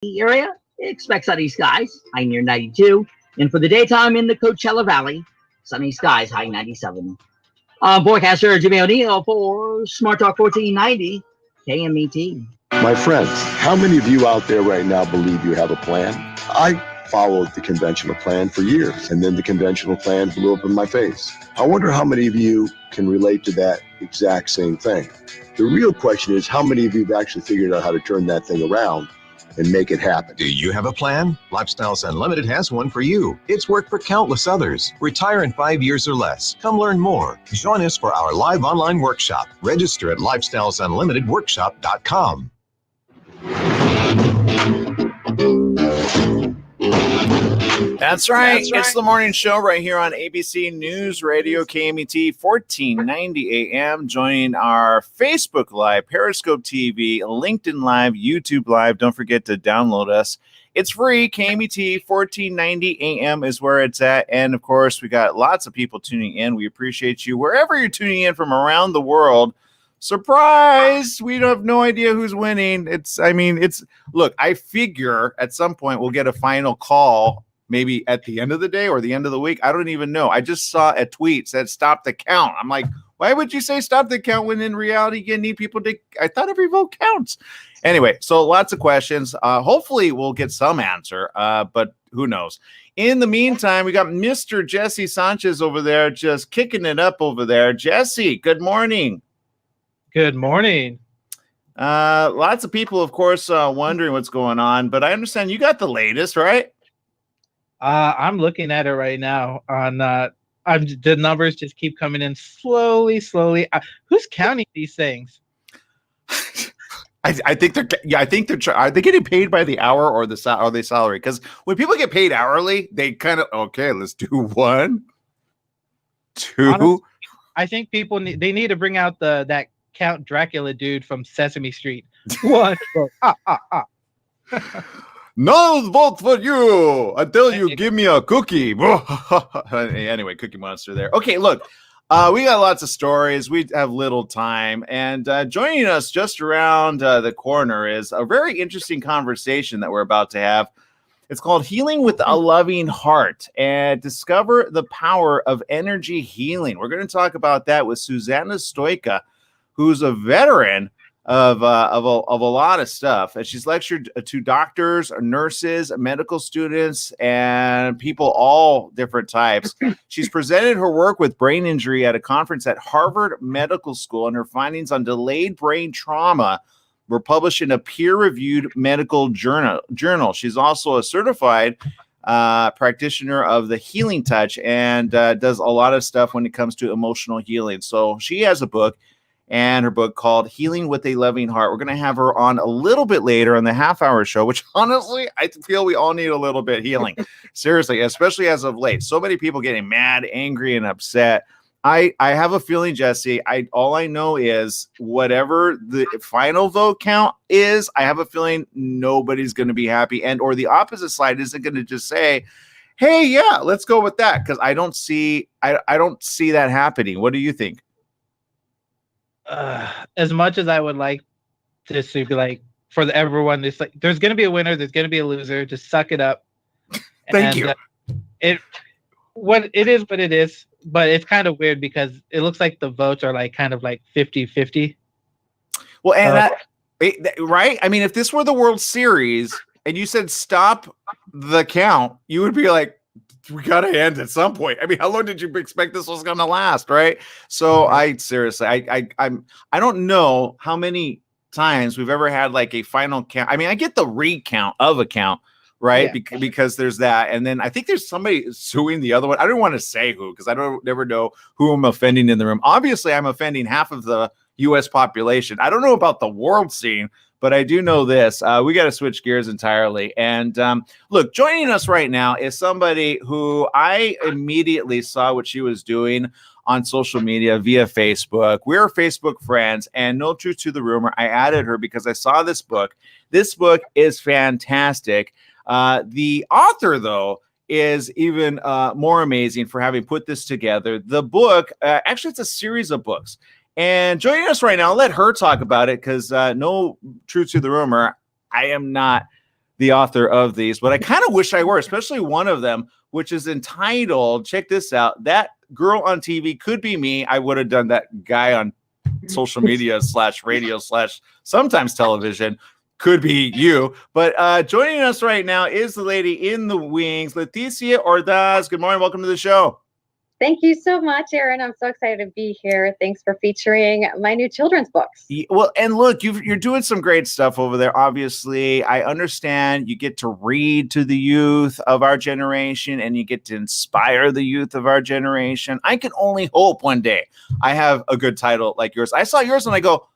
area, expect sunny skies, high near 92. And for the daytime in the Coachella Valley, sunny skies, high 97. Forecaster Jimmy O'Neill for Smart Talk 1490 KMET. My friends, how many of you out there right now believe you have a plan? I followed the conventional plan for years, and then the conventional plan blew up in my face. I wonder how many of you can relate to that exact same thing. The real question is, how many of you have actually figured out how to turn that thing around and make it happen? Do you have a plan? Lifestyles Unlimited has one for you. It's worked for countless others. Retire in 5 years or less. Come learn more. Join us for our live online workshop. Register at lifestylesunlimitedworkshop.com. That's right. It's the morning show right here on ABC News Radio KMET 1490 AM. Join our Facebook Live, Periscope TV, LinkedIn Live, YouTube Live. Don't forget to download us. It's free. KMET 1490 AM is where it's at. And of course, we got lots of people tuning in. We appreciate you wherever you're tuning in from around the world. Surprise! We have no idea who's winning. Look, I figure at some point we'll get a final call, maybe at the end of the day or the end of the week. I don't even know. I just saw a tweet said stop the count. I'm like, why would you say stop the count when in reality you need people to, I thought every vote counts. Anyway, so lots of questions. Hopefully we'll get some answer, but who knows. In the meantime, we got Mr. Jesse Sanchez over there just kicking it up over there. Jesse, good morning. Good morning. Lots of people, of course, wondering what's going on, but I understand you got the latest, right? I'm looking at it right now. The numbers just keep coming in slowly. Who's counting these things? I think they're. Are they getting paid by the hour or are they salary? Because when people get paid hourly, they kind of let's do 1, 2. Honestly, I think people need to bring out that Count Dracula dude from Sesame Street. 1 vote. No vote for you until you give me a cookie. Anyway, Cookie Monster there. Okay, look, we got lots of stories. We have little time. And joining us just around the corner is a very interesting conversation that we're about to have. It's called Healing with a Loving Heart, and discover the power of energy healing. We're going to talk about that with Susanna Stoika, who's a veteran of a lot of stuff. And she's lectured to doctors, nurses, medical students, and people all different types. She's presented her work with brain injury at a conference at Harvard Medical School, and her findings on delayed brain trauma were published in a peer-reviewed medical journal. She's also a certified practitioner of the healing touch and does a lot of stuff when it comes to emotional healing. So she has a book, and her book called Healing with a Loving Heart. We're going to have her on a little bit later on the half-hour show, which honestly, I feel we all need a little bit healing. Seriously, especially as of late. So many people getting mad, angry, and upset. I have a feeling, Jesse, all I know is whatever the final vote count is, I have a feeling nobody's going to be happy, and or the opposite side isn't going to just say, hey, yeah, let's go with that, because I don't see that happening. What do you think? As much as I would like this to be like for everyone, it's like there's going to be a winner, there's going to be a loser. Just suck it up. Thank you. It is what it is, but it's kind of weird because it looks like the votes are like kind of like 50-50. Well, and right? I mean, if this were the World Series and you said stop the count, you would be like, we got to end at some point. I mean, how long did you expect this was going to last, right? So I don't know how many times we've ever had like a final count. I mean, I get the recount of a count, right? Yeah. Because there's that. And then I think there's somebody suing the other one. I don't want to say who, because I never know who I'm offending in the room. Obviously, I'm offending half of the U.S. population. I don't know about the world scene, but I do know this. We got to switch gears entirely. And look, joining us right now is somebody who I immediately saw what she was doing on social media via Facebook. We're Facebook friends, and no truth to the rumor, I added her because I saw this book. This book is fantastic. The author, though, is even more amazing for having put this together. The book, actually, it's a series of books. And joining us right now, I'll let her talk about it because no truth to the rumor, I am not the author of these, but I kind of wish I were, especially one of them, which is entitled, check this out, That Girl on TV Could Be Me. I would have done that guy on social media / radio / sometimes television. Could be you. But joining us right now is the lady in the wings, Leticia Ordaz. Good morning. Welcome to the show. Thank you so much, Aaron. I'm so excited to be here. Thanks for featuring my new children's books. Well, and look, you're doing some great stuff over there. Obviously, I understand you get to read to the youth of our generation and you get to inspire the youth of our generation. I can only hope one day I have a good title like yours. I saw yours and I go,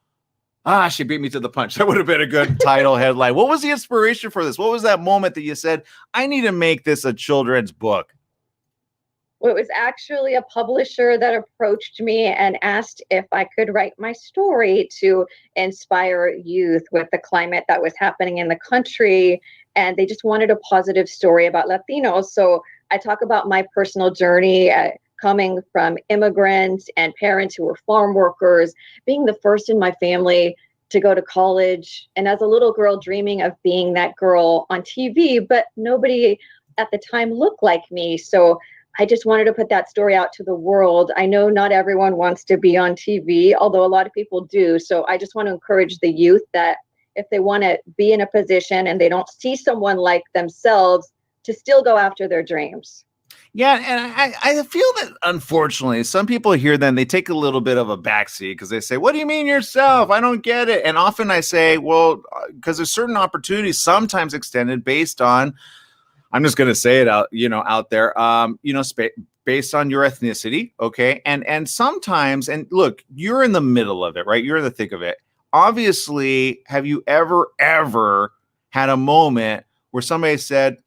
she beat me to the punch. That would have been a good title headline. What was the inspiration for this? What was that moment that you said, I need to make this a children's book? Well, it was actually a publisher that approached me and asked if I could write my story to inspire youth with the climate that was happening in the country. And they just wanted a positive story about Latinos. So I talk about my personal journey coming from immigrants and parents who were farm workers, being the first in my family to go to college. And as a little girl, dreaming of being that girl on TV, but nobody at the time looked like me. So I just wanted to put that story out to the world. I know not everyone wants to be on TV, although a lot of people do. So I just want to encourage the youth that if they want to be in a position and they don't see someone like themselves, to still go after their dreams. Yeah, and I feel that, unfortunately, some people hear them, they take a little bit of a backseat because they say, what do you mean yourself? I don't get it. And often I say, well, because there's certain opportunities sometimes extended based on, I'm just going to say it out, out there, based on your ethnicity. Okay. And sometimes, and look, you're in the middle of it, right? You're in the thick of it. Obviously, have you ever had a moment where somebody said,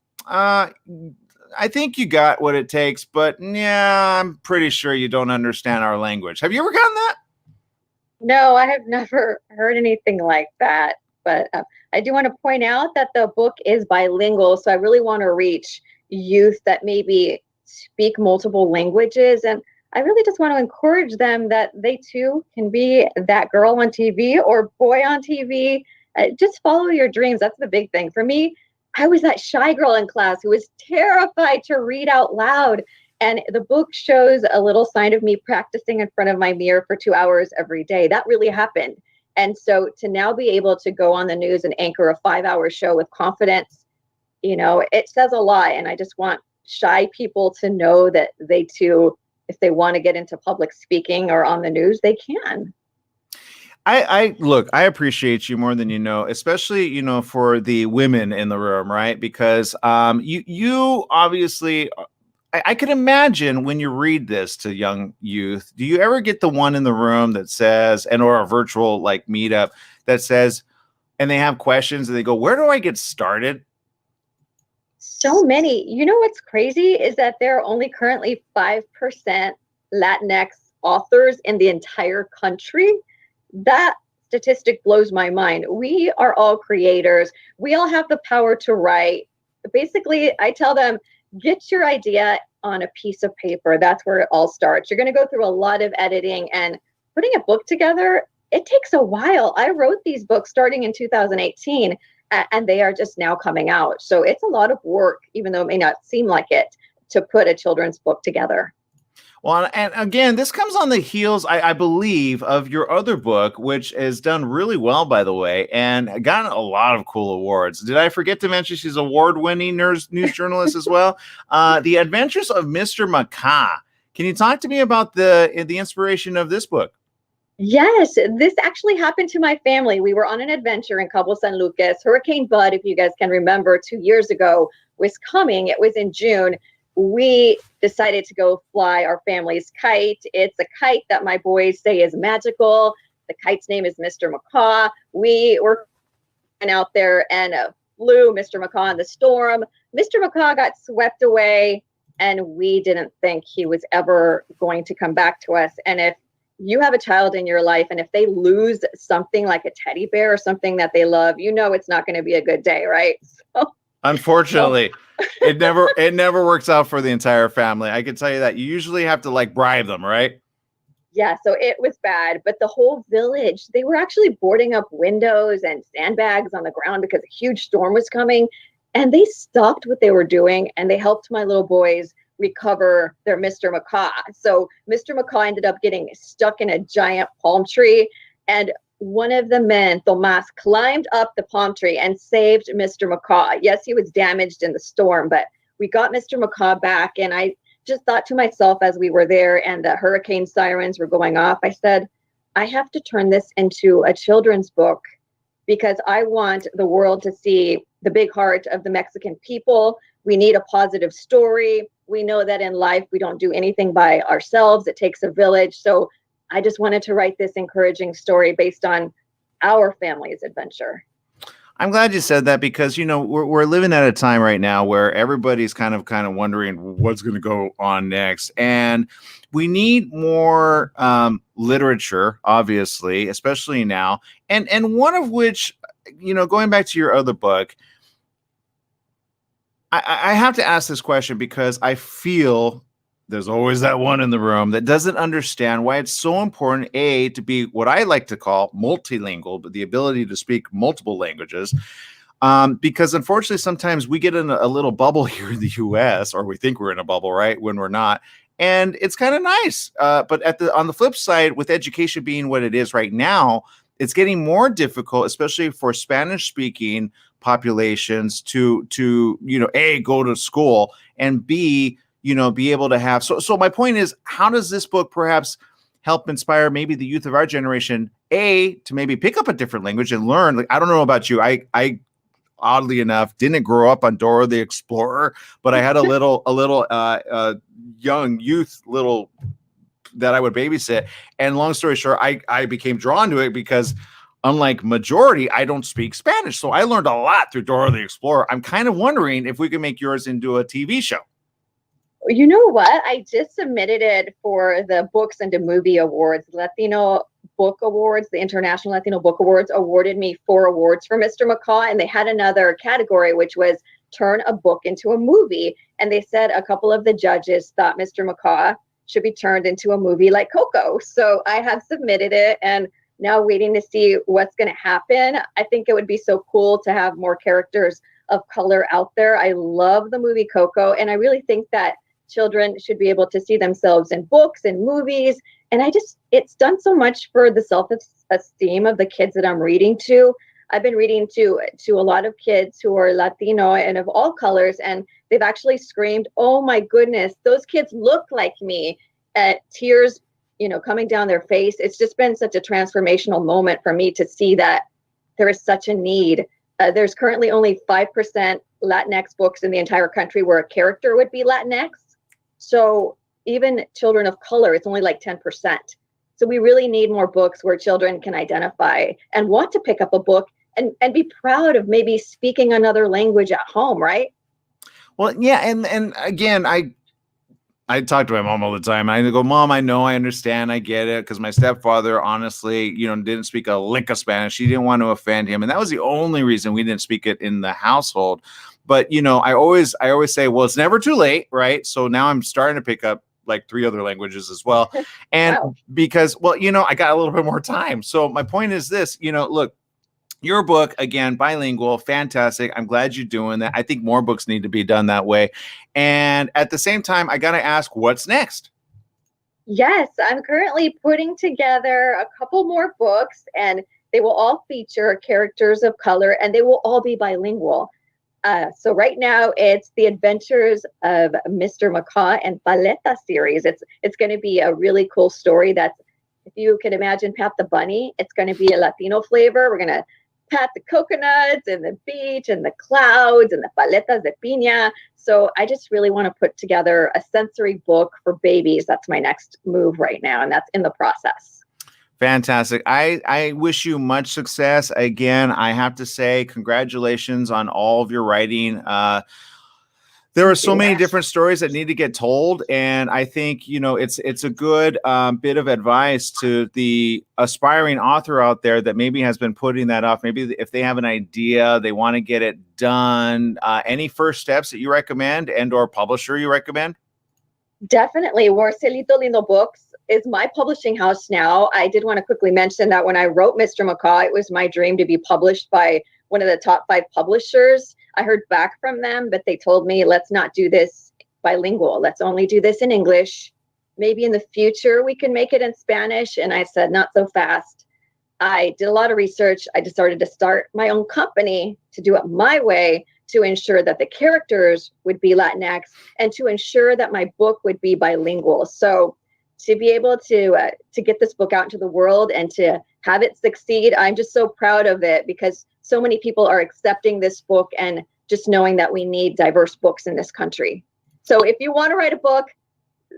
I think you got what it takes, but yeah, I'm pretty sure you don't understand our language. Have you ever gotten that? No, I have never heard anything like that. But I do want to point out that the book is bilingual. So I really want to reach youth that maybe speak multiple languages. And I really just want to encourage them that they too can be that girl on TV or boy on TV. Just follow your dreams. That's the big thing. For me, I was that shy girl in class who was terrified to read out loud. And the book shows a little sign of me practicing in front of my mirror for 2 hours every day. That really happened. And so to now be able to go on the news and anchor a 5-hour show with confidence, it says a lot. And I just want shy people to know that they too, if they want to get into public speaking or on the news, they can. I appreciate you more than you know, especially, for the women in the room, right? Because you obviously, I can imagine when you read this to young youth, do you ever get the one in the room that says, or a virtual like meetup that says, and they have questions and they go, where do I get started? So many. What's crazy is that there are only currently 5% Latinx authors in the entire country. That statistic blows my mind. We are all creators. We all have the power to write. Basically, I tell them, get your idea on a piece of paper. That's where it all starts. You're going to go through a lot of editing, and putting a book together, it takes a while. I wrote these books starting in 2018, and they are just now coming out. So it's a lot of work, even though it may not seem like it, to put a children's book together. Well, and again, this comes on the heels, I believe, of your other book, which has done really well, by the way, and gotten a lot of cool awards. Did I forget to mention she's award-winning news journalist as well? The Adventures of Mr. Macaw. Can you talk to me about the inspiration of this book? Yes, this actually happened to my family. We were on an adventure in Cabo San Lucas. Hurricane Bud, if you guys can remember, 2 years ago was coming. It was in June. We decided to go fly our family's kite. It's a kite that my boys say is magical. The kite's name is Mr. Macaw. We were out there and flew Mr. Macaw in the storm. Mr. Macaw got swept away, and we didn't think he was ever going to come back to us. And if you have a child in your life, and if they lose something like a teddy bear or something that they love, it's not going to be a good day, right? Unfortunately, it never works out for the entire family. I can tell you that. You usually have to bribe them, right? Yeah, so it was bad, but the whole village, they were actually boarding up windows and sandbags on the ground because a huge storm was coming. And they stopped what they were doing and they helped my little boys recover their Mr. Macaw. So Mr. Macaw ended up getting stuck in a giant palm tree, and one of the men, Tomas, climbed up the palm tree and saved Mr. Macaw. Yes, he was damaged in the storm, but we got Mr. Macaw back. And I just thought to myself as we were there and the hurricane sirens were going off, I said, I have to turn this into a children's book because I want the world to see the big heart of the Mexican people. We need a positive story. We know that in life, we don't do anything by ourselves. It takes a village. So I just wanted to write this encouraging story based on our family's adventure. I'm glad you said that because, you know, we're living at a time right now where everybody's kind of wondering what's going to go on next. And we need more literature, obviously, especially now. And one of which, you know, going back to your other book, I have to ask this question because I feel there's always that one in the room that doesn't understand why it's so important, A, to be what I like to call multilingual, but the ability to speak multiple languages. Because unfortunately, sometimes we get in a little bubble here in the US, or we think we're in a bubble, right? When we're not. And it's kind of nice. But on the flip side, with education being what it is right now, it's getting more difficult, especially for Spanish speaking populations to, you know, A, go to school, and B, you know, be able to have. So my point is, how does this book perhaps help inspire maybe the youth of our generation, A, to maybe pick up a different language and learn? Like, I don't know about you. I oddly enough didn't grow up on Dora the Explorer, but I had a little young youth little that I would babysit. And long story short, I became drawn to it because unlike majority, I don't speak Spanish. So I learned a lot through Dora the Explorer. I'm kind of wondering if we can make yours into a TV show. You know what? I just submitted it for the Books and the Movie Awards, Latino Book Awards. The International Latino Book Awards awarded me 4 awards for Mr. Macaw, and they had another category, which was turn a book into a movie. And they said a couple of the judges thought Mr. Macaw should be turned into a movie like Coco. So I have submitted it and now waiting to see what's going to happen. I think it would be so cool to have more characters of color out there. I love the movie Coco, and I really think that children should be able to see themselves in books and movies. And it's done so much for the self-esteem of the kids that I'm reading to. I've been reading to a lot of kids who are Latino and of all colors, and they've actually screamed, "Oh my goodness, those kids look like me," tears, you know, coming down their face. It's just been such a transformational moment for me to see that there is such a need. There's currently only 5% Latinx books in the entire country where a character would be Latinx. So even children of color, it's only like 10%. So we really need more books where children can identify and want to pick up a book and be proud of maybe speaking another language at home, right? Well, yeah, and again, I talk to my mom all the time. I go, "Mom, I know, I understand, I get it," because my stepfather, honestly, you know, didn't speak a lick of Spanish. He didn't want to offend him, and that was the only reason we didn't speak it in the household. But you know, I always say, well, it's never too late, right? So now I'm starting to pick up like 3 other languages as well, and Wow. because, well, you know, I got a little bit more time. So my point is this, you know, look. Your book, again, bilingual, fantastic. I'm glad you're doing that. I think more books need to be done that way. And at the same time, I got to ask, what's next? Yes, I'm currently putting together a couple more books, and they will all feature characters of color, and they will all be bilingual. So right now, it's the Adventures of Mr. Macaw and Paleta series. It's going to be a really cool story. That's, if you can imagine Pat the Bunny, it's going to be a Latino flavor. We're going to pat the coconuts and the beach and the clouds and the paletas de piña. So I just really want to put together a sensory book for babies. That's my next move right now, and that's in the process. Fantastic. I wish you much success. Again, I have to say congratulations on all of your writing. There are so many different stories that need to get told, and I think, you know, it's a good bit of advice to the aspiring author out there that maybe has been putting that off. Maybe if they have an idea, they want to get it done. Any first steps that you recommend, and/or publisher you recommend? Definitely. Marcelito Lindo Books is my publishing house now. I did want to quickly mention that when I wrote Mr. Macaw, it was my dream to be published by one of the top 5 publishers. I heard back from them, but they told me, let's not do this bilingual. Let's only do this in English. Maybe in the future we can make it in Spanish. And I said, not so fast. I did a lot of research. I decided to start my own company to do it my way, to ensure that the characters would be Latinx and to ensure that my book would be bilingual. So to be able to get this book out into the world and to have it succeed, I'm just so proud of it, because so many people are accepting this book and just knowing that we need diverse books in this country. So if you want to write a book,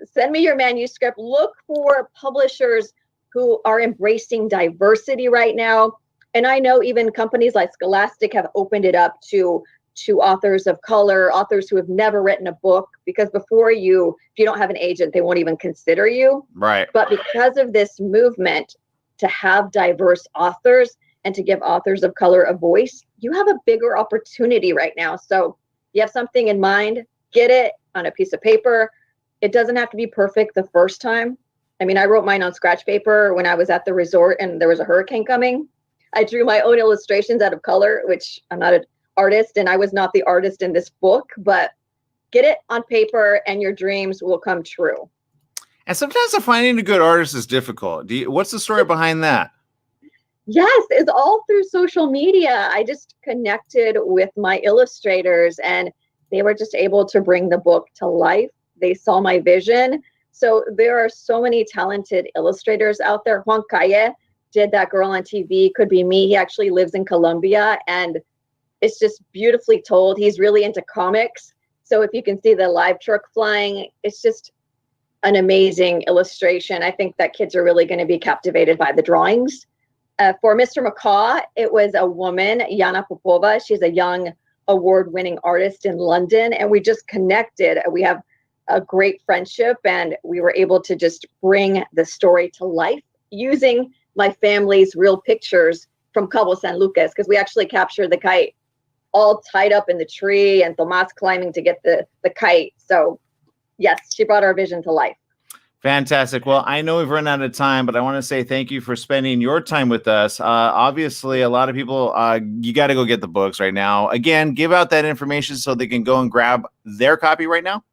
send me your manuscript. Look for publishers who are embracing diversity right now. And I know even companies like Scholastic have opened it up to authors of color, authors who have never written a book, because before if you don't have an agent, they won't even consider you. Right. But because of this movement to have diverse authors and to give authors of color a voice, you have a bigger opportunity right now. So you have something in mind, get it on a piece of paper. It doesn't have to be perfect the first time. I mean, I wrote mine on scratch paper when I was at the resort and there was a hurricane coming. I drew my own illustrations out of color, which I'm not an artist, and I was not the artist in this book, but get it on paper and your dreams will come true. And sometimes finding a good artist is difficult. What's the story behind that? Yes, it's all through social media. I just connected with my illustrators and they were just able to bring the book to life. They saw my vision. So there are so many talented illustrators out there. Juan Calle did That Girl on TV, Could Be Me. He actually lives in Colombia and it's just beautifully told. He's really into comics. So if you can see the live truck flying, it's just an amazing illustration. I think that kids are really going to be captivated by the drawings. For Mr. Macaw, it was a woman, Yana Popova. She's a young award-winning artist in London, and we just connected. We have a great friendship, and we were able to just bring the story to life using my family's real pictures from Cabo San Lucas, because we actually captured the kite all tied up in the tree and Tomas climbing to get the kite. So yes, she brought our vision to life. Fantastic. Well, I know we've run out of time, but I want to say thank you for spending your time with us. Obviously, a lot of people, you got to go get the books right now. Again, give out that information so they can go and grab their copy right now.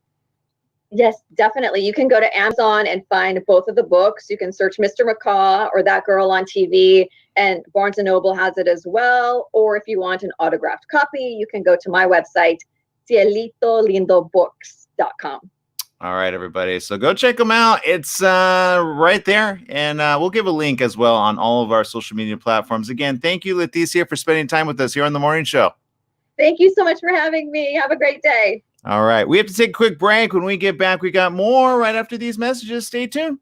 Yes, definitely. You can go to Amazon and find both of the books. You can search Mr. Macaw or That Girl on TV, and Barnes & Noble has it as well. Or if you want an autographed copy, you can go to my website, cielitolindobooks.com. All right, everybody. So go check them out. It's right there. And we'll give a link as well on all of our social media platforms. Again, thank you, Leticia, for spending time with us here on The Morning Show. Thank you so much for having me. Have a great day. All right. We have to take a quick break. When we get back, we got more right after these messages. Stay tuned.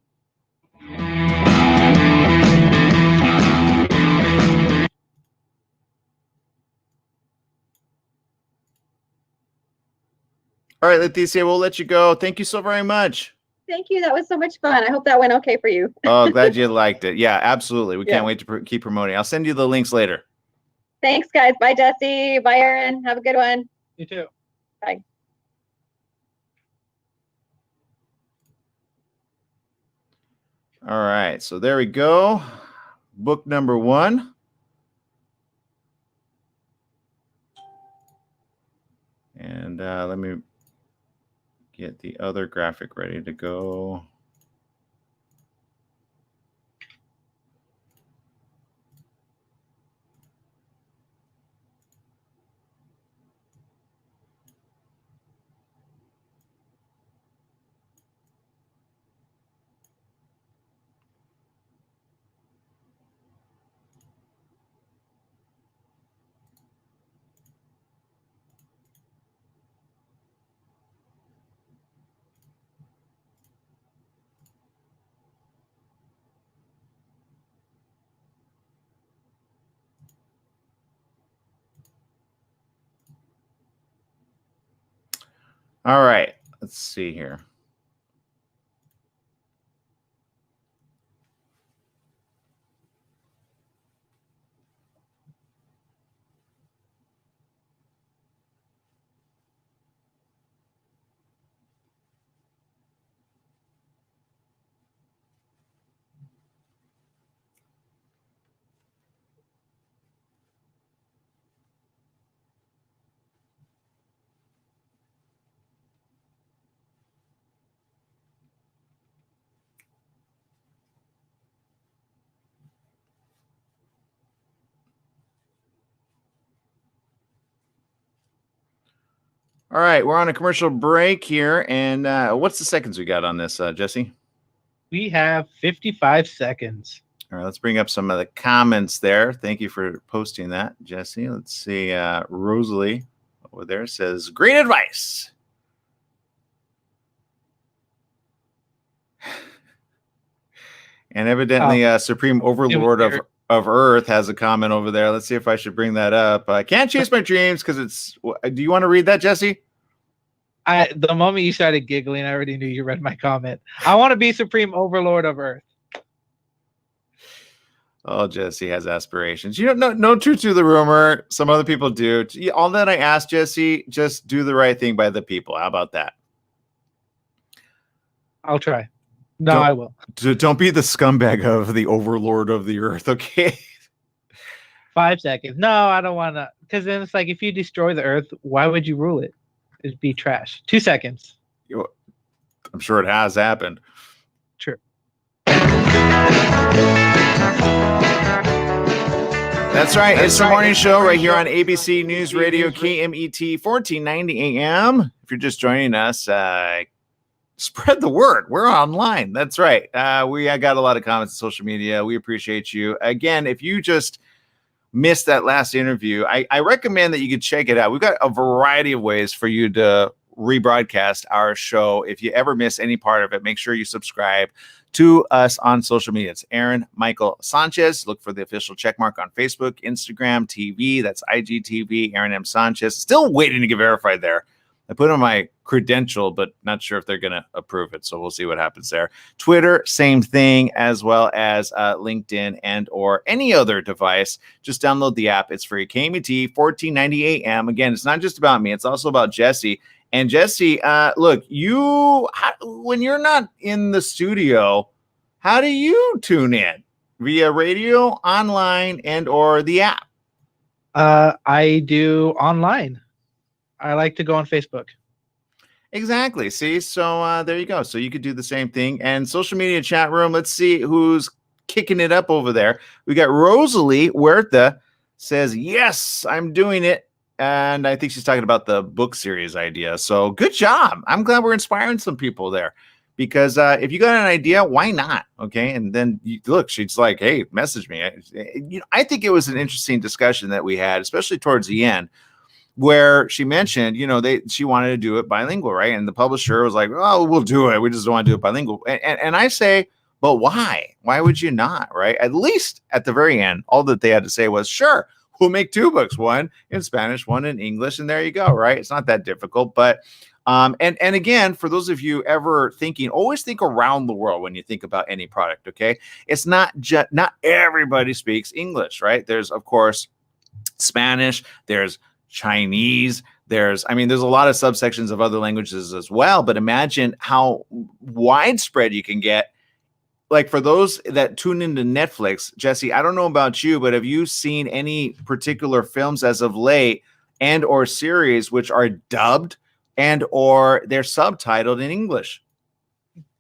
All right, Leticia, we'll let you go. Thank you so very much. Thank you. That was so much fun. I hope that went okay for you. Oh, glad you liked it. Yeah, absolutely. We can't wait to keep promoting. I'll send you the links later. Thanks, guys. Bye, Jesse. Bye, Aaron. Have a good one. You too. Bye. All right, so there we go. Book number 1. And let me get the other graphic ready to go. All right, let's see here. All right, we're on a commercial break here, and what's the seconds we got on this, Jesse? We have 55 seconds. All right, let's bring up some of the comments there. Thank you for posting that, Jesse. Let's see. Rosalie over there says, great advice. And evidently, Supreme Overlord of Earth has a comment over there. Let's see if I should bring that up. I can't chase my dreams because it's. Do you want to read that, Jesse? The moment you started giggling, I already knew you read my comment. I want to be Supreme Overlord of Earth. Oh, Jesse has aspirations. You know, no truth to the rumor. Some other people do. All that I ask, Jesse, just do the right thing by the people. How about that? I'll try. No, I will. Don't be the scumbag of the Overlord of the Earth, okay? 5 seconds. No, I don't want to. Because then it's like, if you destroy the Earth, why would you rule it? It'd be trash. 2 seconds. I'm sure it has happened. True. That's right. It's the morning show right here on ABC News Radio, KMET 1490 AM. If you're just joining us, spread the word. We're online. That's right. We got a lot of comments on social media. We appreciate you. Again, if you just missed that last interview, I recommend that you could check it out. We've got a variety of ways for you to rebroadcast our show. If you ever miss any part of it, make sure you subscribe to us on social media. It's Aaron Michael Sanchez. Look for the official checkmark on Facebook, Instagram, TV. That's IGTV, Aaron M. Sanchez. Still waiting to get verified there. I put on my credential, but not sure if they're going to approve it. So we'll see what happens there. Twitter, same thing, as well as LinkedIn and or any other device. Just download the app. It's free. KMET 1490 AM. Again, it's not just about me. It's also about Jesse. And Jesse, look, when you're not in the studio, how do you tune in? Via radio, online, and or the app? I do online. I like to go on Facebook. Exactly. See, so there you go. So you could do the same thing. And social media chat room. Let's see who's kicking it up over there. We got Rosalie Huerta says, yes, I'm doing it. And I think she's talking about the book series idea. So good job. I'm glad we're inspiring some people there. Because if you got an idea, why not? Okay. And then look, she's like, hey, message me. I think it was an interesting discussion that we had, especially towards the end, where she mentioned, she wanted to do it bilingual, right? And the publisher was like, oh, we'll do it. We just don't want to do it bilingual. And I say, but why? Why would you not, right? At least at the very end, all that they had to say was, sure, we'll make 2 books, one in Spanish, one in English, and there you go, right? It's not that difficult. But and again, for those of you ever thinking, always think around the world when you think about any product, okay? It's not everybody speaks English, right? There's, of course, Spanish, there's Chinese, there's a lot of subsections of other languages as well, but imagine how widespread you can get. Like for those that tune into Netflix, Jesse, I don't know about you, but have you seen any particular films as of late and or series which are dubbed and or they're subtitled in English?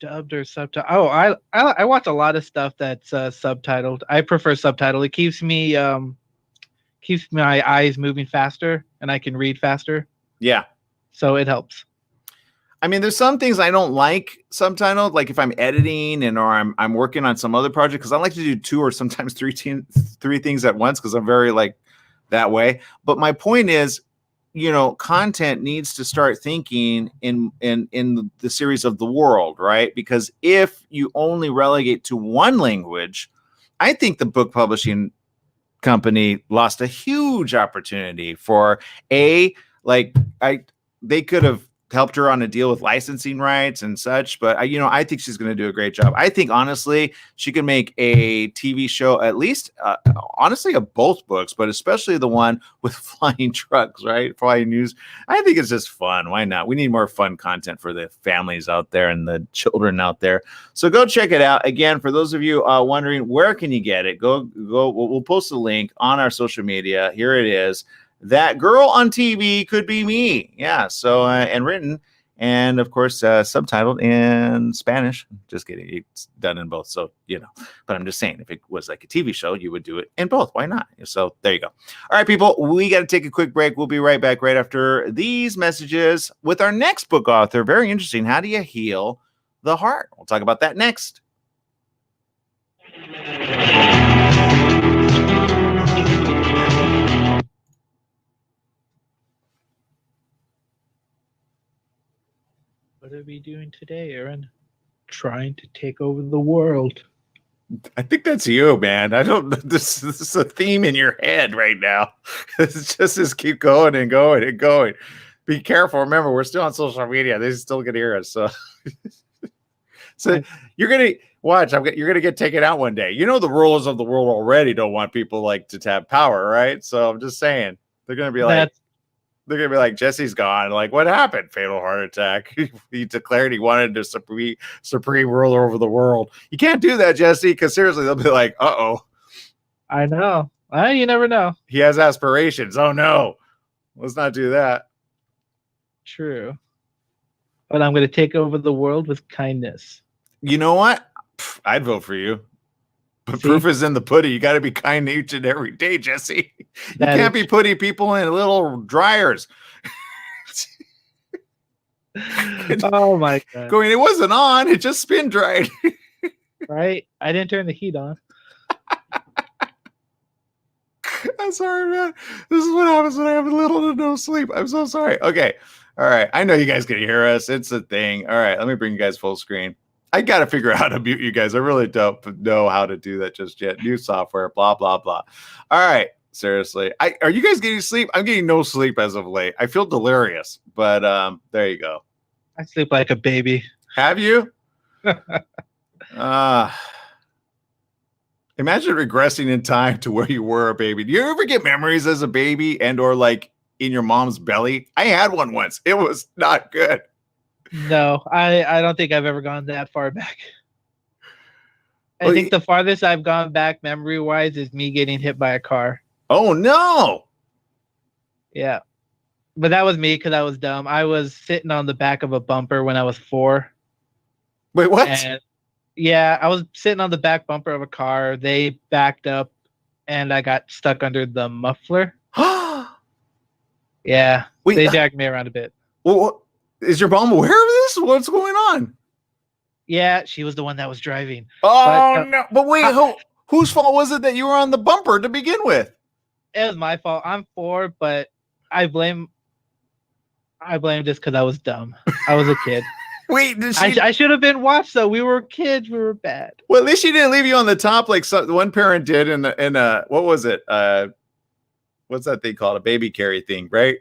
Dubbed or subtitled? Oh, I watch a lot of stuff that's subtitled. I prefer subtitle. It keeps my eyes moving faster and I can read faster. Yeah. So it helps. I mean, there's some things I don't like subtitled, like if I'm editing or I'm working on some other project, because I like to do 2 or sometimes 3 things at once because I'm very like that way. But my point is, content needs to start thinking in the series of the world, right? Because if you only relegate to one language, I think the book publishing company lost a huge opportunity for they could have helped her on a deal with licensing rights and such, but I think she's going to do a great job. I think honestly she can make a TV show, at least honestly of both books, but especially the one with flying trucks, right? Flying news. I think it's just fun. Why not? We need more fun content for the families out there and the children out there. So go check it out. Again, for those of you wondering where can you get it, go. We'll post a link on our social media. Here it is. That Girl on TV Could Be Me. Yeah. So, and written And of course, subtitled in Spanish. Just kidding. It's done in both. So, but I'm just saying, if it was like a TV show, you would do it in both. Why not? So there you go. All right, people, we got to take a quick break. We'll be right back right after these messages with our next book author. Very interesting. How do you heal the heart? We'll talk about that next. What are we doing today, Aaron? Trying to take over the world. I think that's you, man. I don't. This is a theme in your head right now. It's just keep going and going and going. Be careful. Remember, we're still on social media. They still can hear us. So you're gonna watch. You're gonna get taken out one day. The rulers of the world already don't want people to have power, right? So I'm just saying they're gonna be like, Jesse's gone. Like, what happened? Fatal heart attack. He declared he wanted to supreme ruler over the world. You can't do that, Jesse, because seriously, they'll be like, uh-oh. I know. You never know. He has aspirations. Oh, no. Let's not do that. True. But I'm going to take over the world with kindness. You know what? I'd vote for you. But proof is in the pudding. You got to be kind each and every day, Jesse. You can't be putting people in little dryers. Oh my God. Going, it wasn't on. It just spin dried. Right? I didn't turn the heat on. I'm sorry, man. This is what happens when I have little to no sleep. I'm so sorry. Okay. All right. I know you guys can hear us. It's a thing. All right. Let me bring you guys full screen. I got to figure out how to mute you guys. I really don't know how to do that just yet. New software, blah, blah, blah. All right. Seriously. Are you guys getting sleep? I'm getting no sleep as of late. I feel delirious, but there you go. I sleep like a baby. Have you? Imagine regressing in time to where you were a baby. Do you ever get memories as a baby and or in your mom's belly? I had one once. It was not good. No, I don't think I've ever gone that far back. I think the farthest I've gone back memory-wise is me getting hit by a car. Oh, no. Yeah. But that was me because I was dumb. I was sitting on the back of a bumper when I was 4. Wait, what? And yeah, I was sitting on the back bumper of a car. They backed up, and I got stuck under the muffler. Yeah. Wait, they dragged me around a bit. Well, is your mom aware of this? What's going on? Yeah, she was the one that was driving. Oh, no. But wait, whose fault was it that you were on the bumper to begin with? It was my fault. I'm 4, but I blame just because I was dumb. I was a kid. Wait, I should have been watched, though. We were kids. We were bad. Well, at least she didn't leave you on the top like one parent did in what was it? What's that thing called? A baby carry thing, right?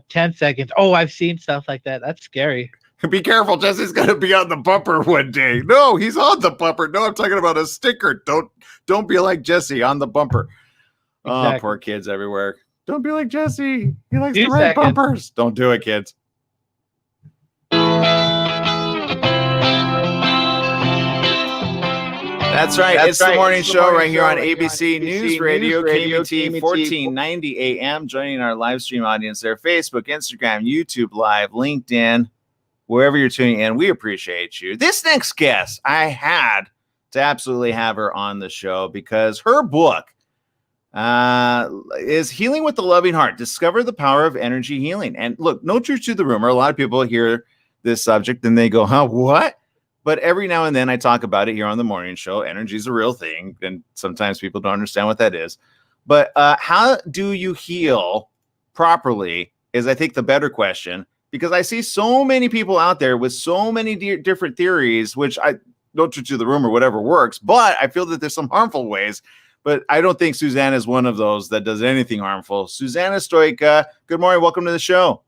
10 seconds. Oh, I've seen stuff like that. That's scary. Be careful. Jesse's going to be on the bumper one day. No, he's on the bumper. No, I'm talking about a sticker. Don't be like Jesse on the bumper. Exactly. Oh, poor kids everywhere. Don't be like Jesse. He likes to ride bumpers. Don't do it, kids. That's right. It's the morning show right here on ABC News Radio, KMT 1490 AM. Joining our live stream audience there, Facebook, Instagram, YouTube Live, LinkedIn, wherever you're tuning in. We appreciate you. This next guest, I had to absolutely have her on the show because her book is Healing with the Loving Heart. Discover the Power of Energy Healing. And look, no truth to the rumor. A lot of people hear this subject and they go, huh, what? But every now and then I talk about it here on the morning show. Energy is a real thing. And sometimes people don't understand what that is. But how do you heal properly is, I think, the better question. Because I see so many people out there with so many different theories, which I don't truth to the rumor, whatever works. But I feel that there's some harmful ways. But I don't think Susanna is one of those that does anything harmful. Susanna Stoika, good morning. Welcome to the show.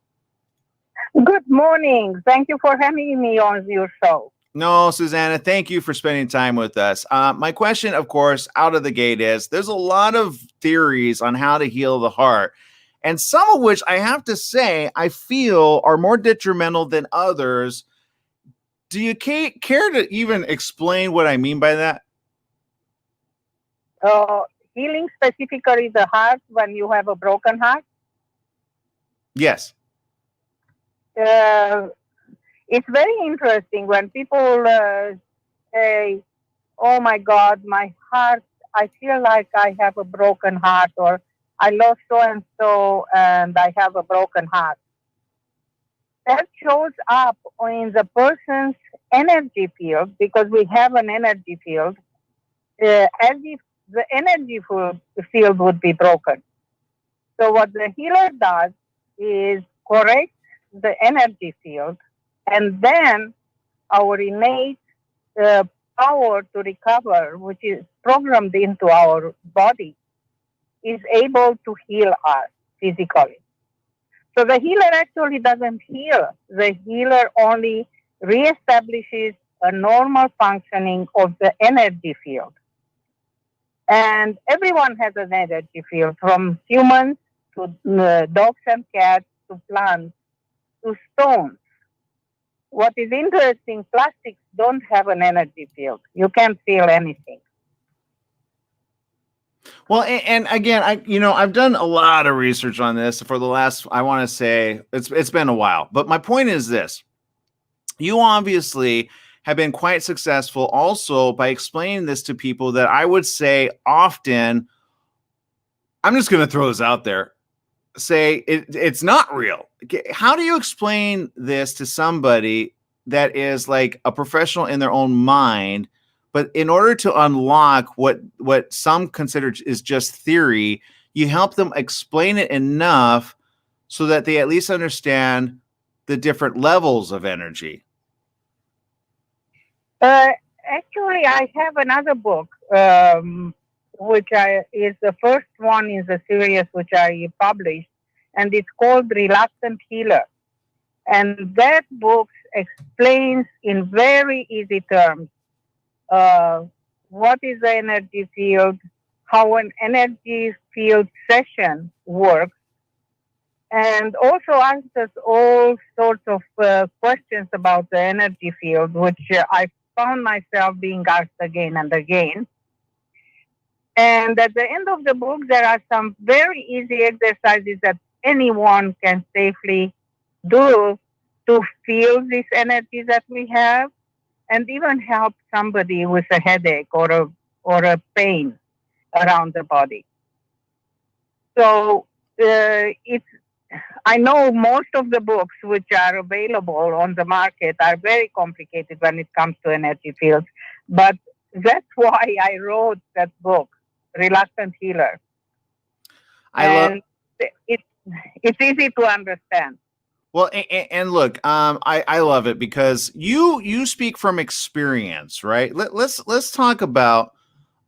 Good morning. Thank you for having me on your show. No, Susanna, thank you for spending time with us. My question, of course, out of the gate is there's a lot of theories on how to heal the heart, and some of which I have to say I feel are more detrimental than others. Do you care to even explain what I mean by that? Healing specifically the heart when you have a broken heart? Yes. It's very interesting when people say, "Oh my God, my heart! I feel like I have a broken heart," or "I lost so and so, and I have a broken heart." That shows up in the person's energy field because we have an energy field, as if the energy field would be broken. So what the healer does is correct the energy field, and then our innate uh, power to recover, which is programmed into our body, is able to heal us physically. So the healer actually doesn't heal. The healer only reestablishes a normal functioning of the energy field. And everyone has an energy field, from humans to dogs and cats to plants to stones. What is interesting, plastics don't have an energy field. You can't feel anything. Well, and again, I've done a lot of research on this for the last, I want to say it's been a while, but my point is this: you obviously have been quite successful also by explaining this to people that I would say often, I'm just going to throw this out there, say it's not real. How do you explain this to somebody that is like a professional in their own mind, but in order to unlock what some consider is just theory, you help them explain it enough so that they at least understand the different levels of energy? Actually, I have another book, which is the first one in the series which I published, and it's called Reluctant Healer. And that book explains in very easy terms what is the energy field, how an energy field session works, and also answers all sorts of questions about the energy field, which I found myself being asked again and again. And at the end of the book, there are some very easy exercises that anyone can safely do to feel this energy that we have, and even help somebody with a headache or a pain around the body. So it's I know most of the books which are available on the market are very complicated when it comes to energy fields, but that's why I wrote that book, Reluctant Healer. It's easy to understand. Well, and look, I love it because you speak from experience, right? Let's talk about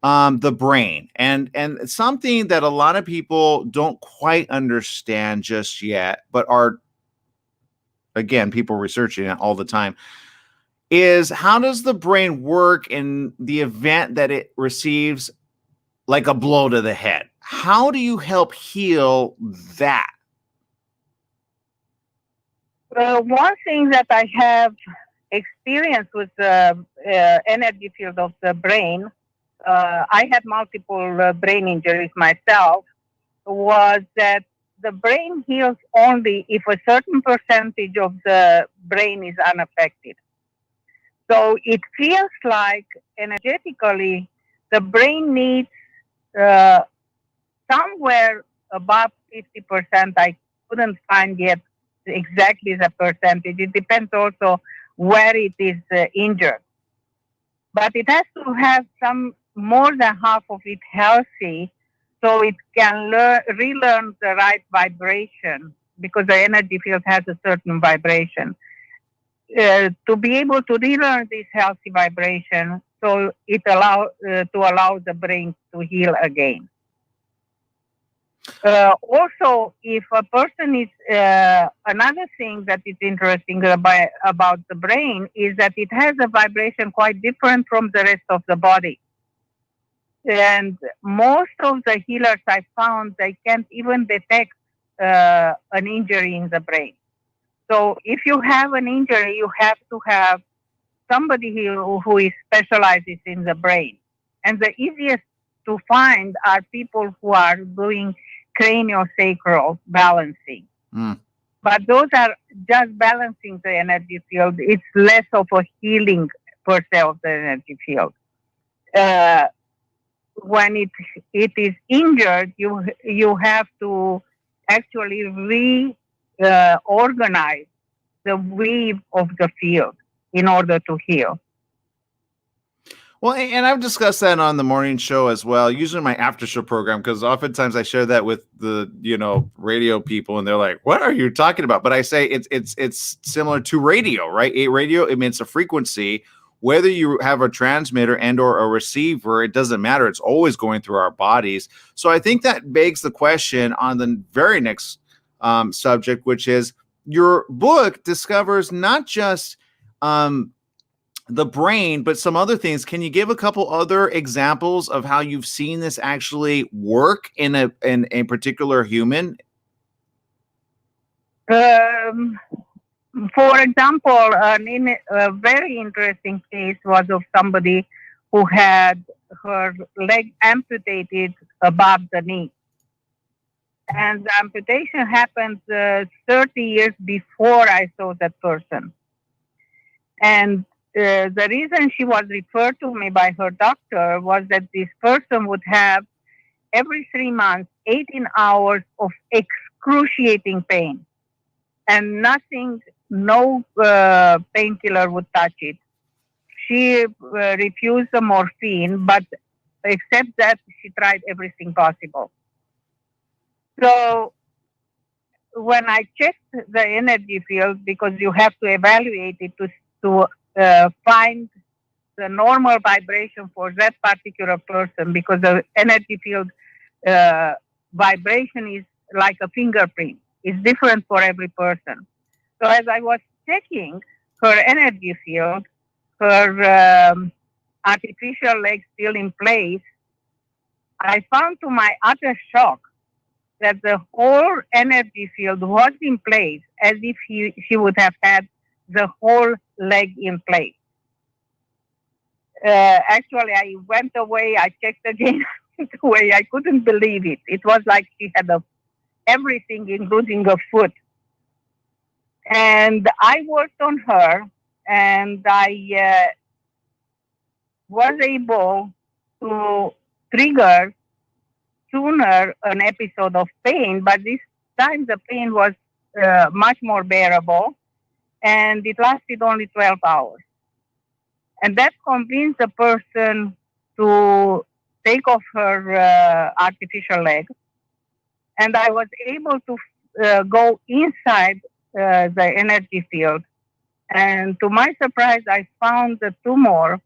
the brain and something that a lot of people don't quite understand just yet, but are, again, people researching it all the time, is how does the brain work in the event that it receives like a blow to the head? How do you help heal that? One thing that I have experienced with the energy field of the brain, I had multiple brain injuries myself, was that the brain heals only if a certain percentage of the brain is unaffected. So it feels like energetically the brain needs somewhere above 50%. I couldn't find yet exactly the percentage. It depends also where it is injured. But it has to have some more than half of it healthy, so it can relearn the right vibration, because the energy field has a certain vibration. To be able to relearn this healthy vibration, so it allow the brain to heal again. Also, if a person is another thing that is interesting about the brain is that it has a vibration quite different from the rest of the body. And most of the healers I found, they can't even detect an injury in the brain. So if you have an injury, you have to have somebody who specializes in the brain. And the easiest to find are people who are doing craniosacral balancing. But those are just balancing the energy field. It's less of a healing per se of the energy field. When it is injured, you have to actually reorganize the weave of the field in order to heal. Well, and I've discussed that on the morning show as well, usually my after show program, because oftentimes I share that with the radio people, and they're like, "What are you talking about?" But I say it's similar to radio, right? A radio emits a frequency. Whether you have a transmitter and or a receiver, it doesn't matter. It's always going through our bodies. So I think that begs the question on the very next subject, which is your book discovers not just the brain, but some other things. Can you give a couple other examples of how you've seen this actually work in a particular human? For example, a very interesting case was of somebody who had her leg amputated above the knee. And the amputation happened 30 years before I saw that person. And the reason she was referred to me by her doctor was that this person would have every 3 months, 18 hours of excruciating pain. And nothing, no painkiller would touch it. She refused the morphine, but except that, she tried everything possible. So when I checked the energy field, because you have to evaluate it to find the normal vibration for that particular person, because the energy field vibration is like a fingerprint. It's different for every person. So as I was checking her energy field, her artificial leg still in place, I found to my utter shock that the whole energy field was in place as if she would have had the whole leg in place. Actually, I went away, I checked again, away. I couldn't believe it. It was like she had everything, including a foot. And I worked on her, and I was able to trigger sooner an episode of pain, but this time the pain was much more bearable, and it lasted only 12 hours. And that convinced the person to take off her artificial leg. And I was able to go inside the energy field. And to my surprise, I found the tumor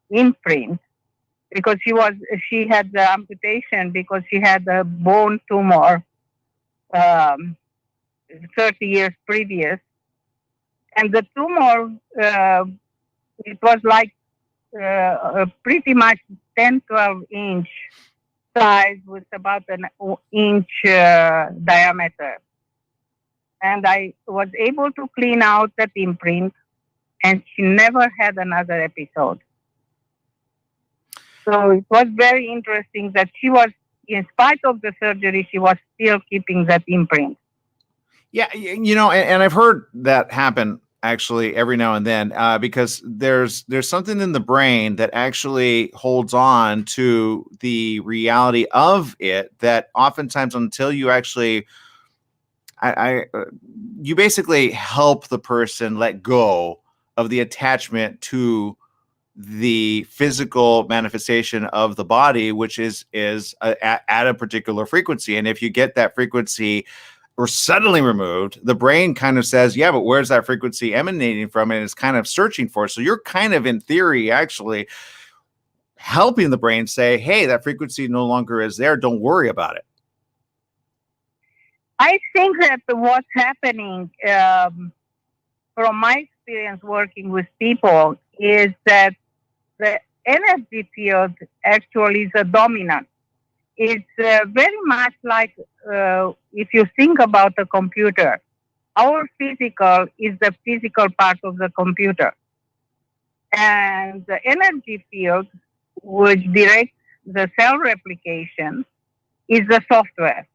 imprint, because she had the amputation because she had a bone tumor 30 years previous. And the tumor, it was like pretty much 10, 12 inch size with about an inch diameter. And I was able to clean out that imprint, and she never had another episode. So it was very interesting that she was, in spite of the surgery, she was still keeping that imprint. Yeah, and I've heard that happen actually every now and then, because there's something in the brain that actually holds on to the reality of it that oftentimes, until you actually you basically help the person let go of the attachment to the physical manifestation of the body, which is at a particular frequency. And if you get that frequency or suddenly removed, the brain kind of says, yeah, but where's that frequency emanating from? And it's kind of searching for it. So you're kind of, in theory, actually helping the brain say, hey, that frequency no longer is there. Don't worry about it. I think that what's happening from my experience working with people is that the energy field actually is a dominant. It's very much like if you think about a computer, our physical is the physical part of the computer. And the energy field, which directs the cell replication, is the software.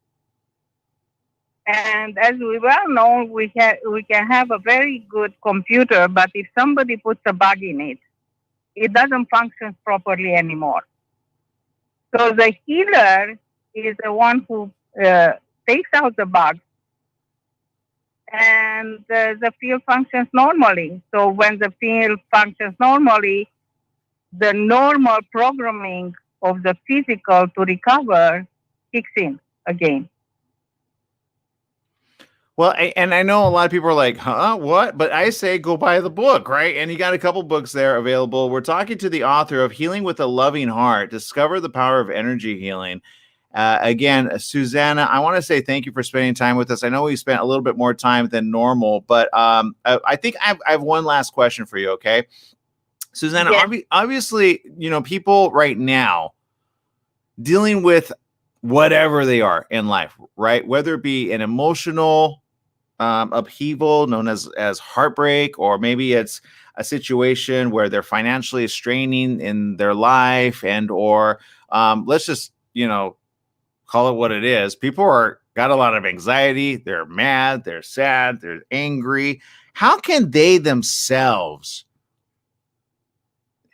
And as we well know, we can have a very good computer, but if somebody puts a bug in it, it doesn't function properly anymore. So the healer is the one who takes out the bug, and the field functions normally. So when the field functions normally, the normal programming of the physical to recover kicks in again. Well, and I know a lot of people are like, huh, what? But I say go buy the book, right? And you got a couple books there available. We're talking to the author of Healing with a Loving Heart, Discover the Power of Energy Healing. Again, Susanna, I want to say thank you for spending time with us. I know we spent a little bit more time than normal, but I think I have one last question for you, okay? Susanna, Yes. obviously, people right now dealing with whatever they are in life, right? Whether it be an emotional upheaval known as heartbreak, or maybe it's a situation where they're financially straining in their life, and or let's just call it what it is. People are got a lot of anxiety, they're mad, they're sad, they're angry. How can they themselves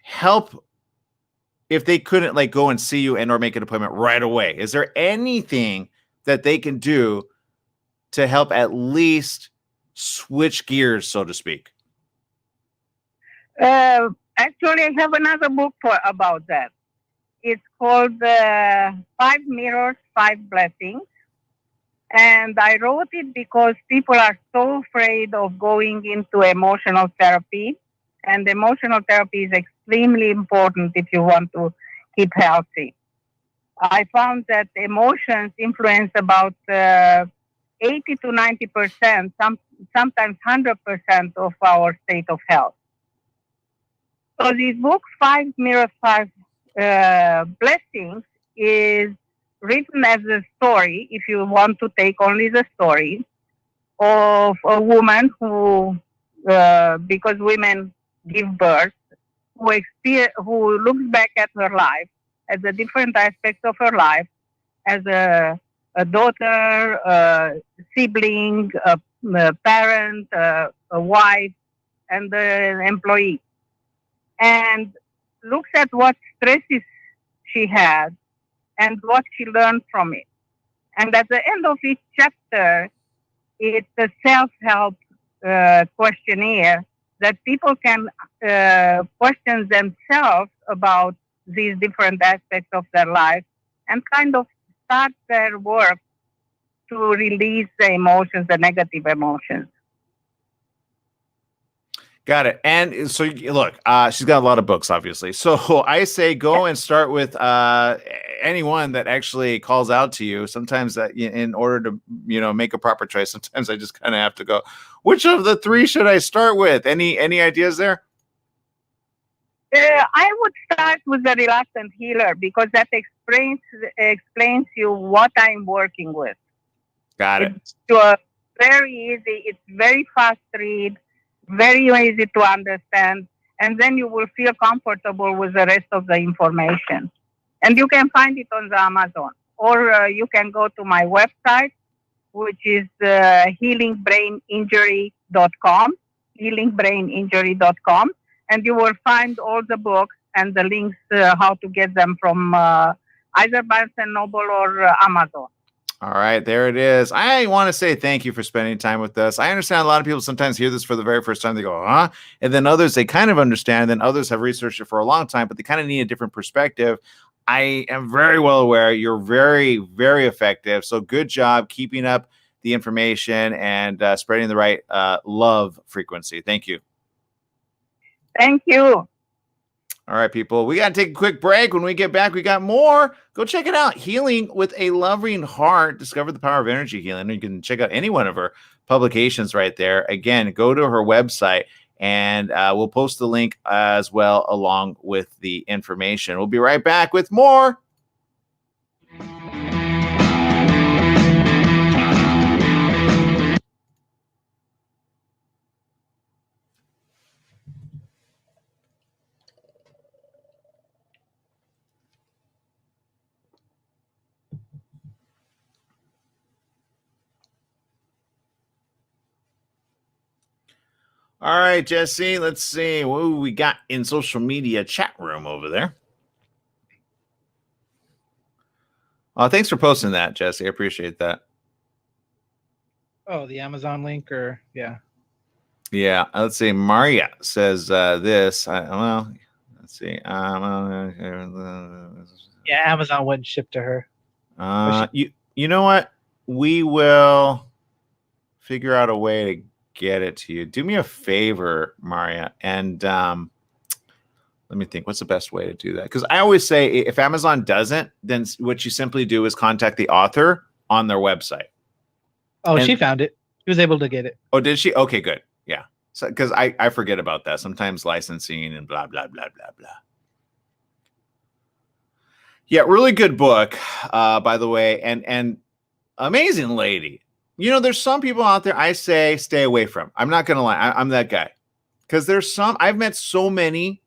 help if they couldn't go and see you and or make an appointment right away? Is there anything that they can do to help at least switch gears, so to speak? Actually, I have another book about that. It's called Five Mirrors, Five Blessings. And I wrote it because people are so afraid of going into emotional therapy. And emotional therapy is extremely important if you want to keep healthy. I found that emotions influence about 80 to 90%, sometimes 100% of our state of health. So this book, Five Mirrors, Five Blessings, is written as a story, if you want to take only the story, of a woman who, because women give birth, who looks back at her life, at the different aspects of her life, as a daughter, a sibling, a parent, a wife, and an employee, and looks at what stresses she had and what she learned from it. And at the end of each chapter, it's a self-help questionnaire that people can question themselves about these different aspects of their life and kind of start their work to release the emotions, the negative emotions. Got it. And so look, she's got a lot of books, obviously. So I say go and start with anyone that actually calls out to you. Sometimes that in order to make a proper choice, sometimes I just kind of have to go, which of the three should I start with? Any ideas there? I would start with the reluctant healer because that explains you what I'm working with. Got it. It's very easy. It's very fast read, very easy to understand, and then you will feel comfortable with the rest of the information. And you can find it on the Amazon, or you can go to my website, which is healingbraininjury.com, healingbraininjury.com, and you will find all the books and the links how to get them from either Barnes & Noble or Amazon. All right, there it is. I want to say thank you for spending time with us. I understand a lot of people sometimes hear this for the very first time. They go, huh? And then others, they kind of understand. Then others have researched it for a long time, but they kind of need a different perspective. I am very well aware you're very, very effective. So good job keeping up the information and spreading the right love frequency. Thank you. Thank you. All right, people, we got to take a quick break. When we get back, we got more. Go check it out. Healing with a Loving Heart. Discover the power of energy healing. You can check out any one of her publications right there. Again, go to her website, and we'll post the link as well along with the information. We'll be right back with more. All right, Jesse, let's see what we got in social media chat room over there. Thanks for posting that, Jesse. I appreciate that. Oh, the Amazon link, or yeah. Yeah, let's see. Maria says this. Let's see. Yeah, Amazon wouldn't ship to her. You know what? We will figure out a way to get it to you. Do me a favor, Maria, and let me think. What's the best way to do that? Because I always say if Amazon doesn't, then what you simply do is contact the author on their website. Oh, she found it. She was able to get it. Oh, did she? Okay, good. Yeah. So, because I forget about that. Sometimes licensing and blah, blah, blah, blah, blah. Yeah, really good book, by the way. And amazing lady. You know, there's some people out there I say stay away from. I'm not going to lie. I'm that guy. Because I've met so many.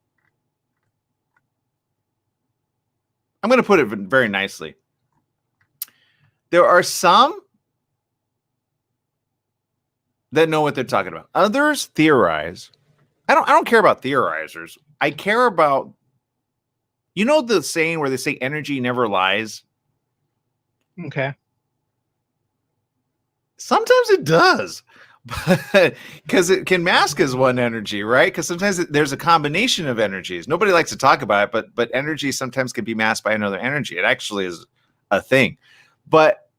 I'm going to put it very nicely. There are some that know what they're talking about. Others theorize. I don't care about theorizers. I care about, you know, the saying where they say energy never lies. Okay. Sometimes it does, but because it can mask as one energy, right? Because sometimes there's a combination of energies. Nobody likes to talk about it, but energy sometimes can be masked by another energy. It actually is a thing. But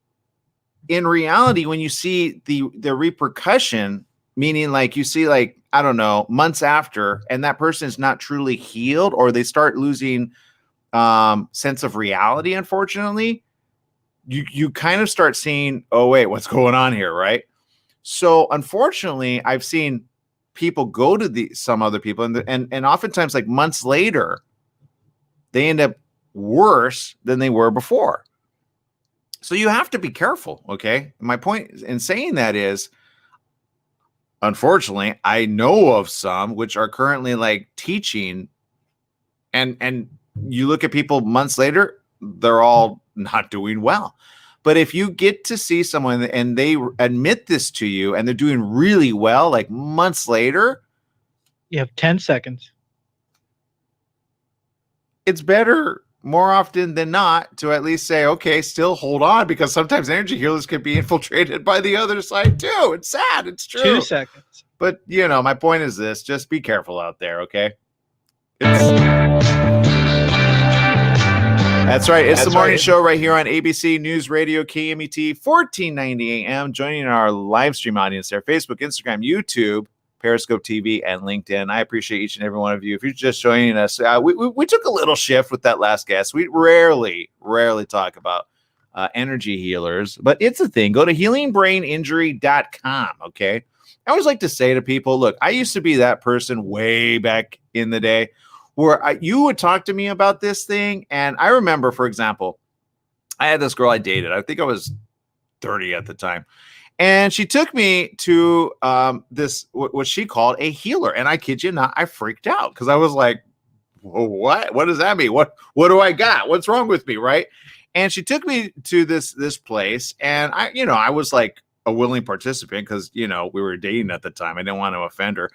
in reality, when you see the repercussion, meaning like you see, like, I don't know, months after, and that person is not truly healed, or they start losing sense of reality, unfortunately, you kind of start seeing, oh wait, what's going on here, right? So unfortunately, I've seen people go to some other people, and oftentimes, like months later, they end up worse than they were before. So you have to be careful, okay? My point in saying that is, unfortunately, I know of some which are currently like teaching, and you look at people months later, they're all not doing well. But if you get to see someone and they admit this to you and they're doing really well, like months later, you have 10 seconds. It's better more often than not to at least say, okay, still hold on, because sometimes energy healers can be infiltrated by the other side too. It's sad. It's true. 2 seconds. But, you know, my point is this, just be careful out there, okay? That's right. It's the morning show right here on ABC News Radio, KMET, 1490 AM. Joining our live stream audience there, Facebook, Instagram, YouTube, Periscope TV, and LinkedIn. I appreciate each and every one of you. If you're just joining us, we took a little shift with that last guest. We rarely talk about energy healers, but it's a thing. Go to healingbraininjury.com, okay? I always like to say to people, look, I used to be that person way back in the day where you would talk to me about this thing. And I remember, for example, I had this girl I dated. I think I was 30 at the time. And she took me to this, what she called a healer. And I kid you not, I freaked out because I was like, what? What does that mean? What do I got? What's wrong with me? Right. And she took me to this place. And I was like a willing participant because, we were dating at the time. I didn't want to offend her.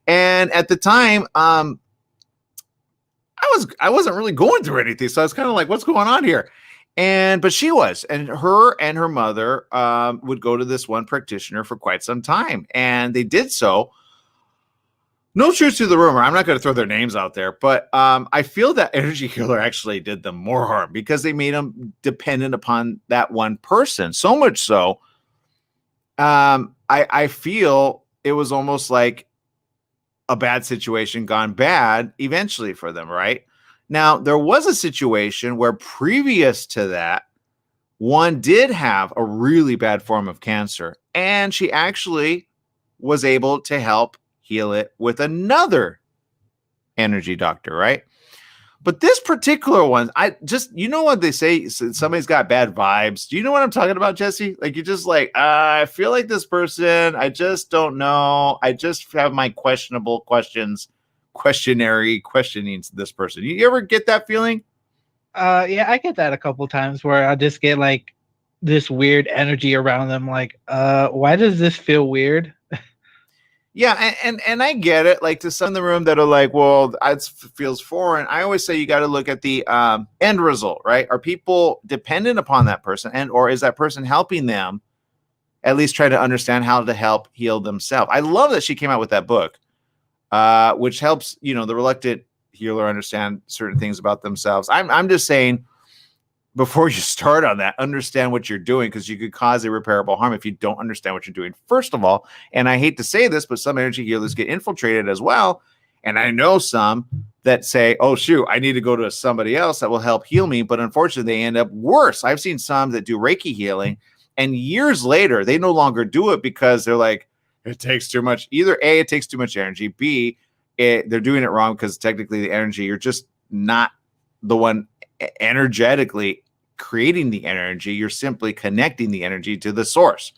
And at the time, I wasn't really going through anything. So I was kind of like, what's going on here? But she was, and her mother would go to this one practitioner for quite some time. And they did so. No truth to the rumor. I'm not going to throw their names out there, but I feel that energy healer actually did them more harm because they made them dependent upon that one person. So much so, I feel it was almost like a bad situation gone bad eventually for them, right? Now, there was a situation where previous to that, one did have a really bad form of cancer, and she actually was able to help heal it with another energy doctor, right? But this particular one, you know what they say, somebody's got bad vibes. Do you know what I'm talking about, Jesse? Like, you're just like, I feel like this person, I just don't know. I just have my questioning this person. You ever get that feeling? Yeah, I get that a couple times where I just get like this weird energy around them. Like, why does this feel weird? Yeah, and I get it. Like to some in the room that are like, well, it feels foreign. I always say you got to look at the end result, right? Are people dependent upon that person, and or is that person helping them at least try to understand how to help heal themselves? I love that she came out with that book, which helps the reluctant healer understand certain things about themselves. I'm just saying, before you start on that, understand what you're doing, because you could cause irreparable harm if you don't understand what you're doing, first of all. And I hate to say this, but some energy healers get infiltrated as well. And I know some that say, oh, shoot, I need to go to somebody else that will help heal me. But unfortunately, they end up worse. I've seen some that do Reiki healing, and years later, they no longer do it because they're like, it takes too much. Either A, it takes too much energy. B, they're doing it wrong because technically the energy, you're just not the one energetically creating the energy. You're simply connecting the energy to the source.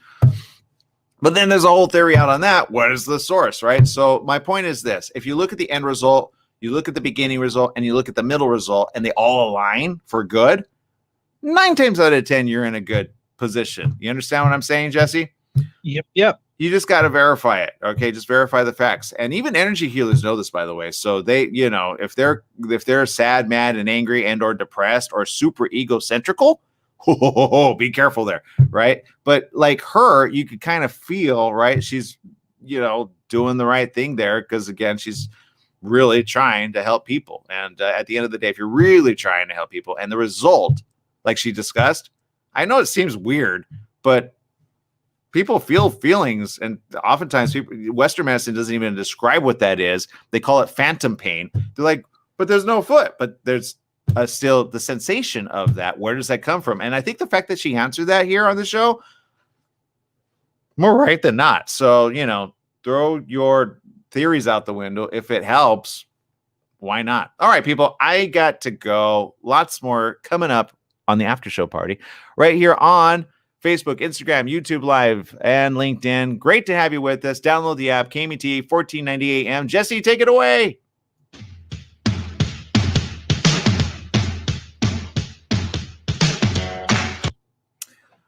But then there's a whole theory out on that. What is the source, right? So my point is this: if you look at the end result, you look at the beginning result, and you look at the middle result, and they all align for good, 9 times out of 10, you're in a good position. You understand what I'm saying, Jesse? Yep. You just got to verify it. Okay. Just verify the facts. And even energy healers know this, by the way. So they, if they're sad, mad, and angry and or depressed or super egocentrical, be careful there. Right. But like her, you could kind of feel, right, she's, doing the right thing there. Because again, she's really trying to help people. And at the end of the day, if you're really trying to help people and the result, like she discussed, I know it seems weird, but people feel feelings, and oftentimes Western medicine doesn't even describe what that is. They call it phantom pain. They're like, but there's no foot, but there's still the sensation of that. Where does that come from? And I think the fact that she answered that here on the show, more right than not. So, throw your theories out the window. If it helps, why not? All right, people, I got to go. Lots more coming up on the after show party right here on Facebook, Instagram, YouTube Live, and LinkedIn. Great to have you with us. Download the app, KMET 1490 AM. Jesse, take it away.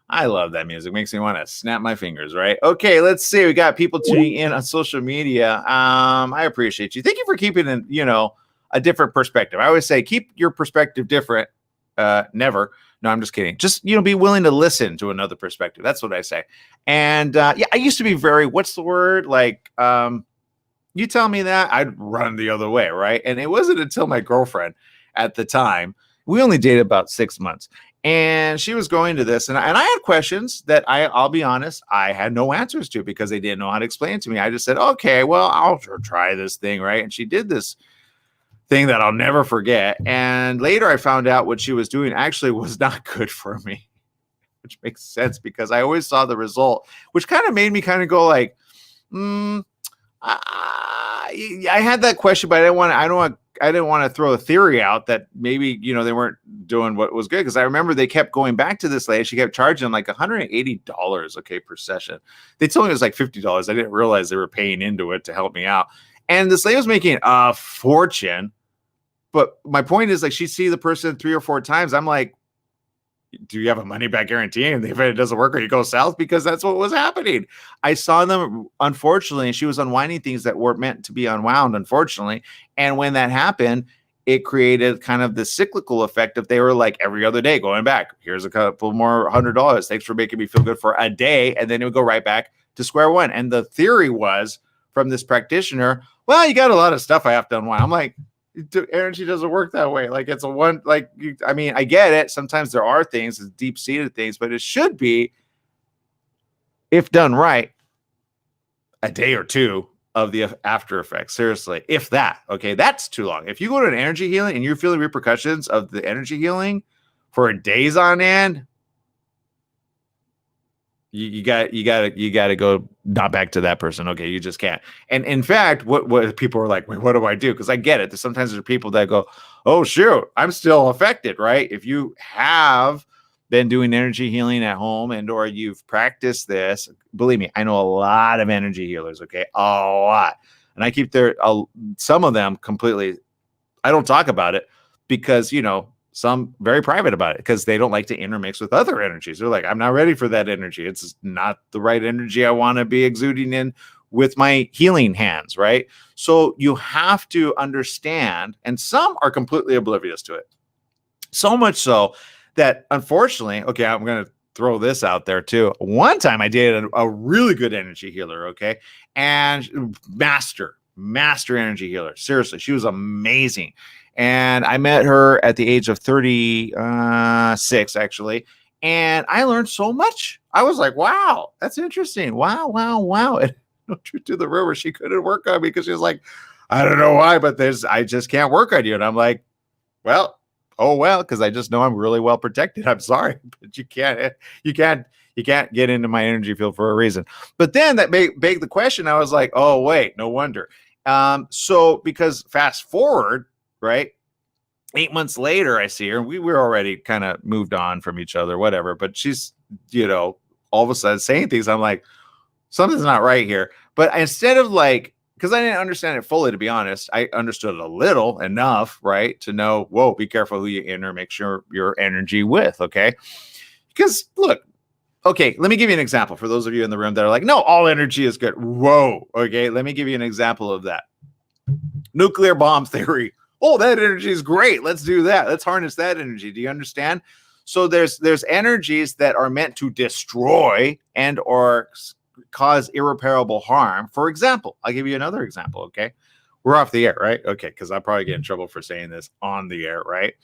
I love that music. Makes me want to snap my fingers, right? Okay, let's see. We got people tuning in on social media. I appreciate you. Thank you for keeping a different perspective. I always say keep your perspective different. Never. No, I'm just kidding. Just, be willing to listen to another perspective. That's what I say. And I used to be very, what's the word? Like, you tell me that, I'd run the other way, right? And it wasn't until my girlfriend at the time, we only dated about 6 months, and she was going to this, and I had questions that I'll be honest, I had no answers to because they didn't know how to explain it to me. I just said, okay, well, I'll try this thing, right? And she did this thing that I'll never forget. And later I found out what she was doing actually was not good for me, which makes sense because I always saw the result, which kind of made me kind of go like, I had that question, but I didn't want to throw a theory out that maybe, they weren't doing what was good. Cause I remember they kept going back to this lady. She kept charging like $180, okay, per session. They told me it was like $50. I didn't realize they were paying into it to help me out. And this lady was making a fortune. But my point is, like, she'd see the person 3 or 4 times. I'm like, do you have a money back guarantee? And if it doesn't work, or you go south, because that's what was happening. I saw them, unfortunately, and she was unwinding things that weren't meant to be unwound, unfortunately. And when that happened, it created kind of the cyclical effect of they were like every other day going back. Here's a couple more $100. Thanks for making me feel good for a day. And then it would go right back to square one. And the theory was from this practitioner, well, you got a lot of stuff I have to unwind. I'm like, energy doesn't work that way. Like it's a one, like, I mean, I get it. Sometimes there are things, deep seated things, but it should be, if done right, a day or 2 of the after effects. Seriously, if that, okay, that's too long. If you go to an energy healing and you're feeling repercussions of the energy healing for days on end, you got to go not back to that person. Okay, you just can't. And in fact, what people are like, wait, what do I do? Because I get it. Sometimes there's people that go, oh shoot, I'm still affected, right? If you have been doing energy healing at home and or you've practiced this, believe me, I know a lot of energy healers. Okay, a lot, and I keep some of them completely. I don't talk about it because some very private about it because they don't like to intermix with other energies. They're like, I'm not ready for that energy. It's not the right energy I want to be exuding in with my healing hands, right? So you have to understand, and some are completely oblivious to it. So much so that, unfortunately, okay, I'm going to throw this out there too. One time I dated a really good energy healer, okay? And master energy healer. Seriously, she was amazing. And I met her at the age of 36, actually. And I learned so much. I was like, wow, that's interesting. Wow, wow, wow. And no truth to the rumor, she couldn't work on me because she was like, I don't know why, but I just can't work on you. And I'm like, well, oh well, because I just know I'm really well protected. I'm sorry, but you can't get into my energy field for a reason. But then that begged the question. I was like, oh wait, no wonder. So because fast forward, right? 8 months later, I see her, and we were already kind of moved on from each other, whatever. But she's, all of a sudden saying things. I'm like, something's not right here. But instead of like, because I didn't understand it fully, to be honest, I understood it a little enough, right? To know, whoa, be careful who you enter, make sure your energy with, okay? Because look, okay, let me give you an example for those of you in the room that are like, no, all energy is good. Whoa, okay, let me give you an example of that. Nuclear bomb theory. Oh, that energy is great. Let's do that. Let's harness that energy. Do you understand? So there's energies that are meant to destroy and or cause irreparable harm. For example, I'll give you another example, okay? We're off the air, right? Okay, because I'll probably get in trouble for saying this on the air, right?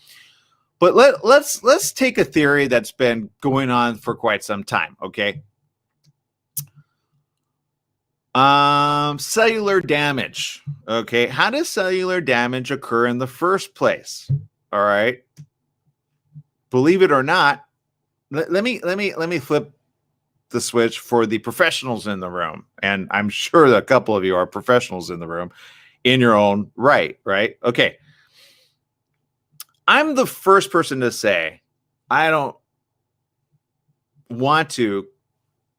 But let's take a theory that's been going on for quite some time, okay? Cellular damage. Okay, how does cellular damage occur in the first place? All right. Believe it or not, let me flip the switch for the professionals in the room, and I'm sure that a couple of you are professionals in the room in your own right? Okay. I'm the first person to say I don't want to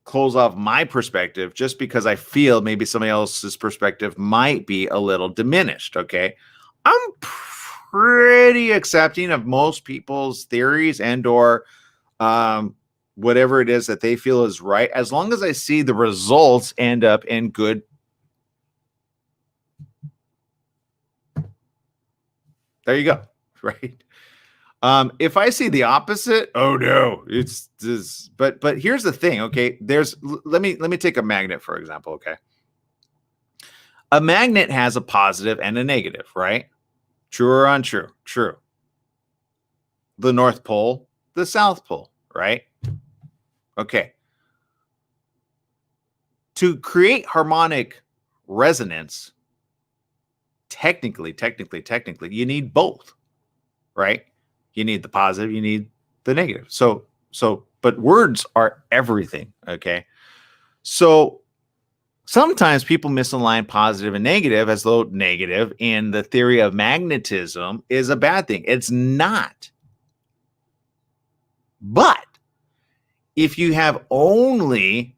close off my perspective just because I feel maybe somebody else's perspective might be a little diminished, okay? I'm pretty accepting of most people's theories and or whatever it is that they feel is right, as long as I see the results end up in good. There you go, right? If I see the opposite, oh no, it's this. But here's the thing, okay? Let me take a magnet for example, okay? A magnet has a positive and a negative, right? True or untrue? True. The North Pole, the South Pole, right? Okay. To create harmonic resonance, technically, you need both, right? You need the positive, you need the negative. So, but words are everything, okay? So sometimes people misalign positive and negative as though negative in the theory of magnetism is a bad thing. It's not. But if you have only,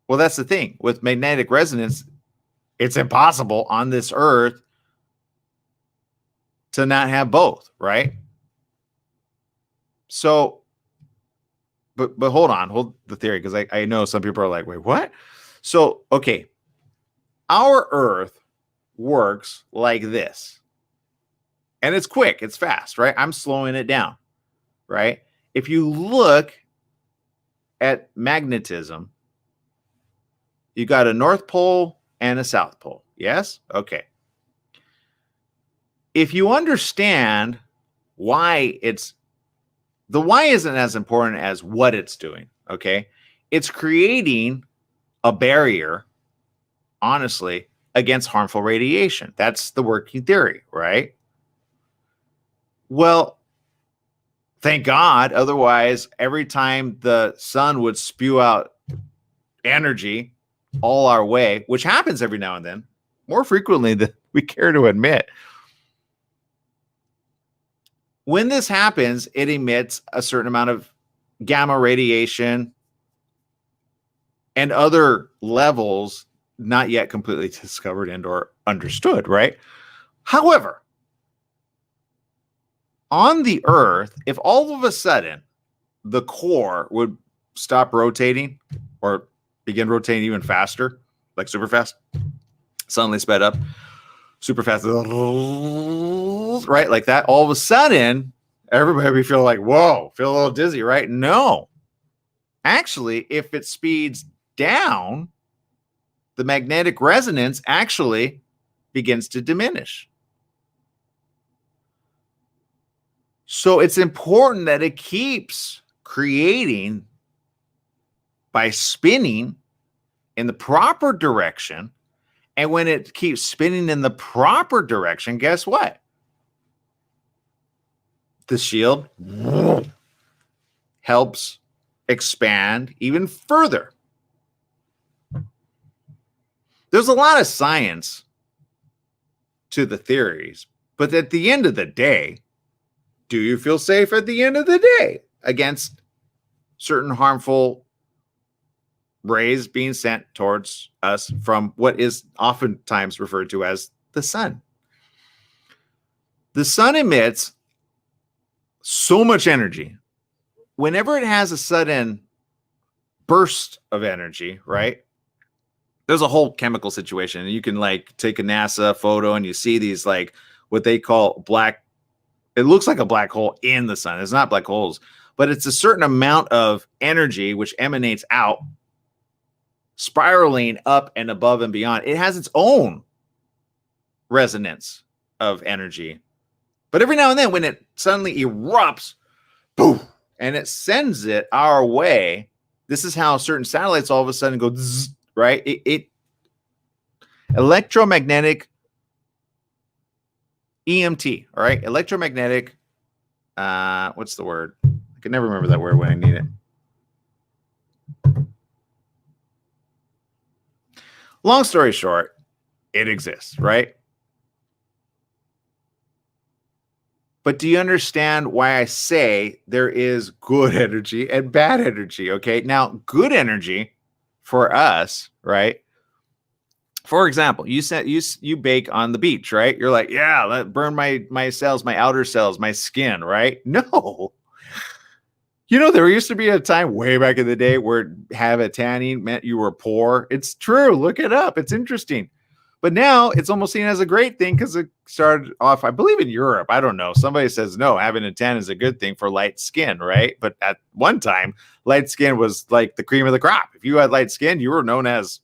well, that's the thing with magnetic resonance, it's impossible on this earth to not have both, right? So, but hold the theory, because I know some people are like, wait, what? So, okay, our earth works like this. And it's quick, it's fast, right? I'm slowing it down, right? If you look at magnetism, you got a North Pole and a South Pole. Yes? Okay. If you understand why the why isn't as important as what it's doing, okay? It's creating a barrier, honestly, against harmful radiation. That's the working theory, right? Well, thank God. Otherwise, every time the sun would spew out energy all our way, which happens every now and then, more frequently than we care to admit. When this happens, it emits a certain amount of gamma radiation and other levels not yet completely discovered and or understood, right? However, on the Earth, if all of a sudden the core would stop rotating or begin rotating even faster, like super fast, suddenly sped up, super fast, right? Like that. All of a sudden, everybody be feel like, whoa, feel a little dizzy, right? No. Actually, if it speeds down, the magnetic resonance actually begins to diminish. So it's important that it keeps creating by spinning in the proper direction. And when it keeps spinning in the proper direction, guess what? The shield helps expand even further. There's a lot of science to the theories, but at the end of the day, do you feel safe at the end of the day against certain harmful rays being sent towards us from what is oftentimes referred to as the sun? The sun emits so much energy. Whenever it has a sudden burst of energy, right? There's a whole chemical situation, and you can like take a NASA photo and you see these like what they call black. It looks like a black hole in the sun. It's not black holes, but it's a certain amount of energy which emanates out, spiraling up and above and beyond. It has its own resonance of energy. But every now and then, when it suddenly erupts, boom, and it sends it our way, this is how certain satellites all of a sudden go, zzz, right? It electromagnetic EMT, all right? Electromagnetic, what's the word? I can never remember that word when I need it. Long story short, it exists, right? But do you understand why I say there is good energy and bad energy? Okay. Now, good energy for us, right? For example, you bake on the beach, right? You're like, yeah, let burn my cells, my outer cells, my skin, right? No. You know, there used to be a time way back in the day where have a tanning meant you were poor. It's true. Look it up. It's interesting. But now it's almost seen as a great thing because it started off, I believe, in Europe. I don't know. Somebody says, no, having a tan is a good thing for light skin, right? But at one time, light skin was like the cream of the crop. If you had light skin, you were known as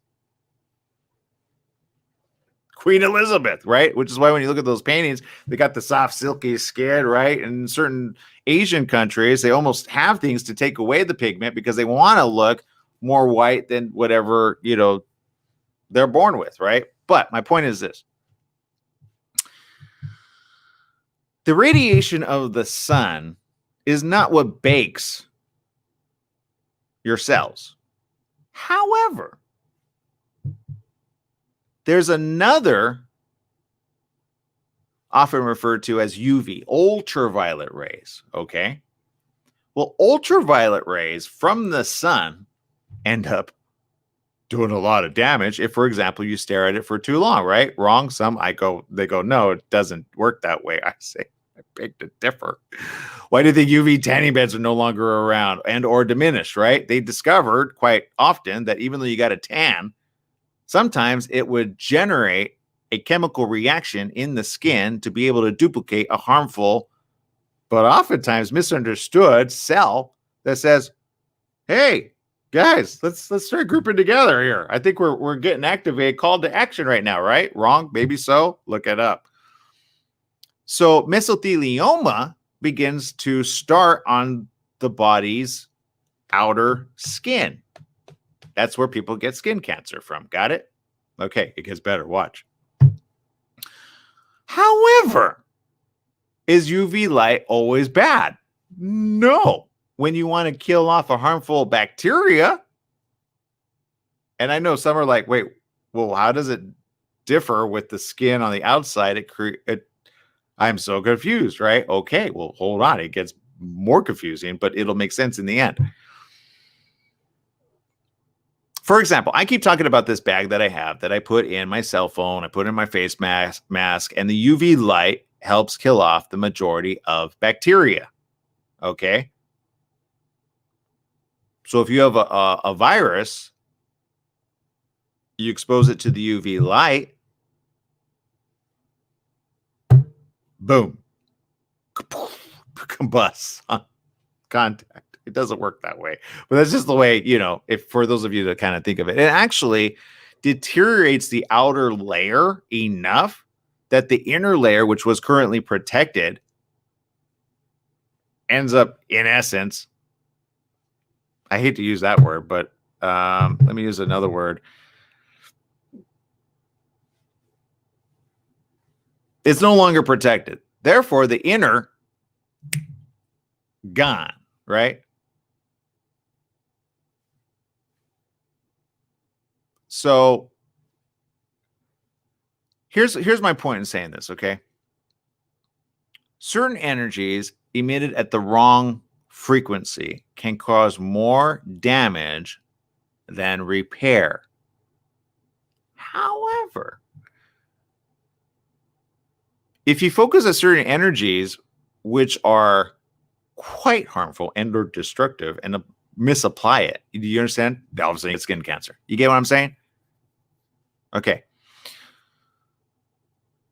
Queen Elizabeth, right? Which is why when you look at those paintings, they got the soft, silky skin, right? And in certain Asian countries, they almost have things to take away the pigment because they want to look more white than whatever, you know, they're born with, right? But my point is this. The radiation of the sun is not what bakes your cells. However, there's another often referred to as UV, ultraviolet rays, okay? Well, ultraviolet rays from the sun end up doing a lot of damage if, for example, you stare at it for too long, right? Wrong. They go, no, it doesn't work that way. I say, I beg to differ. Why do you think UV tanning beds are no longer around and or diminished, right? They discovered quite often that even though you got a tan, sometimes it would generate a chemical reaction in the skin to be able to duplicate a harmful, but oftentimes misunderstood cell that says, hey, guys, let's start grouping together here. I think we're getting activated, called to action right now, right? Wrong? Maybe so. Look it up. So mesothelioma begins to start on the body's outer skin. That's where people get skin cancer from. Got it? Okay, it gets better. Watch. However, is UV light always bad? No. When you want to kill off a harmful bacteria, and I know some are like, wait, well, how does it differ with the skin on the outside? I'm so confused, right? Okay, well, hold on. It gets more confusing, but it'll make sense in the end. For example, I keep talking about this bag that I have that I put in my cell phone, I put in my face mask, and the UV light helps kill off the majority of bacteria. Okay. So if you have a virus You expose it to the UV light. Boom. Combusts on contact. It doesn't work that way. But that's just the way, if for those of you that kind of think of it, it actually deteriorates the outer layer enough that the inner layer, which was currently protected, ends up, in essence, I hate to use that word, but let me use another word. It's no longer protected. Therefore, the inner, gone, right? So here's my point in saying this, okay? Certain energies emitted at the wrong frequency can cause more damage than repair. However, if you focus on certain energies which are quite harmful and or destructive and misapply it, do you understand? Obviously, it's skin cancer. You get what I'm saying? Okay.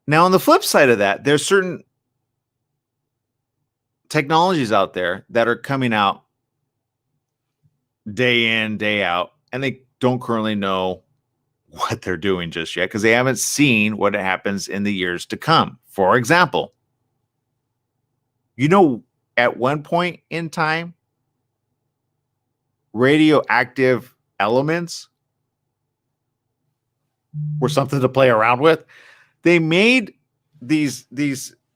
Now, on the flip side of that, there's certain technologies out there that are coming out day in, day out, and they don't currently know what they're doing just yet because they haven't seen what happens in the years to come. For example, at one point in time, radioactive elements were something to play around with. They made these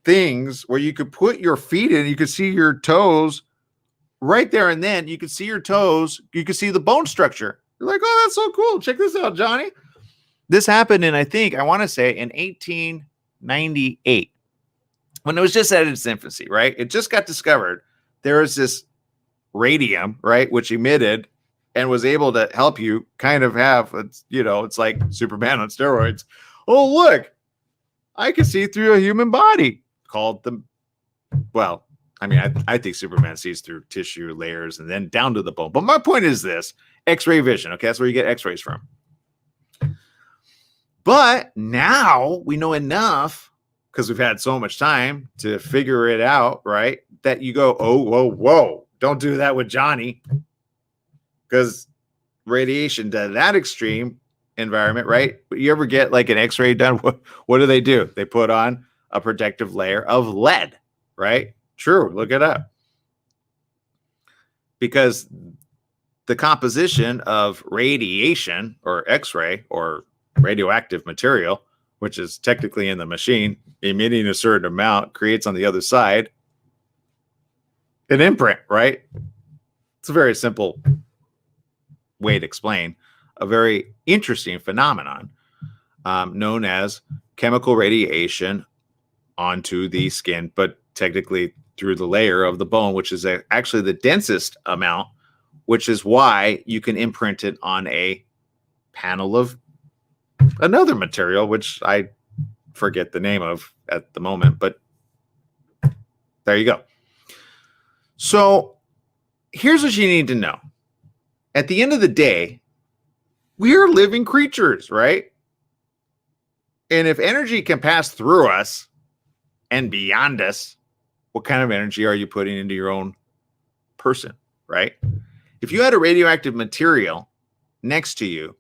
things where you could put your feet in, you could see your toes right there, and then you could see your toes, you could see the bone structure. You're like, oh, that's so cool. Check this out, Johnny. This happened in, I want to say, in 1898, when it was just at its infancy, right? It just got discovered. There was this radium, right, which emitted and was able to help you kind of have, it's like Superman on steroids. Oh, look, I can see through a human body. Called them, well, I think Superman sees through tissue layers and then down to the bone. But my point is this, X-ray vision, okay? That's where you get X-rays from. But now we know enough, because we've had so much time to figure it out, right? That you go, oh, whoa, don't do that with Johnny. Because radiation to that extreme environment, right? But you ever get like an X-ray done? What do? They put on a protective layer of lead, right? True, look it up. Because the composition of radiation or X-ray or radioactive material, which is technically in the machine, emitting a certain amount, creates on the other side an imprint, right? It's a very simple way to explain a very interesting phenomenon known as chemical radiation onto the skin, but technically through the layer of the bone, which is actually the densest amount, which is why you can imprint it on a panel of another material, which I forget the name of at the moment, but there you go. So here's what you need to know. At the end of the day, we are living creatures, right? And if energy can pass through us and beyond us, what kind of energy are you putting into your own person, right? If you had a radioactive material next to you,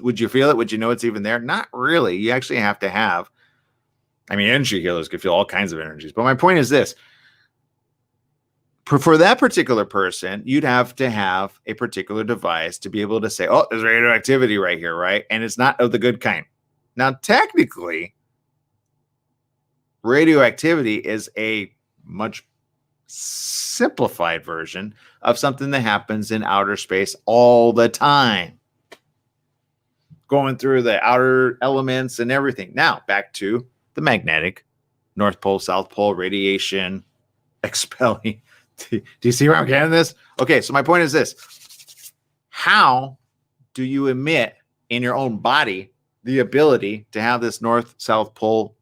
would you feel it? Would you know it's even there? Not really. You actually have to have, energy healers can feel all kinds of energies. But my point is this. For that particular person, you'd have to have a particular device to be able to say, oh, there's radioactivity right here, right? And it's not of the good kind. Now, technically, radioactivity is a much simplified version of something that happens in outer space all the time, going through the outer elements and everything. Now, back to the magnetic North Pole, South Pole radiation expelling. Do you see where I'm getting this? Okay, so my point is this. How do you emit in your own body the ability to have this North-South Pole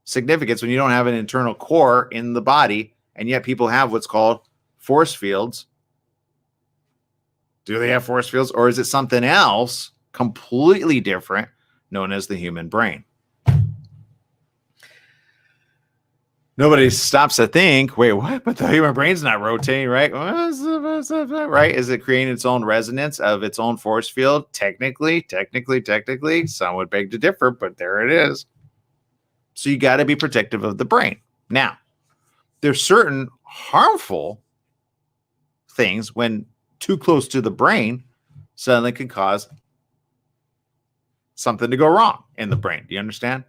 significance when you don't have an internal core in the body, and yet people have what's called force fields Do they have force fields, or is it something else completely different known as the human brain? Nobody stops to think, wait, what? But the human brain's not rotating, right? Right? Is it creating its own resonance of its own force field? Technically, some would beg to differ, but there it is. So you got to be protective of the brain. Now, there's certain harmful things when too close to the brain suddenly can cause something to go wrong in the brain. Do you understand?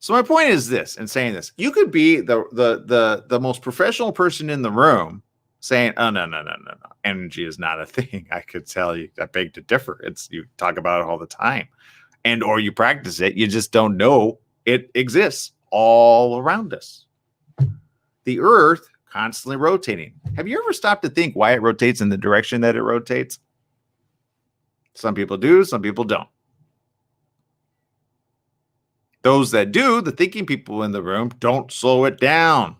So my point is this, in saying this, you could be the most professional person in the room saying, oh, no. Energy is not a thing. I could tell you, I beg to differ. You talk about it all the time. And or you practice it, you just don't know it exists all around us. The earth constantly rotating. Have you ever stopped to think why it rotates in the direction that it rotates? Some people do, some people don't. Those that do, the thinking people in the room, don't slow it down.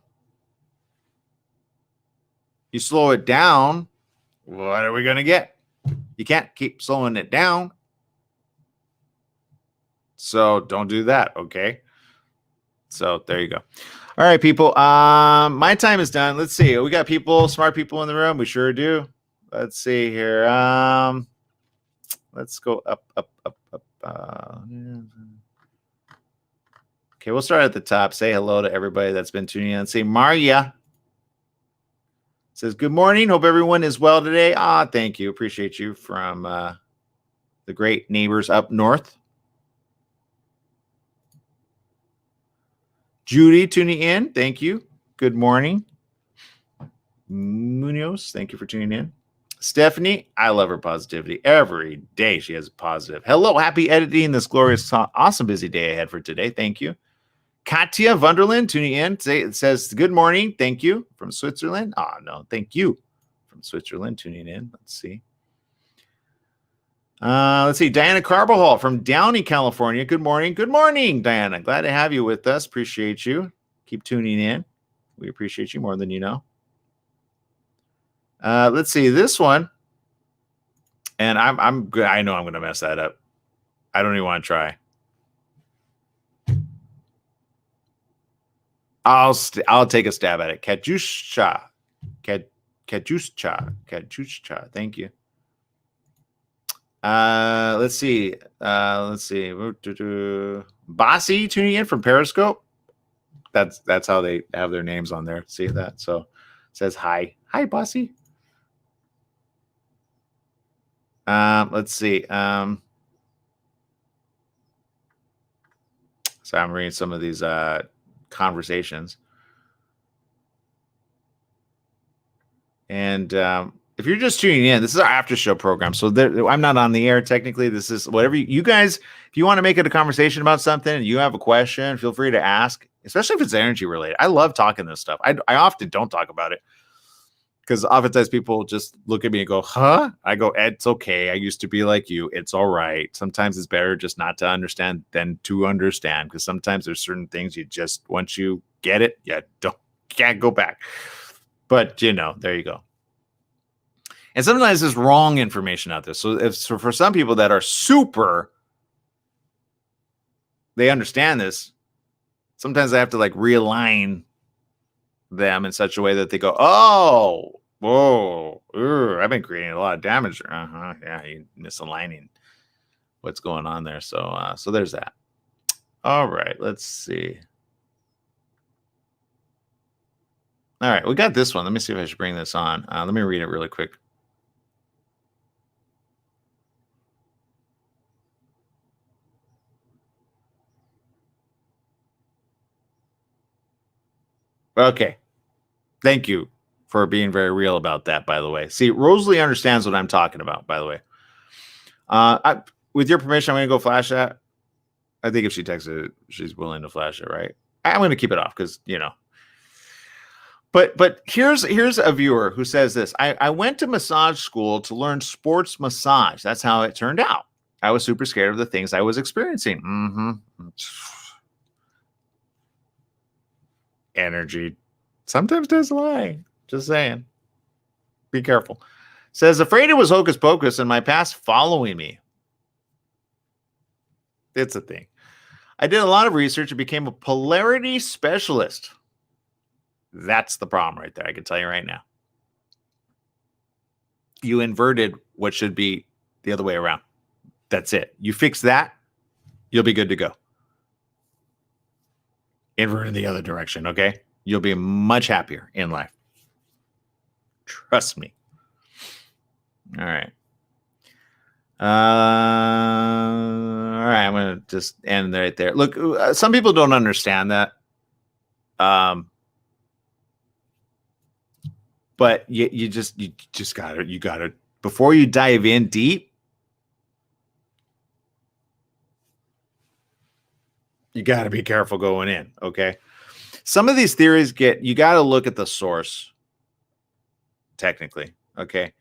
You slow it down, what are we going to get? You can't keep slowing it down. So don't do that, okay? So there you go. All right, people. My time is done. Let's see. We got people, smart people in the room. We sure do. Let's see here. Let's go up. Okay, we'll start at the top. Say hello to everybody that's been tuning in. See, Maria says, good morning. Hope everyone is well today. Thank you. Appreciate you from the great neighbors up north. Judy tuning in. Thank you. Good morning. Munoz, thank you for tuning in. Stephanie, I love her positivity. Every day she has a positive. Hello, happy editing this glorious, awesome, busy day ahead for today. Thank you. Katya Wunderland tuning in. It says, good morning. Thank you from Switzerland. No, thank you from Switzerland tuning in. Let's see. Diana Carbajal from Downey, California. Good morning. Good morning, Diana. Glad to have you with us. Appreciate you. Keep tuning in. We appreciate you more than you know. Let's see this one. And I'm good. I know I'm going to mess that up. I don't even want to try. I'll take a stab at it. Kajushcha. Kajushcha. Thank you. Let's see. Bossy tuning in from Periscope. That's how they have their names on there. See that? So it says hi. Hi, Bossy. Let's see. So I'm reading some of these conversations. And if you're just tuning in, this is our after show program. So I'm not on the air technically. This is whatever you guys, if you want to make it a conversation about something and you have a question, feel free to ask, especially if it's energy related. I love talking this stuff. I often don't talk about it because oftentimes people just look at me and go, huh? I go, it's okay. I used to be like you. It's all right. Sometimes it's better just not to understand than to understand, because sometimes there's certain things you just, once you get it, you can't go back. But, there you go. And sometimes there's wrong information out there. So for some people that are super, they understand this, sometimes I have to realign them in such a way that they go, oh, whoa, I've been creating a lot of damage. Yeah, you're misaligning what's going on there. So there's that. All right, let's see. All right, we got this one. Let me see if I should bring this on. Let me read it really quick. Okay. Thank you for being very real about that, by the way. See, Rosalie understands what I'm talking about, by the way. With your permission, I'm going to go flash that. I think if she texts it, she's willing to flash it, right? I'm going to keep it off because, But here's a viewer who says this. I went to massage school to learn sports massage. That's how it turned out. I was super scared of the things I was experiencing. Energy sometimes does lie. Just saying. Be careful. Says, afraid it was hocus pocus and my past following me. It's a thing. I did a lot of research and became a polarity specialist. That's the problem right there. I can tell you right now. You inverted what should be the other way around. That's it. You fix that, you'll be good to go. Invert in the other direction, okay? You'll be much happier in life. Trust me. All right. All right, I'm going to just end right there. Look, some people don't understand that. But you just gotta, before you dive in deep, you gotta be careful going in. Okay. Some of these theories you gotta look at the source technically. Okay.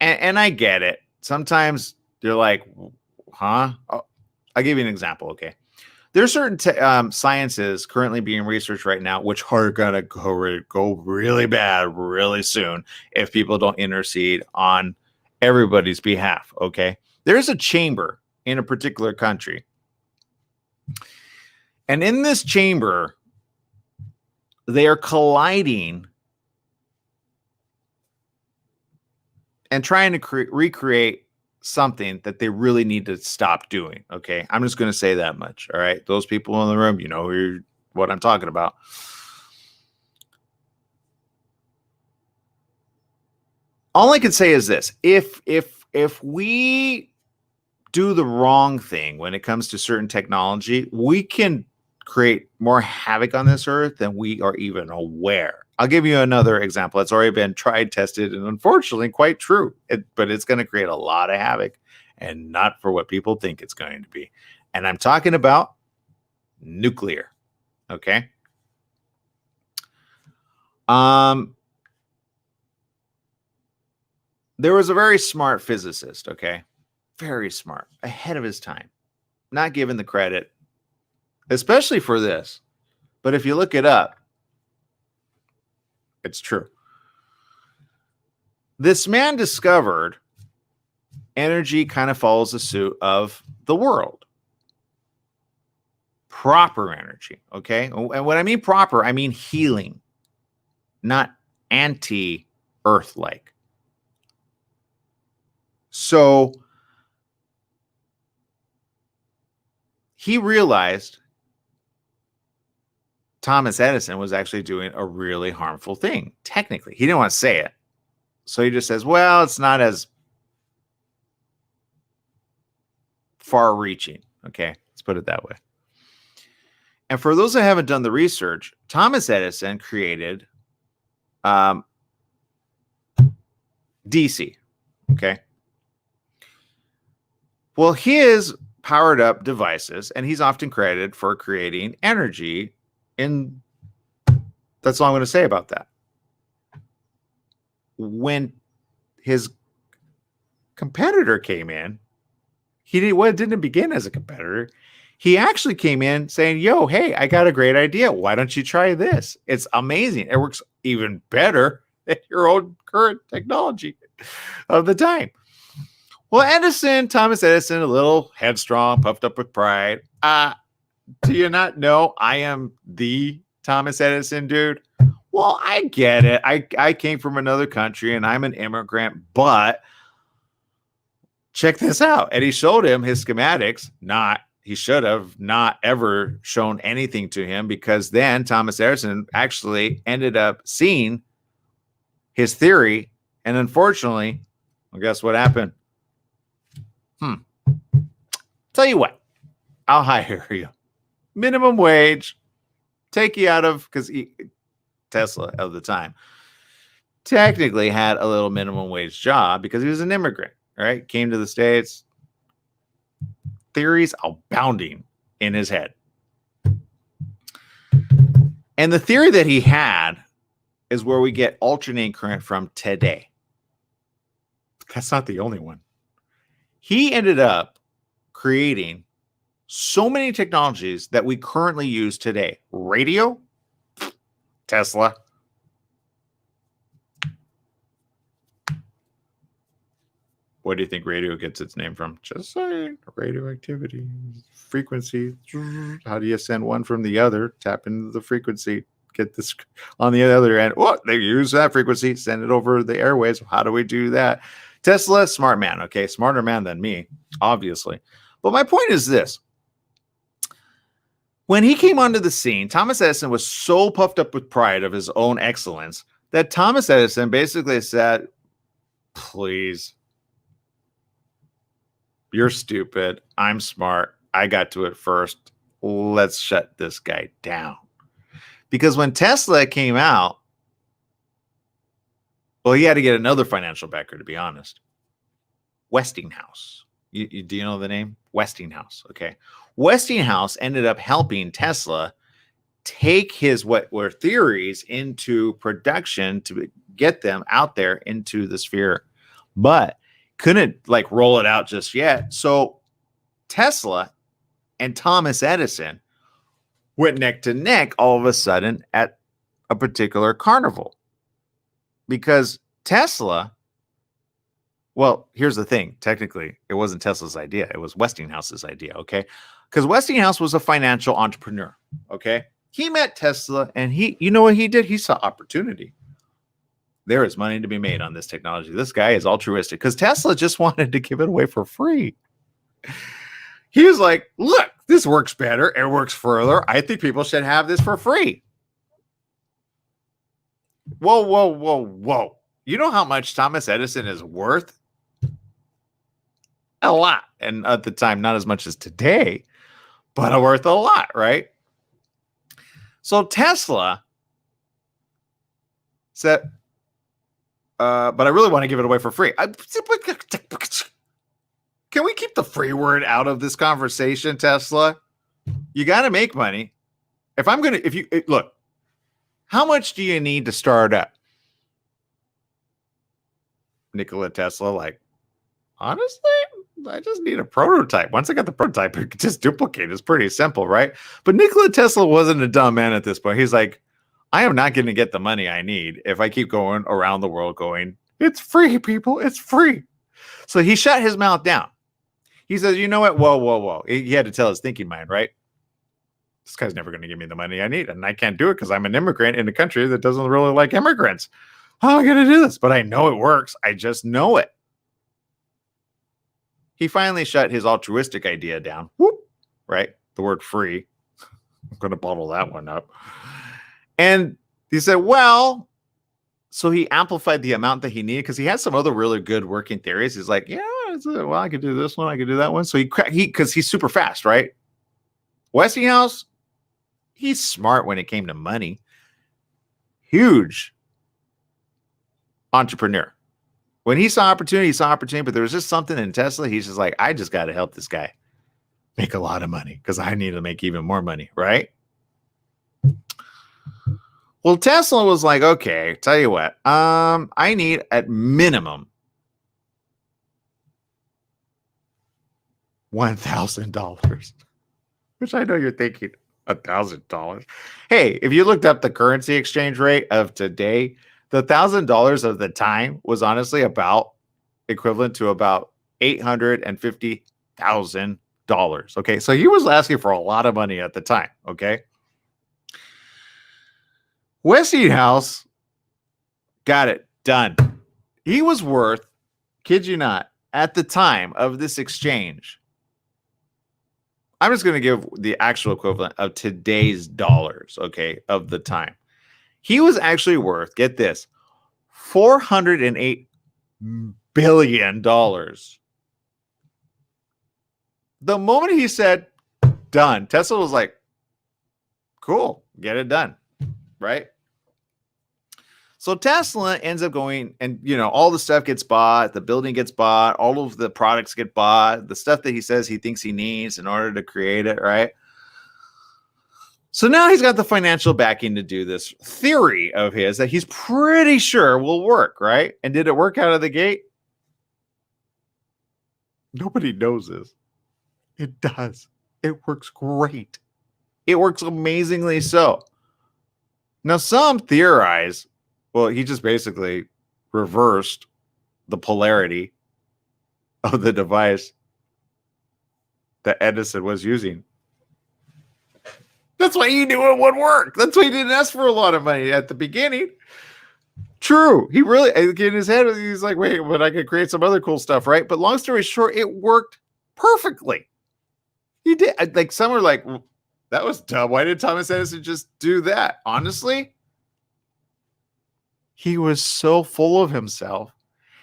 And I get it. Sometimes you're like, huh? I'll give you an example. Okay. There's certain sciences currently being researched right now, which are going to go really bad really soon if people don't intercede on everybody's behalf, okay? There's a chamber in a particular country. And in this chamber, they are colliding and trying to recreate something that they really need to stop doing. Okay. I'm just going to say that much. All right. Those people in the room, you know what I'm talking about. All I can say is this. If we do the wrong thing when it comes to certain technology, we can create more havoc on this earth than we are even aware. I'll give you another example. It's already been tried, tested, and unfortunately quite true. But it's going to create a lot of havoc and not for what people think it's going to be. And I'm talking about nuclear. Okay. There was a very smart physicist. Okay. Very smart, ahead of his time, not given the credit, especially for this. But if you look it up, it's true. This man discovered energy kind of follows the suit of the world. Proper energy, okay? And when I mean proper, I mean healing, not anti-Earth-like. So he realized Thomas Edison was actually doing a really harmful thing. Technically, he didn't want to say it. So he just says, well, it's not as far reaching. Okay, let's put it that way. And for those that haven't done the research, Thomas Edison created DC. Okay. Well, his powered up devices, and he's often credited for creating energy. And that's all I'm going to say about that. When his competitor came in, it didn't begin as a competitor. He actually came in saying, yo, hey, I got a great idea. Why don't you try this? It's amazing. It works even better than your own current technology of the time. Well, Thomas Edison, a little headstrong, puffed up with pride. Do you not know I am the Thomas Edison dude? Well, I get it. I came from another country and I'm an immigrant, but check this out. And he showed him his schematics. He should have not ever shown anything to him, because then Thomas Edison actually ended up seeing his theory. And unfortunately, well, guess what happened? Tell you what, I'll hire you. Minimum wage, take you out of, because Tesla of the time technically had a little minimum wage job because he was an immigrant, right? Came to the States, theories abounding in his head. And the theory that he had is where we get alternating current from today. That's not the only one. He ended up creating so many technologies that we currently use today. Radio, Tesla. What do you think radio gets its name from? Just saying. Radioactivity, frequency. How do you send one from the other? Tap into the frequency. Get this on the other end. What? They use that frequency. Send it over the airways. How do we do that? Tesla, smart man. Okay, smarter man than me, obviously. But my point is this. When he came onto the scene, Thomas Edison was so puffed up with pride of his own excellence that Thomas Edison basically said, please, you're stupid. I'm smart. I got to it first. Let's shut this guy down. Because when Tesla came out, well, he had to get another financial backer, to be honest. Westinghouse. Do you know the name? Westinghouse. Okay. Westinghouse ended up helping Tesla take his what were theories into production to get them out there into the sphere, but couldn't like roll it out just yet. So Tesla and Thomas Edison went neck to neck all of a sudden at a particular carnival because Tesla, well, here's the thing. Technically, it wasn't Tesla's idea. It was Westinghouse's idea, okay? Because Westinghouse was a financial entrepreneur, okay? He met Tesla, and you know what he did? He saw opportunity. There is money to be made on this technology. This guy is altruistic because Tesla just wanted to give it away for free. He was like, look, this works better. It works further. I think people should have this for free. Whoa, whoa, whoa, whoa. You know how much Thomas Edison is worth? A lot. And at the time, not as much as today, but worth a lot, right? So Tesla said, but I really want to give it away for free. Can we keep the free word out of this conversation, Tesla? You got to make money. Look, how much do you need to start up? Nikola Tesla, like, honestly, I just need a prototype. Once I got the prototype, I could just duplicate. It's pretty simple, right? But Nikola Tesla wasn't a dumb man at this point. He's like, I am not going to get the money I need if I keep going around the world going, it's free, people. It's free. So he shut his mouth down. He says, you know what? Whoa, whoa, whoa. He had to tell his thinking mind, right? This guy's never going to give me the money I need. And I can't do it because I'm an immigrant in a country that doesn't really like immigrants. How am I going to do this? But I know it works. I just know it. He finally shut his altruistic idea down. Whoop, right? The word free. I'm going to bottle that one up. And he said, well, so he amplified the amount that he needed because he had some other really good working theories. He's like, yeah, well, I could do this one. I could do that one. So because he's super fast, right? Westinghouse, he's smart when it came to money. Huge entrepreneur. When he saw opportunity, but there was just something in Tesla. He's just like, I just got to help this guy make a lot of money because I need to make even more money, right? Well, Tesla was like, okay, tell you what, I need at minimum $1,000, which I know you're thinking $1,000. Hey, if you looked up the currency exchange rate of today, the $1,000 of the time was honestly about equivalent to about $850,000. Okay, so he was asking for a lot of money at the time. Okay, Westinghouse got it done. He was worth, kid you not, at the time of this exchange. I'm just going to give the actual equivalent of today's dollars. Okay, of the time. He was actually worth, get this, $408 billion. The moment he said, done, Tesla was like, cool, get it done, right? So Tesla ends up going and, all the stuff gets bought, the building gets bought, all of the products get bought, the stuff that he says he thinks he needs in order to create it, right? So now he's got the financial backing to do this theory of his that he's pretty sure will work, right? And did it work out of the gate? Nobody knows this. It does. It works great. It works amazingly so. Now, some theorize, well, he just basically reversed the polarity of the device that Edison was using. That's why he knew it would work. That's why he didn't ask for a lot of money at the beginning. True. He really, in his head, he's like, wait, but I could create some other cool stuff, right? But long story short, it worked perfectly. He did. Like, some were like, well, that was dumb. Why did Thomas Edison just do that? Honestly, he was so full of himself.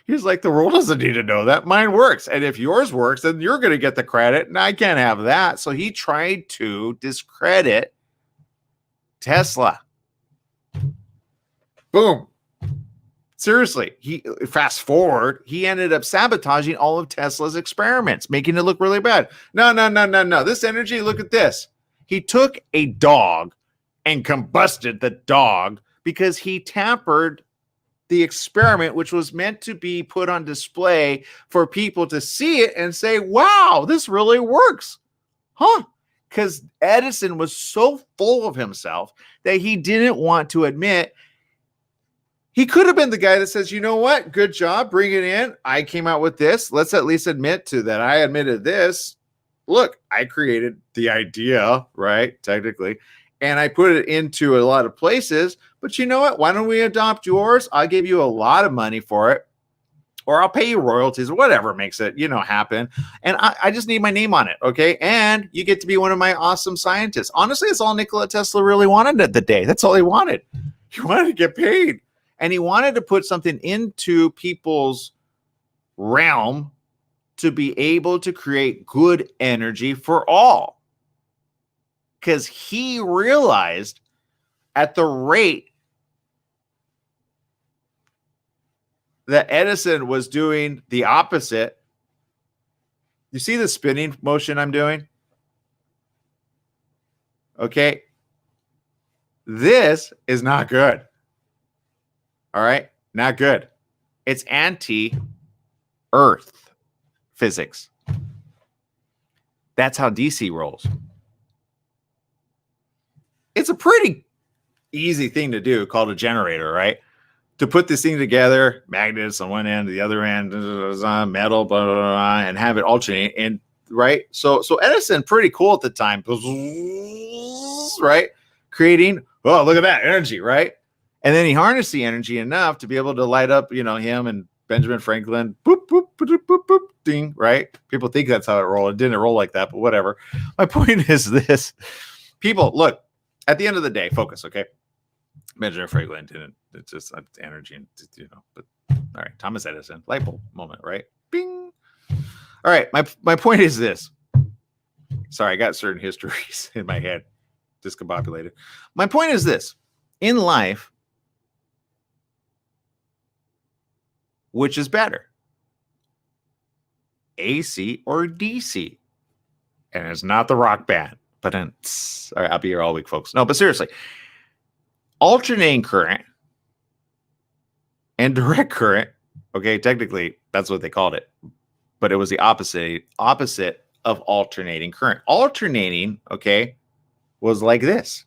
He's like, the world doesn't need to know that. Mine works. And if yours works, then you're going to get the credit. And I can't have that. So he tried to discredit Tesla. Boom. Seriously, he fast forward, he ended up sabotaging all of Tesla's experiments, making it look really bad. No. This energy, look at this. He took a dog and combusted the dog because he tampered the experiment, which was meant to be put on display for people to see it and say, wow, this really works. Huh? Because Edison was so full of himself that he didn't want to admit. He could have been the guy that says, you know what? Good job. Bring it in. I came out with this. Let's at least admit to that. I admitted this. Look, I created the idea, right? Technically. And I put it into a lot of places. But you know what? Why don't we adopt yours? I'll give you a lot of money for it. Or I'll pay you royalties or whatever makes it, happen. And I just need my name on it. Okay. And you get to be one of my awesome scientists. Honestly, it's all Nikola Tesla really wanted at the day. That's all he wanted. He wanted to get paid. And he wanted to put something into people's realm to be able to create good energy for all. Because he realized at the rate that Edison was doing the opposite. You see the spinning motion I'm doing? Okay. This is not good. All right. Not good. It's anti-Earth physics. That's how DC rolls. It's a pretty easy thing to do called a generator, right? To put this thing together, magnets on one end, the other end, metal, blah, blah, blah, and have it alternate. And right. So Edison, pretty cool at the time, right? Creating, oh, look at that energy, right? And then he harnessed the energy enough to be able to light up, him and Benjamin Franklin, boop, boop, boop, boop, boop, ding, right? People think that's how it rolled. It didn't roll like that, but whatever. My point is this. People, look, at the end of the day, focus, okay? Benjamin Franklin didn't. It's just energy, and but all right. Thomas Edison, light bulb moment, right? Bing. All right. My point is this. Sorry, I got certain histories in my head discombobulated. My point is this. In life, which is better? AC or DC? And it's not the rock band, but all right, I'll be here all week, folks. No, but seriously, alternating current and direct current, okay, technically that's what they called it, but it was the opposite of alternating current. Alternating, okay, was like this.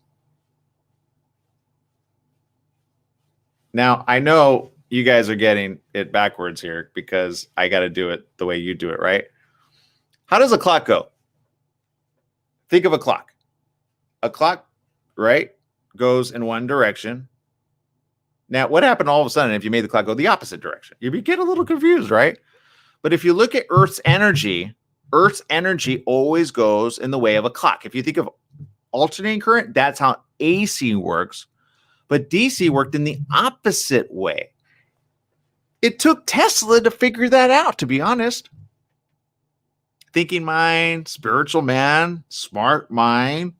Now, I know you guys are getting it backwards here because I got to do it the way you do it, right? How does a clock go? Think of a clock. A clock, right, goes in one direction. Now, what happened all of a sudden if you made the clock go the opposite direction? You'd get a little confused, right? But if you look at Earth's energy always goes in the way of a clock. If you think of alternating current, that's how AC works. But DC worked in the opposite way. It took Tesla to figure that out, to be honest. Thinking mind, spiritual man, smart mind,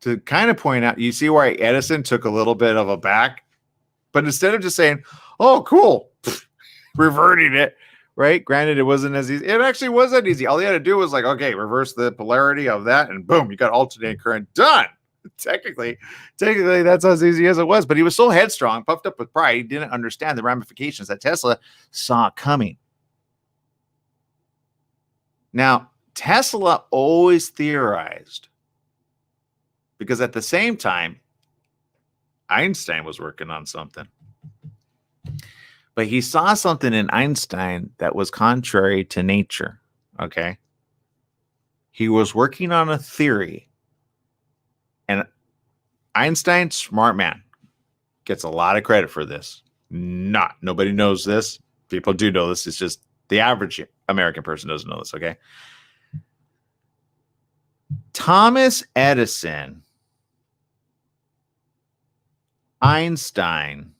to kind of point out, you see why Edison took a little bit of a back, but instead of just saying, oh, cool, reverting it, right? Granted, it wasn't as easy. It actually wasn't easy. All he had to do was like, okay, reverse the polarity of that, and boom, you got alternating current done. Technically, that's as easy as it was. But he was so headstrong, puffed up with pride, he didn't understand the ramifications that Tesla saw coming. Now, Tesla always theorized, because at the same time, Einstein was working on something. But he saw something in Einstein that was contrary to nature. Okay. He was working on a theory. And Einstein, smart man, gets a lot of credit for this. Nobody knows this. People do know this. It's just the average American person doesn't know this, okay? Thomas Edison, Einstein,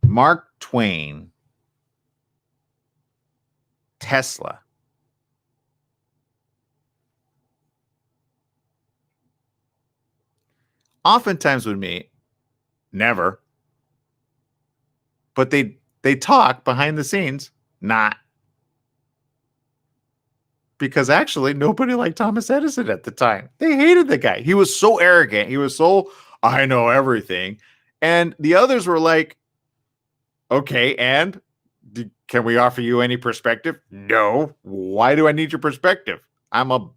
Mark Twain, Tesla. Oftentimes with me, never. But they talk behind the scenes, not. Because actually nobody liked Thomas Edison at the time. They hated the guy. He was so arrogant. He was so, I know everything. And the others were like, okay, and can we offer you any perspective? No. Why do I need your perspective? I'm a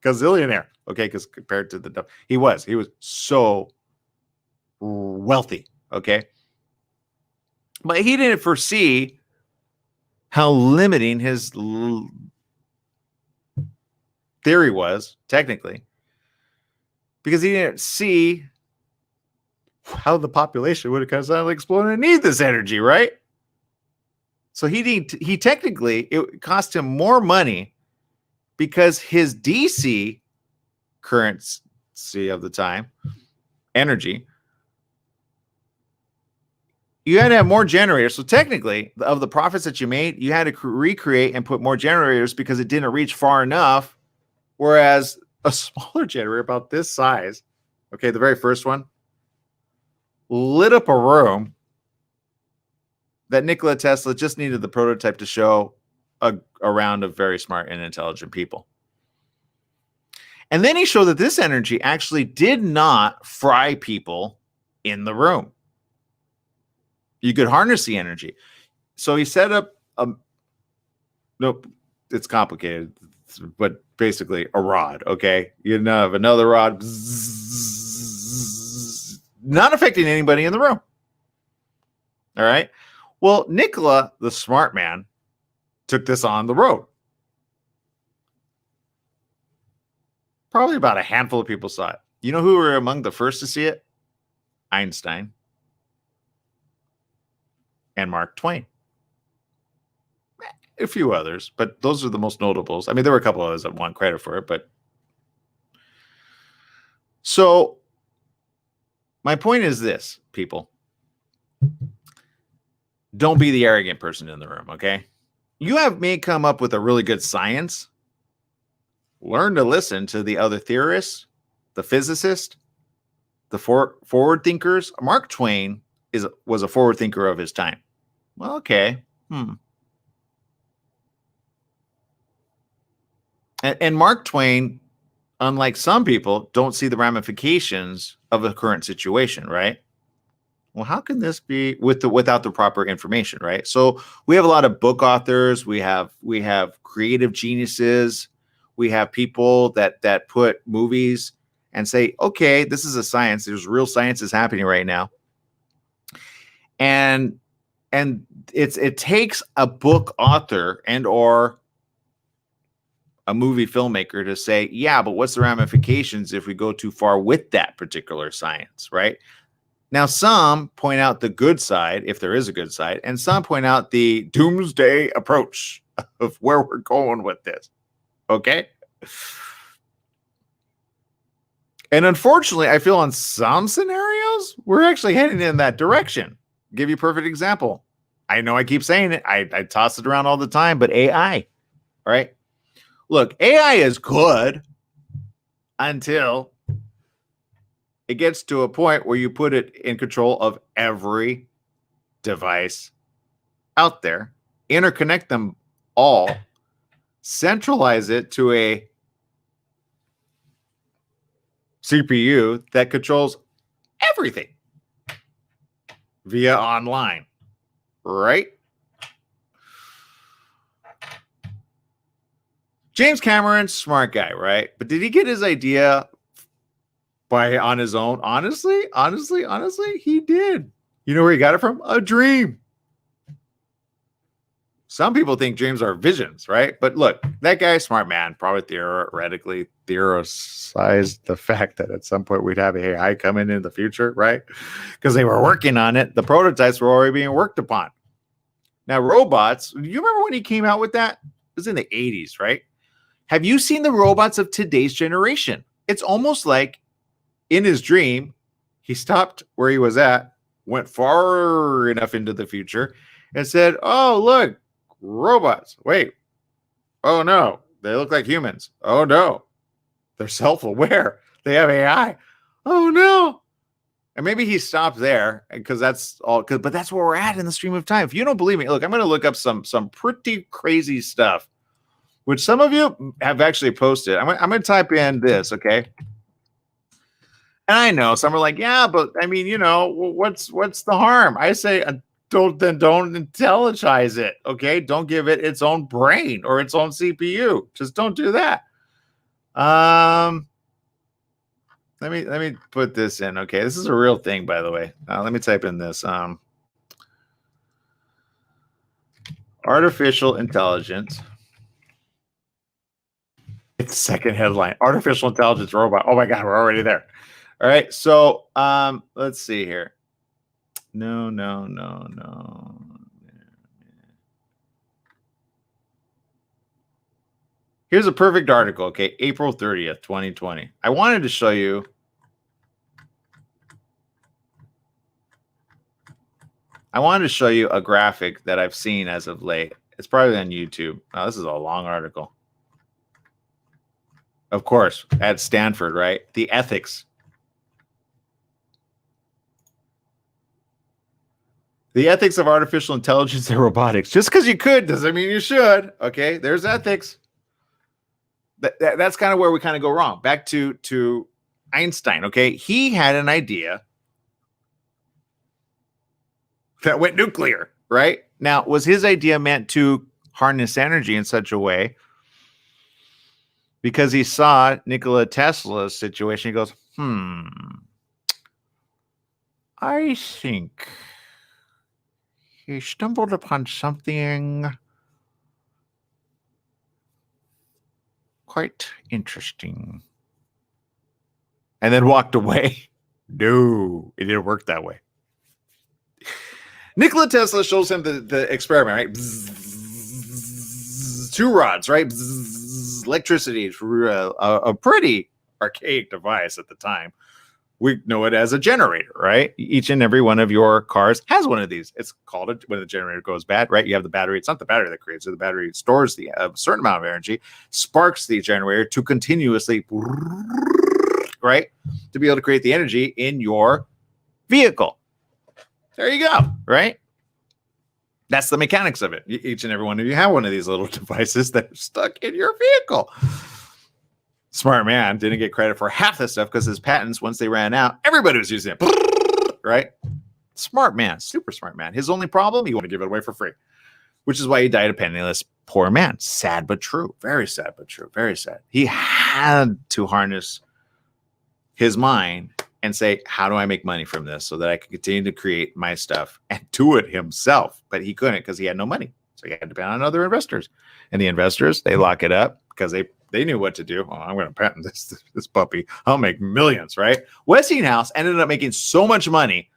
gazillionaire. Okay, because compared to he was so wealthy. Okay. But he didn't foresee how limiting his theory was, technically, because he didn't see how the population would have constantly exploded and need this energy, right? So he technically, it cost him more money because his DC currency of the time, energy, you had to have more generators. So technically, of the profits that you made, you had to recreate and put more generators because it didn't reach far enough. Whereas a smaller generator about this size, okay, the very first one, lit up a room that Nikola Tesla just needed the prototype to show a round of very smart and intelligent people. And then he showed that this energy actually did not fry people in the room. You could harness the energy. So he set up nope, it's complicated, but basically a rod, okay? You have another rod, not affecting anybody in the room. All right? Well, Nikola, the smart man, took this on the road. Probably about a handful of people saw it. You know who were among the first to see it? Einstein and Mark Twain. A few others, but those are the most notables. I mean, there were a couple others that want credit for it, but so my point is this, people. Don't be the arrogant person in the room, okay? You may come up with a really good science. Learn to listen to the other theorists, the physicists, the forward thinkers. Mark Twain was a forward thinker of his time. Well, okay. And Mark Twain, unlike some people, don't see the ramifications of the current situation, right? Well, how can this be without the proper information, right? So we have a lot of book authors, we have creative geniuses, we have people that put movies and say, okay, this is a science. There's real science is happening right now. And it takes a book author and or a movie filmmaker to say, yeah, but what's the ramifications if we go too far with that particular science, right? Now, some point out the good side, if there is a good side, and some point out the doomsday approach of where we're going with this. Okay? And unfortunately, I feel on some scenarios, we're actually heading in that direction. I'll give you a perfect example. I know I keep saying it. I toss it around all the time, but AI, right? Look, AI is good until it gets to a point where you put it in control of every device out there, interconnect them all, centralize it to a CPU that controls everything via online, right? James Cameron, smart guy, right? But did he get his idea on his own? Honestly, he did. You know where he got it from? A dream. Some people think dreams are visions, right? But look, that guy, smart man, probably theoretically theorized the fact that at some point we'd have AI coming in the future, right? Because they were working on it. The prototypes were already being worked upon. Now, robots, you remember when he came out with that? It was in the 80s, right? Have you seen the robots of today's generation? It's almost like in his dream, he stopped where he was at, went far enough into the future, and said, oh, look, robots. Wait. Oh, no. They look like humans. Oh, no. They're self-aware. They have AI. Oh, no. And maybe he stopped there because that's all. But that's where we're at in the stream of time. If you don't believe me, look, I'm going to look up some pretty crazy stuff, which some of you have actually posted. I'm going to type in this, okay? And I know some are like, yeah, but I mean, you know, what's the harm? I say, don't intelligize it, okay? Don't give it its own brain or its own CPU. Just don't do that. Let me put this in, okay? This is a real thing, by the way. Let me type in this. Artificial intelligence. It's the second headline. Artificial intelligence robot. Oh my God, we're already there. All right, so let's see here. No. Here's a perfect article, okay? April 30th, 2020. I wanted to show you a graphic that I've seen as of late. It's probably on YouTube. Now, this is a long article. Of course, at Stanford, right? The ethics. The ethics of artificial intelligence and robotics. Just because you could doesn't mean you should. Okay, there's ethics. That's kind of where we kind of go wrong. Back to Einstein. Okay, he had an idea that went nuclear. Right now, was his idea meant to harness energy in such a way? Because he saw Nikola Tesla's situation, he goes, I think he stumbled upon something quite interesting. And then walked away. No, it didn't work that way. Nikola Tesla shows him the experiment, right? Bzzz, 2 rods, right? Bzzz, electricity, a pretty archaic device at the time. We know it as a generator, right? Each and every one of your cars has one of these. It's called when the generator goes bad, right? You have the battery. It's not the battery that creates it. The battery stores a certain amount of energy, sparks the generator to continuously, right? To be able to create the energy in your vehicle. There you go, right? That's the mechanics of it. Each and every one of you have one of these little devices that are stuck in your vehicle. Smart man didn't get credit for half this stuff because his patents, once they ran out, everybody was using it, right? Smart man, super smart man. His only problem, he wanted to give it away for free, which is why he died a penniless poor man. Sad but true. Very sad but true. Very sad. He had to harness his mind and say, how do I make money from this so that I can continue to create my stuff and do it himself? But he couldn't because he had no money. So he had to depend on other investors. And the investors, they lock it up because they knew what to do. Oh, I'm going to patent this puppy. I'll make millions, right? Westinghouse ended up making so much money,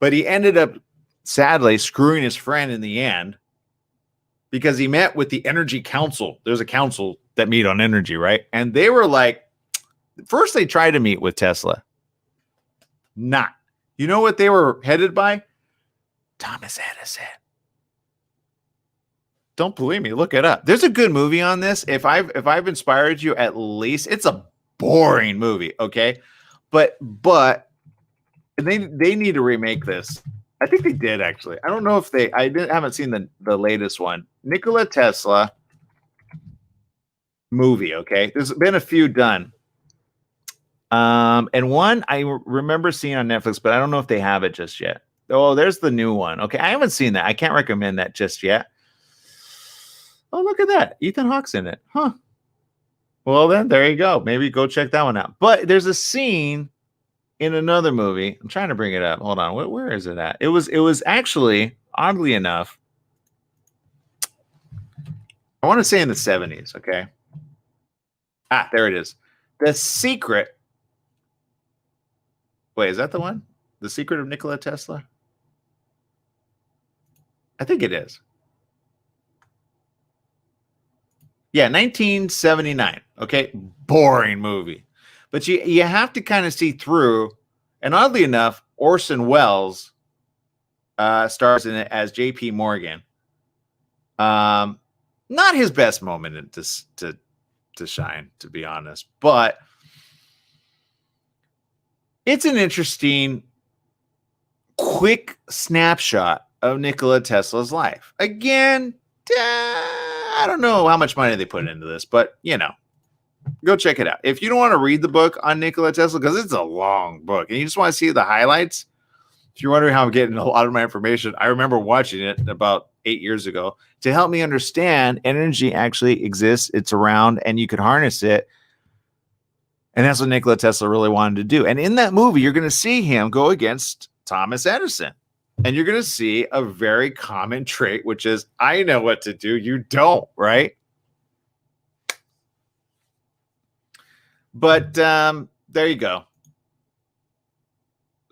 but he ended up sadly screwing his friend in the end because he met with the Energy Council. There's a council that meet on energy, right? And they were like, first, they tried to meet with Tesla. Not. You know what they were headed by? Thomas Edison. Don't believe me. Look it up. There's a good movie on this. If I've inspired you, at least it's a boring movie, okay? But they need to remake this. I think they did actually. I don't know if haven't seen the latest one. Nikola Tesla movie. Okay, there's been a few done. And one I remember seeing on Netflix, but I don't know if they have it just yet. Oh, there's the new one. Okay, I haven't seen that. I can't recommend that just yet. Oh, look at that. Ethan Hawke's in it. Huh. Well, then, there you go. Maybe go check that one out. But there's a scene in another movie. I'm trying to bring it up. Hold on. Where is it at? It was actually, oddly enough, I want to say in the 70s, okay? Ah, there it is. The Secret. Wait, is that the one? The Secret of Nikola Tesla? I think it is. Yeah, 1979. Okay, boring movie. But you have to kind of see through. And oddly enough, Orson Welles stars in it as J.P. Morgan. Not his best moment to shine, to be honest. But it's an interesting, quick snapshot of Nikola Tesla's life. Again, I don't know how much money they put into this, but go check it out. If you don't want to read the book on Nikola Tesla, because it's a long book, and you just want to see the highlights, if you're wondering how I'm getting a lot of my information, I remember watching it about 8 years ago to help me understand energy actually exists, it's around, and you could harness it. And that's what Nikola Tesla really wanted to do. And in that movie, you're going to see him go against Thomas Edison. And you're going to see a very common trait, which is, I know what to do, you don't, right? But there you go.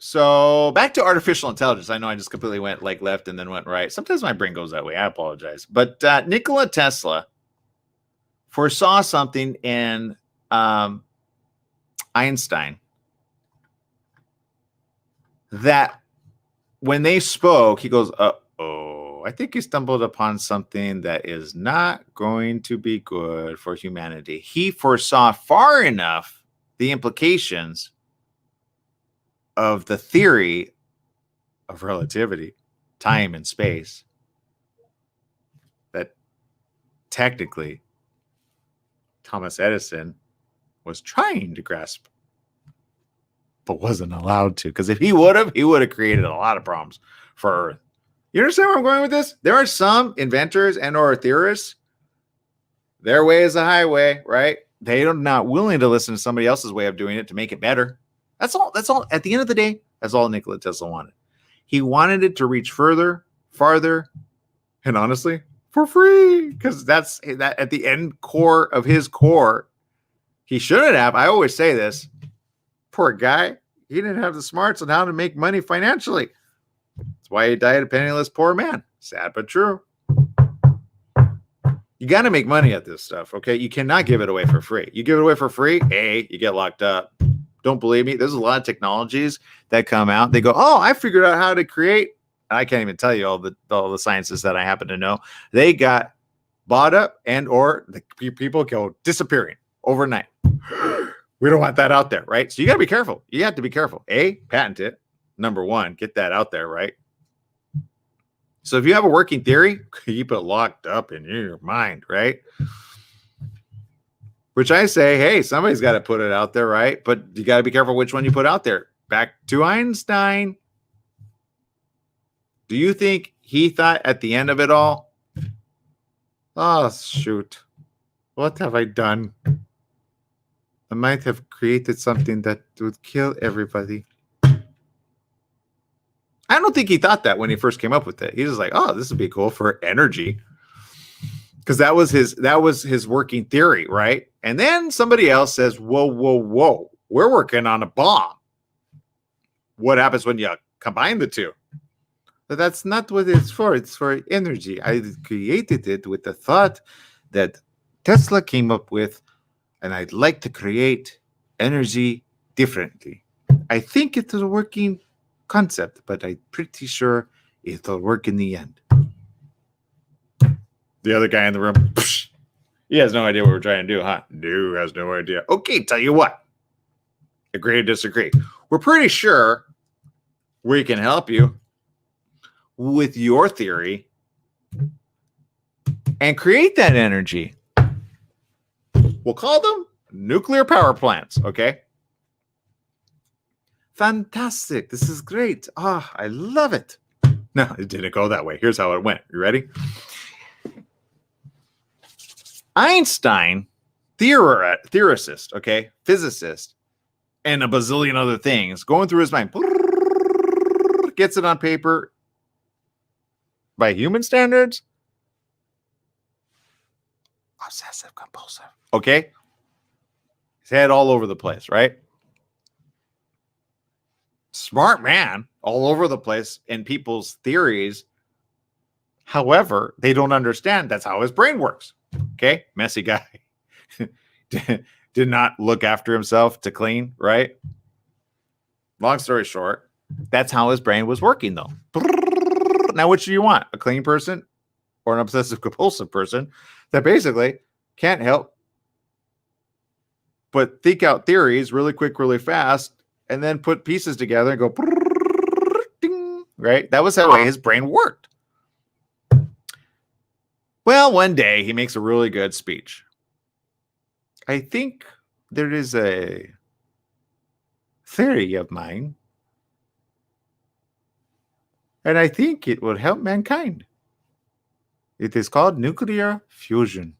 So back to artificial intelligence. I know I just completely went left and then went right. Sometimes my brain goes that way. I apologize. But Nikola Tesla foresaw something in Einstein that when they spoke, he goes, I think he stumbled upon something that is not going to be good for humanity. He foresaw far enough the implications of the theory of relativity, time and space, that technically Thomas Edison was trying to grasp, but wasn't allowed to. Because if he would have created a lot of problems for Earth. You understand where I'm going with this? There are some inventors and or theorists, their way is the highway, right? They are not willing to listen to somebody else's way of doing it to make it better. That's all. At the end of the day, that's all Nikola Tesla wanted. He wanted it to reach further, farther, and honestly, for free. Because that's that at the end core of his core. He shouldn't have. I always say this. Poor guy. He didn't have the smarts on how to make money financially. That's why he died a penniless poor man. Sad but true. You got to make money at this stuff, okay? You cannot give it away for free. You give it away for free, you get locked up. Don't believe me? There's a lot of technologies that come out. They go, I figured out how to create. I can't even tell you all the sciences that I happen to know. They got bought up and or the people go disappearing overnight. We don't want that out there, right? So you got to be careful. You have to be careful. Patent it. Number one, get that out there, right? So if you have a working theory, keep it locked up in your mind, right? Which I say, hey, somebody's got to put it out there, right? But you got to be careful which one you put out there. Back to Einstein. Do you think he thought at the end of it all, oh, shoot, what have I done? I might have created something that would kill everybody. I don't think he thought that when he first came up with it. He was like, oh, this would be cool for energy. Because that was his working theory, right? And then somebody else says, whoa, we're working on a bomb. What happens when you combine the two? But that's not what it's for. It's for energy. I created it with the thought that Tesla came up with, and I'd like to create energy differently. I think it's a working concept, but I'm pretty sure it'll work in the end. The other guy in the room, he has no idea what we're trying to do, huh? No, has no idea. Okay, tell you what. Agree to disagree. We're pretty sure we can help you with your theory and create that energy. We'll call them nuclear power plants, okay? Fantastic. This is great. I love it. No, it didn't go that way. Here's how it went. You ready? Einstein, theorist, okay, physicist, and a bazillion other things going through his mind, gets it on paper by human standards. obsessive compulsive. Okay? His head all over the place, right? Smart man all over the place in people's theories. However, they don't understand that's how his brain works. Okay? Messy guy. Did not look after himself to clean, right? Long story short, that's how his brain was working, though. Now, which do you want? A clean person or an obsessive compulsive person that basically can't help but think out theories really quick, really fast, and then put pieces together and go, ding, right? That was how his brain worked. Well, one day he makes a really good speech. I think there is a theory of mine, and I think it will help mankind. It is called nuclear fusion.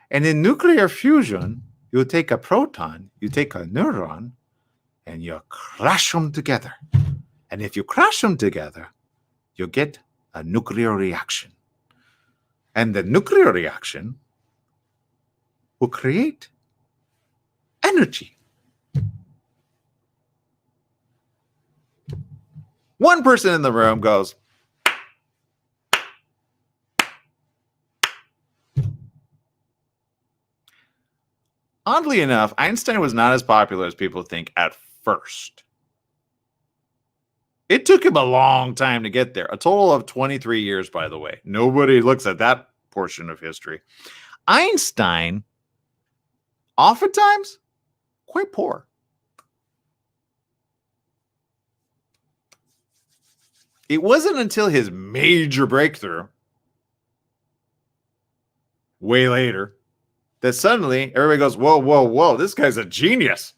And in nuclear fusion, you take a proton, you take a neuron, and you crash them together. And if you crash them together, you get a nuclear reaction. And the nuclear reaction will create energy. One person in the room goes, oddly enough, Einstein was not as popular as people think at first. It took him a long time to get there. A total of 23 years, by the way. Nobody looks at that portion of history. Einstein, oftentimes, quite poor. It wasn't until his major breakthrough, way later, that suddenly everybody goes, whoa, whoa, whoa, this guy's a genius.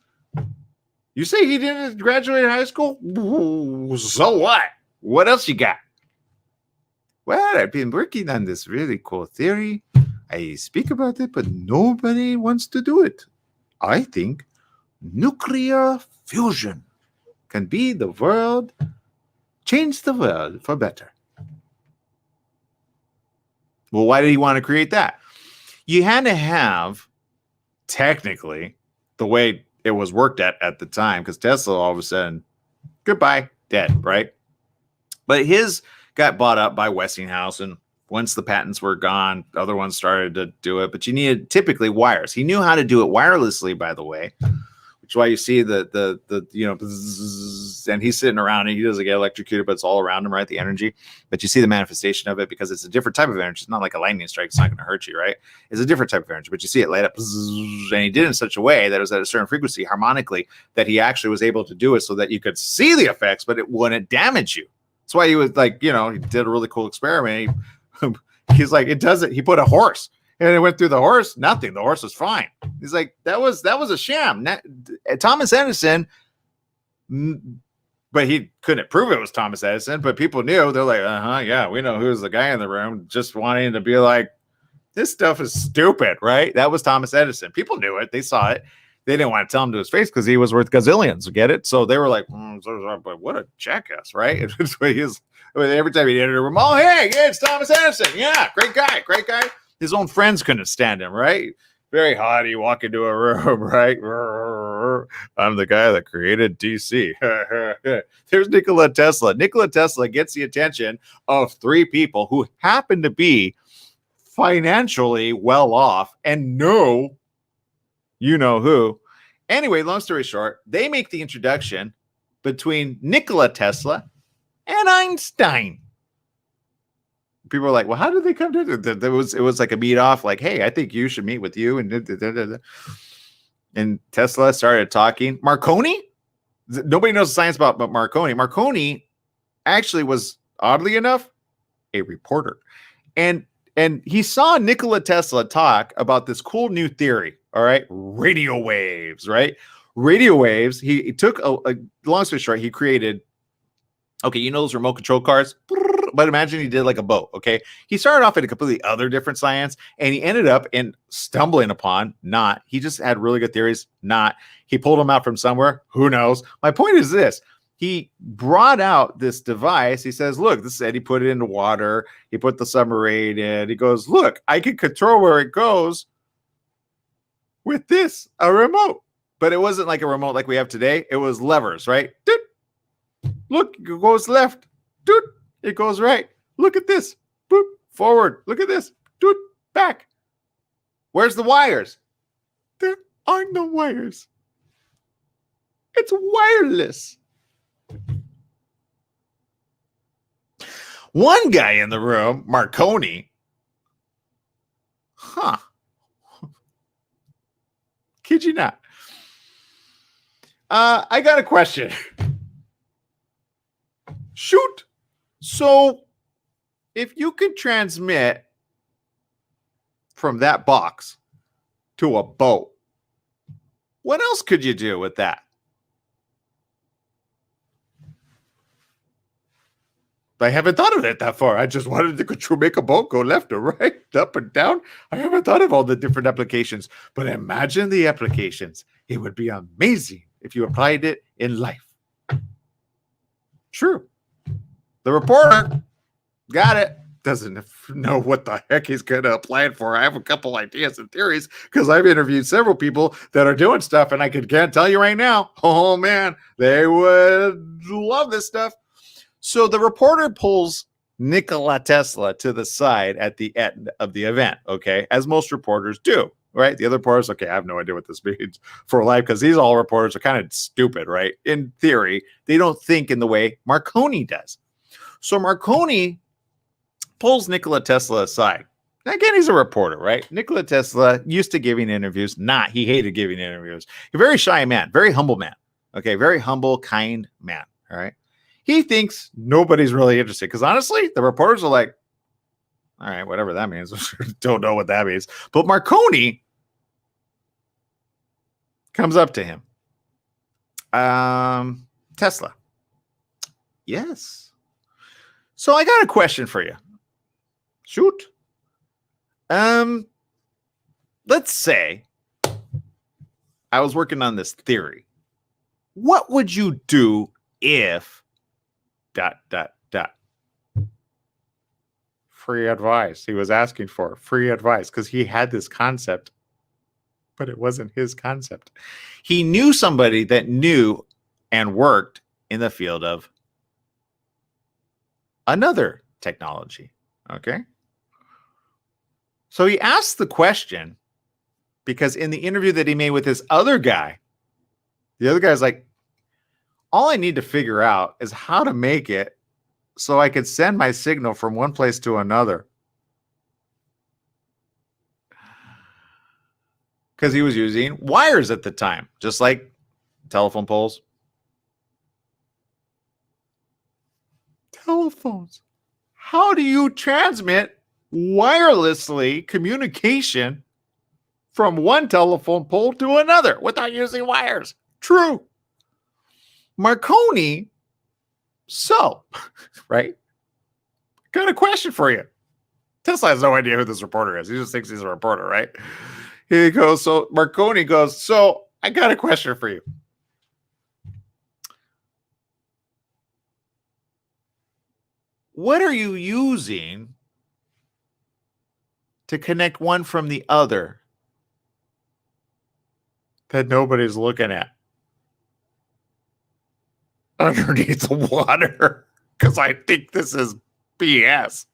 You say he didn't graduate high school? So what? What else you got? Well, I've been working on this really cool theory. I speak about it, but nobody wants to do it. I think nuclear fusion can be the world, change the world for better. Well, why did he want to create that? You had to have, technically, the way it was worked at the time, because Tesla all of a sudden, goodbye, dead, right? But his got bought up by Westinghouse, and once the patents were gone, other ones started to do it. But you needed typically wires. He knew how to do it wirelessly, by the way, which is why you see the bzzz, and he's sitting around and he doesn't get electrocuted, but it's all around him, right? The energy. But you see the manifestation of it because it's a different type of energy. It's not like a lightning strike. It's not going to hurt you, right? It's a different type of energy, but you see it light up. Bzzz, and he did it in such a way that it was at a certain frequency harmonically that he actually was able to do it so that you could see the effects, but it wouldn't damage you. That's why he was like, he did a really cool experiment. He's like, it doesn't. He put a horse. And it went through the horse, nothing. The horse was fine. He's like, that was a sham. Thomas Edison, but he couldn't prove it was Thomas Edison. But people knew. They're like, yeah, we know who's the guy in the room, just wanting to be like, this stuff is stupid, right? That was Thomas Edison. People knew it. They saw it. They didn't want to tell him to his face because he was worth gazillions. Get it? So they were like, but what a jackass, right? Every time he entered a room, hey, it's Thomas Edison. Yeah, great guy. His own friends couldn't stand him, right? Very haughty, walk into a room, right? I'm the guy that created DC. There's Nikola Tesla. Nikola Tesla gets the attention of three people who happen to be financially well off and know you know who. Anyway, long story short, they make the introduction between Nikola Tesla and Einstein. People are like, well, how did they come to it? It was like a meet off, like, hey, I think you should meet with you. And Tesla started talking. Marconi? Nobody knows the science about Marconi. Marconi actually was, oddly enough, a reporter. And he saw Nikola Tesla talk about this cool new theory, all right? Radio waves, right? Radio waves. He took a long story short, he created, okay, those remote control cars? But imagine he did like a boat, okay? He started off in a completely other different science, and he ended up in stumbling upon, he just had really good theories, he pulled them out from somewhere, who knows? My point is this, he brought out this device. He says, look, this said he put it into water. He put the submarine in. He goes, look, I can control where it goes with this, a remote. But it wasn't like a remote like we have today. It was levers, right? Doot. Look, it goes left. Doot. It goes right. Look at this. Boop. Forward. Look at this. Doot. Back. Where's the wires? There aren't no wires. It's wireless. One guy in the room, Marconi. Kid you not. I got a question. Shoot. So, if you could transmit from that box to a boat, what else could you do with that? I haven't thought of it that far. I just wanted to make a boat go left or right, up and down. I haven't thought of all the different applications. But imagine the applications. It would be amazing if you applied it in life. True. The reporter got it. Doesn't know what the heck he's going to apply it for. I have a couple ideas and theories because I've interviewed several people that are doing stuff, and I can't tell you right now. Oh, man, they would love this stuff. So the reporter pulls Nikola Tesla to the side at the end of the event, okay, as most reporters do, right? The other reporters, okay, I have no idea what this means for life because these all reporters are kind of stupid, right? In theory, they don't think in the way Marconi does. So Marconi pulls Nikola Tesla aside. Again, he's a reporter, right? Nikola Tesla used to giving interviews. He hated giving interviews. A very shy man, very humble man, okay, very humble, kind man, all right? He thinks nobody's really interested because honestly, the reporters are like, all right, whatever that means. Don't know what that means. But Marconi comes up to him. Tesla. Yes. So I got a question for you. Shoot. Let's say I was working on this theory. What would you do if ... Free advice. He was asking for free advice because he had this concept, but it wasn't his concept. He knew somebody that knew and worked in the field of another technology. Okay. So he asked the question because in the interview that he made with this other guy, the other guy's like, all I need to figure out is how to make it so I could send my signal from one place to another. Because he was using wires at the time, just like telephone poles. Telephones. How do you transmit wirelessly communication from one telephone pole to another without using wires? True. Marconi, right? Got a question for you. Tesla has no idea who this reporter is. He just thinks he's a reporter, right? He goes, so Marconi goes, so I got a question for you. What are you using to connect one from the other that nobody's looking at underneath the water? Because I think this is BS.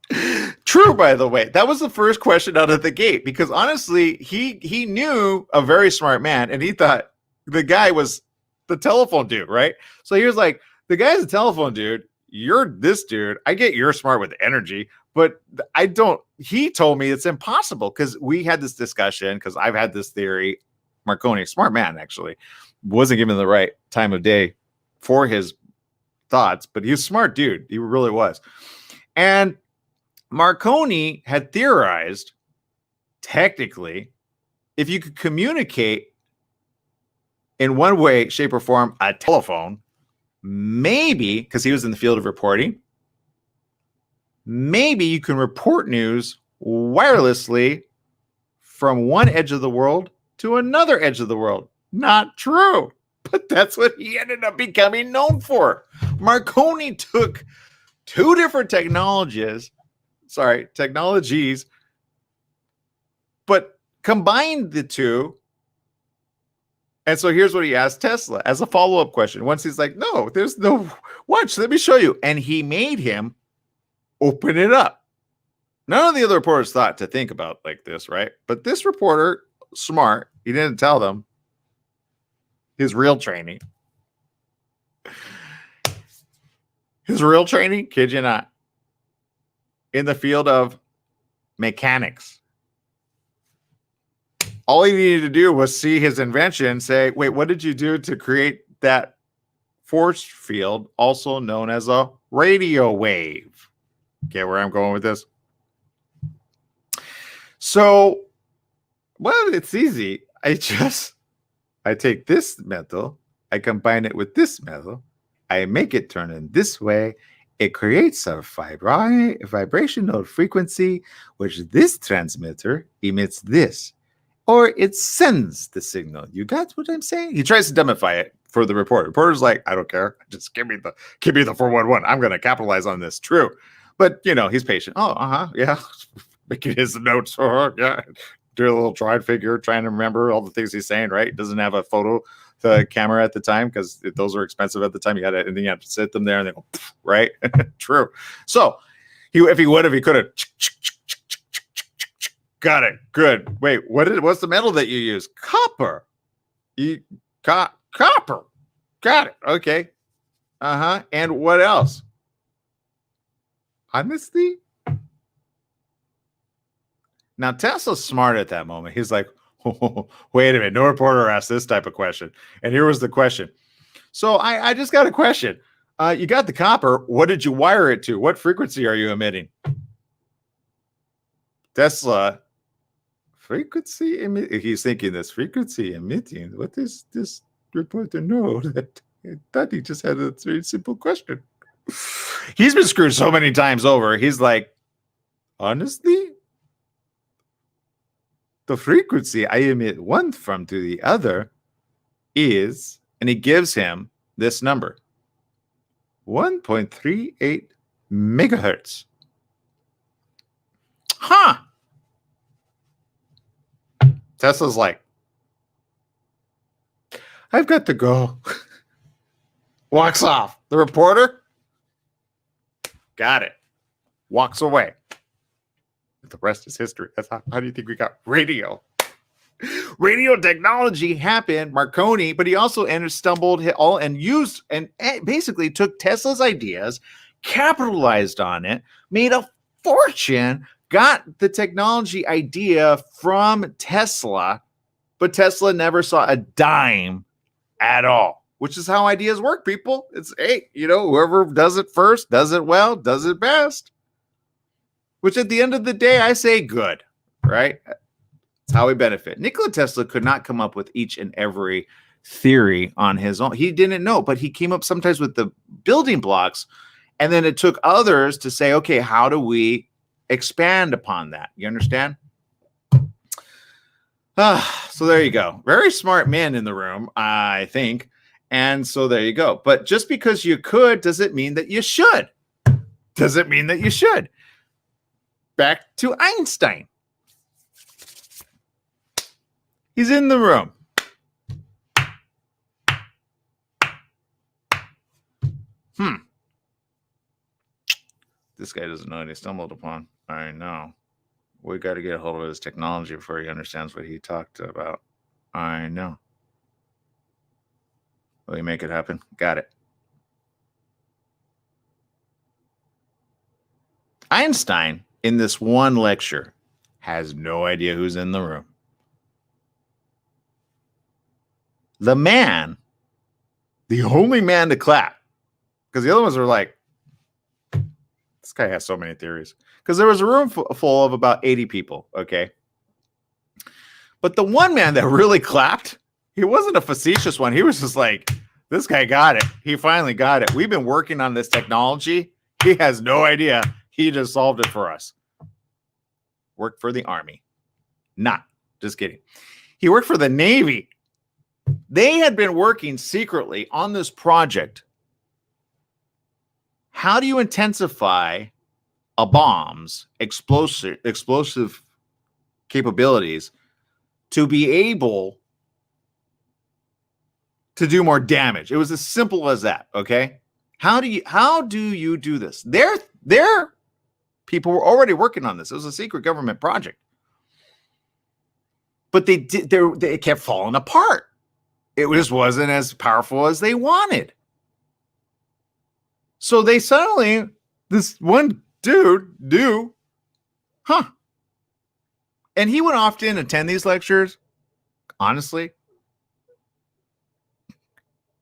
True, by the way. That was the first question out of the gate because honestly, he knew a very smart man and he thought the guy was the telephone dude, right? So he was like, the guy's a telephone dude. You're this dude. I get you're smart with energy, but I don't. He told me it's impossible because we had this discussion because I've had this theory. Marconi, smart man, actually, wasn't given the right time of day for his thoughts, but he was a smart dude. He really was. And Marconi had theorized, technically, if you could communicate in one way, shape, or form, a telephone, maybe, because he was in the field of reporting, maybe you can report news wirelessly from one edge of the world to another edge of the world. Not true. But that's what he ended up becoming known for. Marconi took two different technologies, but combined the two. And so here's what he asked Tesla as a follow-up question. Once he's like, no, there's no, watch, let me show you. And he made him open it up. None of the other reporters thought to think about like this, right? But this reporter, smart, he didn't tell them his real training. His real training, kid you not, in the field of mechanics. All he needed to do was see his invention and say, wait, what did you do to create that force field, also known as a radio wave? Get where I'm going with this? So, well, it's easy. I take this metal, I combine it with this metal, I make it turn in this way. It creates a vibrational frequency, which this transmitter emits this. Or it sends the signal. You got what I'm saying? He tries to demify it for the reporter. Reporter's like, I don't care. Just give me the 411. I'm going to capitalize on this. True. But, he's patient. Oh, yeah. Making his notes. Yeah. Do a little tried figure, trying to remember all the things he's saying, right? Doesn't have a photo camera at the time because those are expensive at the time. You have to sit them there and they go, right? True. So if he could have. Got it. Good. Wait, what's the metal that you use? Copper. Copper. Got it. Okay. And what else? Honestly? Now, Tesla's smart at that moment. He's like, oh, wait a minute. No reporter asked this type of question. And here was the question. So I just got a question. You got the copper. What did you wire it to? What frequency are you emitting? Tesla. Frequency emitting. He's thinking this frequency emitting. What does this reporter know? That I thought he just had a very simple question. He's been screwed so many times over. He's like, honestly, the frequency I emit one from to the other is, and he gives him this number, 1.38 megahertz. Huh. Tesla's like, I've got to go. Walks off. The reporter, got it. Walks away. The rest is history. That's how do you think we got radio? Radio technology happened, Marconi, but he also stumbled and used and basically took Tesla's ideas, capitalized on it, made a fortune, got the technology idea from Tesla, but Tesla never saw a dime at all, which is how ideas work, people. It's, hey, whoever does it first, does it well, does it best. Which at the end of the day, I say good, right? It's how we benefit. Nikola Tesla could not come up with each and every theory on his own. He didn't know, but he came up sometimes with the building blocks. And then it took others to say, okay, how do we expand upon that? You understand? So there you go. Very smart men in the room, I think. And so there you go. But just because you could, does it mean that you should? Does it mean that you should? Back to Einstein. He's in the room. This guy doesn't know what he stumbled upon. I know. We got to get a hold of his technology before he understands what he talked about. I know. Will you make it happen? Got it. Einstein, in this one lecture, has no idea who's in the room. The man, the only man to clap, because the other ones are like, this guy has so many theories. Because there was a room full of about 80 people, okay? But the one man that really clapped, he wasn't a facetious one. He was just like, this guy got it. He finally got it. We've been working on this technology. He has no idea. He just solved it for us. Worked for the Army. Not. Just kidding. He worked for the Navy. They had been working secretly on this project. How do you intensify a bomb's explosive capabilities to be able to do more damage? It was as simple as that. Okay. How do you do this? Their people were already working on this. It was a secret government project, but they kept falling apart. It just wasn't as powerful as they wanted. So they suddenly, this one dude knew, and he would often attend these lectures, honestly,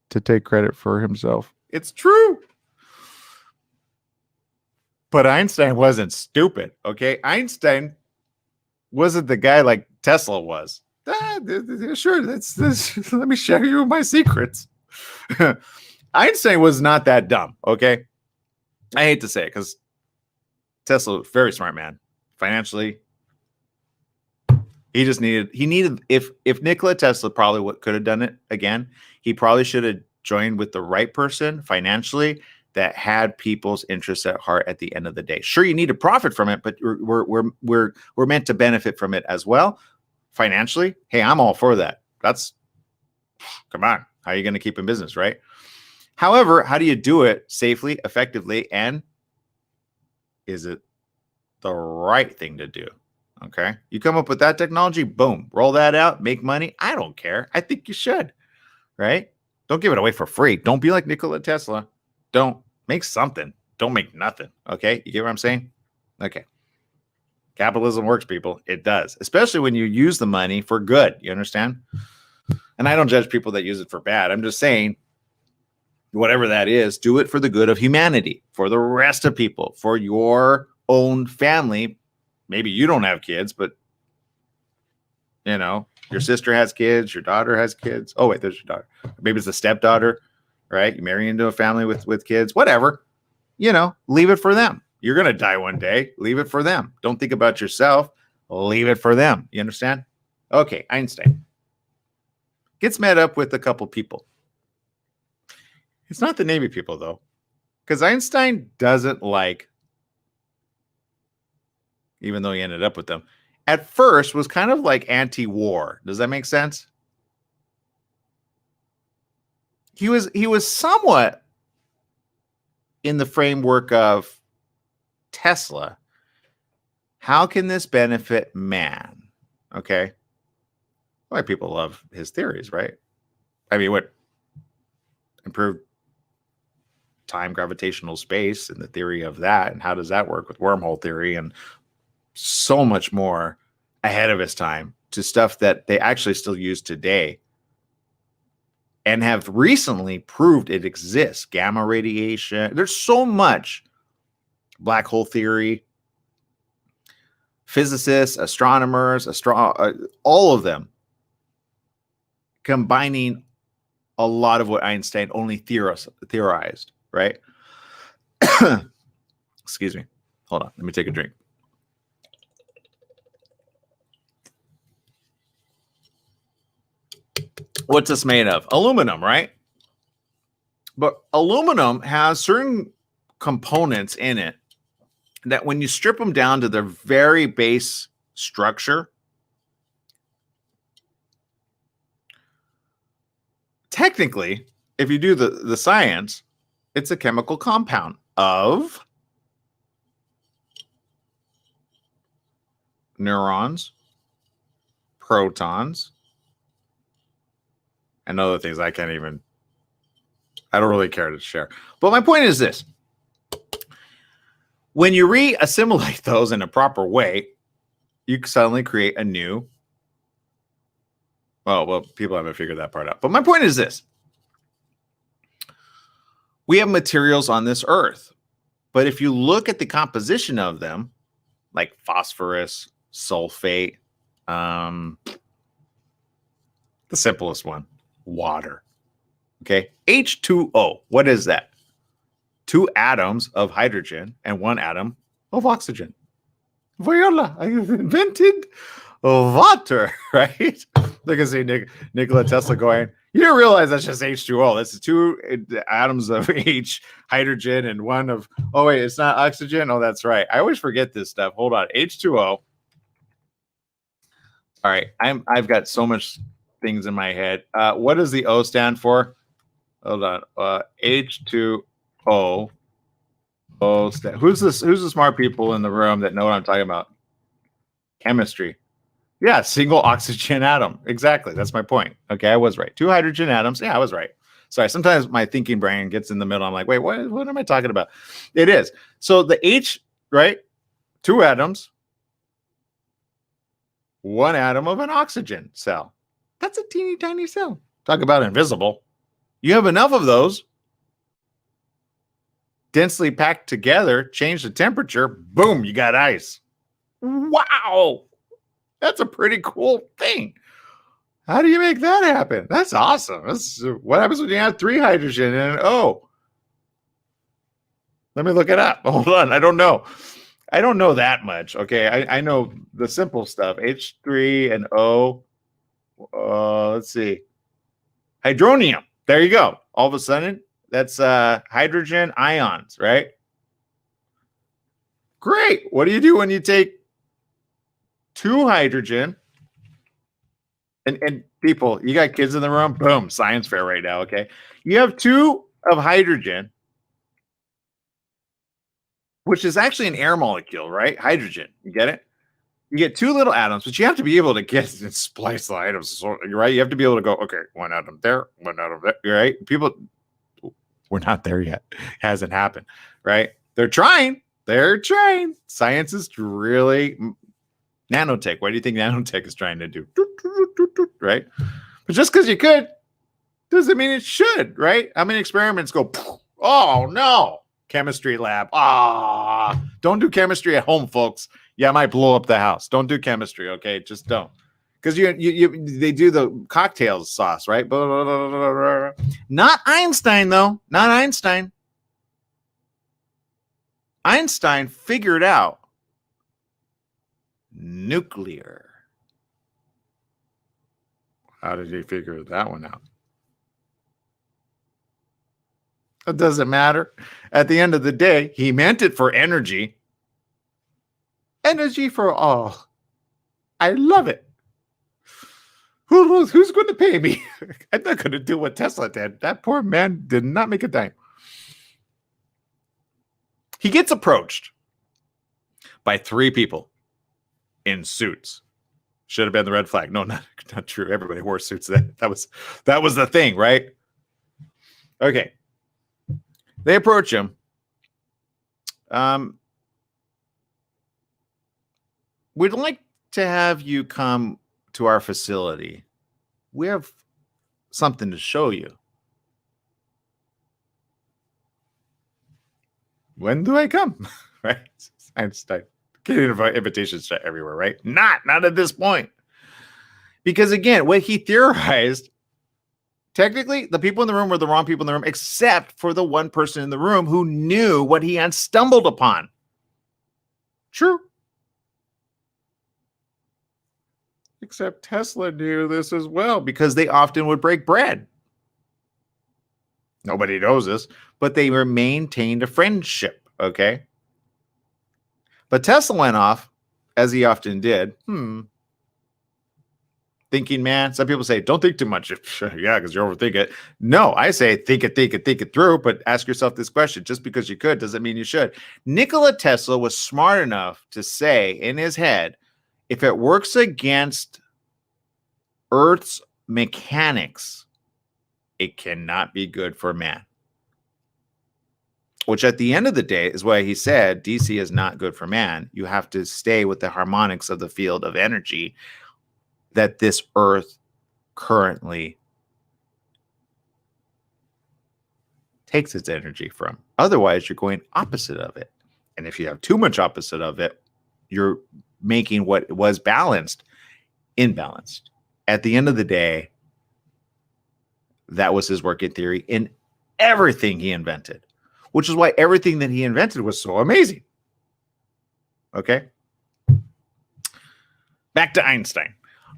to take credit for himself. It's true. But Einstein wasn't stupid, okay? Einstein wasn't the guy like Tesla was. Sure, let me share you my secrets. Einstein was not that dumb, okay? I hate to say it because Tesla was a very smart man. Financially, he needed if Nikola Tesla probably could have done it again, he probably should have joined with the right person financially that had people's interests at heart at the end of the day. Sure, you need to profit from it, but we're meant to benefit from it as well. Financially, hey, I'm all for that. Come on. How are you going to keep in business, right? However, how do you do it safely, effectively, and is it the right thing to do? Okay. You come up with that technology, boom, roll that out, make money. I don't care. I think you should, right? Don't give it away for free. Don't be like Nikola Tesla. Don't make something. Don't make nothing. Okay. You get what I'm saying? Okay. Capitalism works, people. It does, especially when you use the money for good. You understand? And I don't judge people that use it for bad. I'm just saying, whatever that is, do it for the good of humanity, for the rest of people, for your own family. Maybe you don't have kids, but your sister has kids, your daughter has kids. Oh, wait, there's your daughter. Maybe it's a stepdaughter, right? You marry into a family with kids, whatever. Leave it for them. You're going to die one day. Leave it for them. Don't think about yourself. Leave it for them. You understand? Okay, Einstein gets met up with a couple people. It's not the Navy people, though, because Einstein doesn't like, even though he ended up with them, at first was kind of like anti-war. Does that make sense? He was somewhat in the framework of Tesla. How can this benefit man? Okay. Why people love his theories, right? I mean, what improved time, gravitational space, and the theory of that, and how does that work with wormhole theory, and so much more ahead of his time to stuff that they actually still use today and have recently proved it exists. Gamma radiation. There's so much. Black hole theory, physicists, astronomers, all of them combining a lot of what Einstein only theorized, right? Excuse me. Hold on. Let me take a drink. What's this made of? Aluminum, right? But aluminum has certain components in it that when you strip them down to their very base structure, technically, if you do the science, it's a chemical compound of neurons, protons, and other things I don't really care to share. But my point is this. When you re-assimilate those in a proper way, you suddenly create a new. Well, people haven't figured that part out. But my point is this. We have materials on this earth. But if you look at the composition of them, like phosphorus, sulfate, the simplest one, water. Okay, H2O. What is that? 2 atoms of hydrogen and 1 atom of oxygen. Viola, I invented water, right? Look at see Nikola Tesla going, you don't realize that's just H2O. That's 2 atoms of H, hydrogen, and 1 of, oh, wait, it's not oxygen? Oh, that's right. I always forget this stuff. Hold on. H2O. All right. I've got so much things in my head. What does the O stand for? Hold on. H2O. Who's the smart people in the room that know what I'm talking about? Chemistry. Yeah, single oxygen atom. Exactly. That's my point. Okay, I was right. 2 hydrogen atoms. Yeah, I was right. Sorry, sometimes my thinking brain gets in the middle. I'm like, wait, what am I talking about? It is. So the H, right? 2 atoms, 1 atom of an oxygen cell. That's a teeny tiny cell. Talk about invisible. You have enough of those densely packed together, change the temperature, boom, you got ice. Wow. That's a pretty cool thing. How do you make that happen? That's awesome. What happens when you add 3 hydrogen and an O? Let me look it up. Hold on. I don't know. I don't know that much. Okay. I know the simple stuff. H3 and O. Let's see. Hydronium. There you go. All of a sudden, that's hydrogen ions, right? Great. What do you do when you take 2 hydrogen? And people, you got kids in the room? Boom, science fair right now, okay? You have 2 of hydrogen, which is actually an air molecule, right? Hydrogen, you get it? You get 2 little atoms, but you have to be able to get and splice the atoms, right? You have to be able to go, okay, 1 atom there, 1 atom there, right? People, we're not there yet. It hasn't happened, right? They're trying. Science is really nanotech. What do you think nanotech is trying to do? Right? But just because you could doesn't mean it should, right? How many experiments go, oh no, chemistry lab. Don't do chemistry at home, folks. Yeah, I might blow up the house. Don't do chemistry, okay? Just don't. Because they do the cocktail sauce, right? Not Einstein, though. Not Einstein. Einstein figured out nuclear. How did he figure that one out? It doesn't matter. At the end of the day, he meant it for energy. Energy for all. I love it. Who's going to pay me? I'm not going to do what Tesla did. That poor man did not make a dime. He gets approached by 3 people in suits. Should have been the red flag. No, not true. Everybody wore suits. That was the thing, right? Okay. They approach him. We'd like to have you come to our facility. We have something to show you. When do I come? Right? Einstein getting invitations to everywhere, right? Not at this point. Because again, what he theorized, technically, the people in the room were the wrong people in the room, except for the one person in the room who knew what he had stumbled upon. True. Except Tesla knew this as well because they often would break bread. Nobody knows this, but they maintained a friendship, okay? But Tesla went off, as he often did, thinking, man, some people say, don't think too much. Yeah, because you're overthinking it. No, I say think it through, but ask yourself this question. Just because you could doesn't mean you should. Nikola Tesla was smart enough to say in his head, if it works against Earth's mechanics, it cannot be good for man. Which at the end of the day is why he said DC is not good for man. You have to stay with the harmonics of the field of energy that this Earth currently takes its energy from. Otherwise, you're going opposite of it. And if you have too much opposite of it, you're making what was balanced imbalanced. At the end of the day, that was his working theory in everything he invented, which is why everything that he invented was so amazing. Okay? Back to Einstein.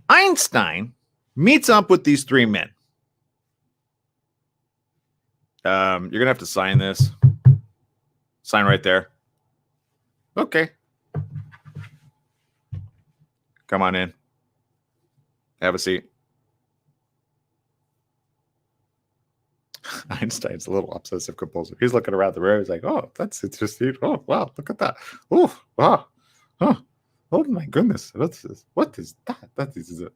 Einstein Meets up with these three men. You're going to have to sign this. Sign right there. Okay. Come on in. Have a seat. Einstein's a little obsessive compulsive. He's looking around the room. He's like, oh, that's interesting. Oh, wow. Look at that. Oh, wow. Oh, my goodness. What's this? What is that? That is a,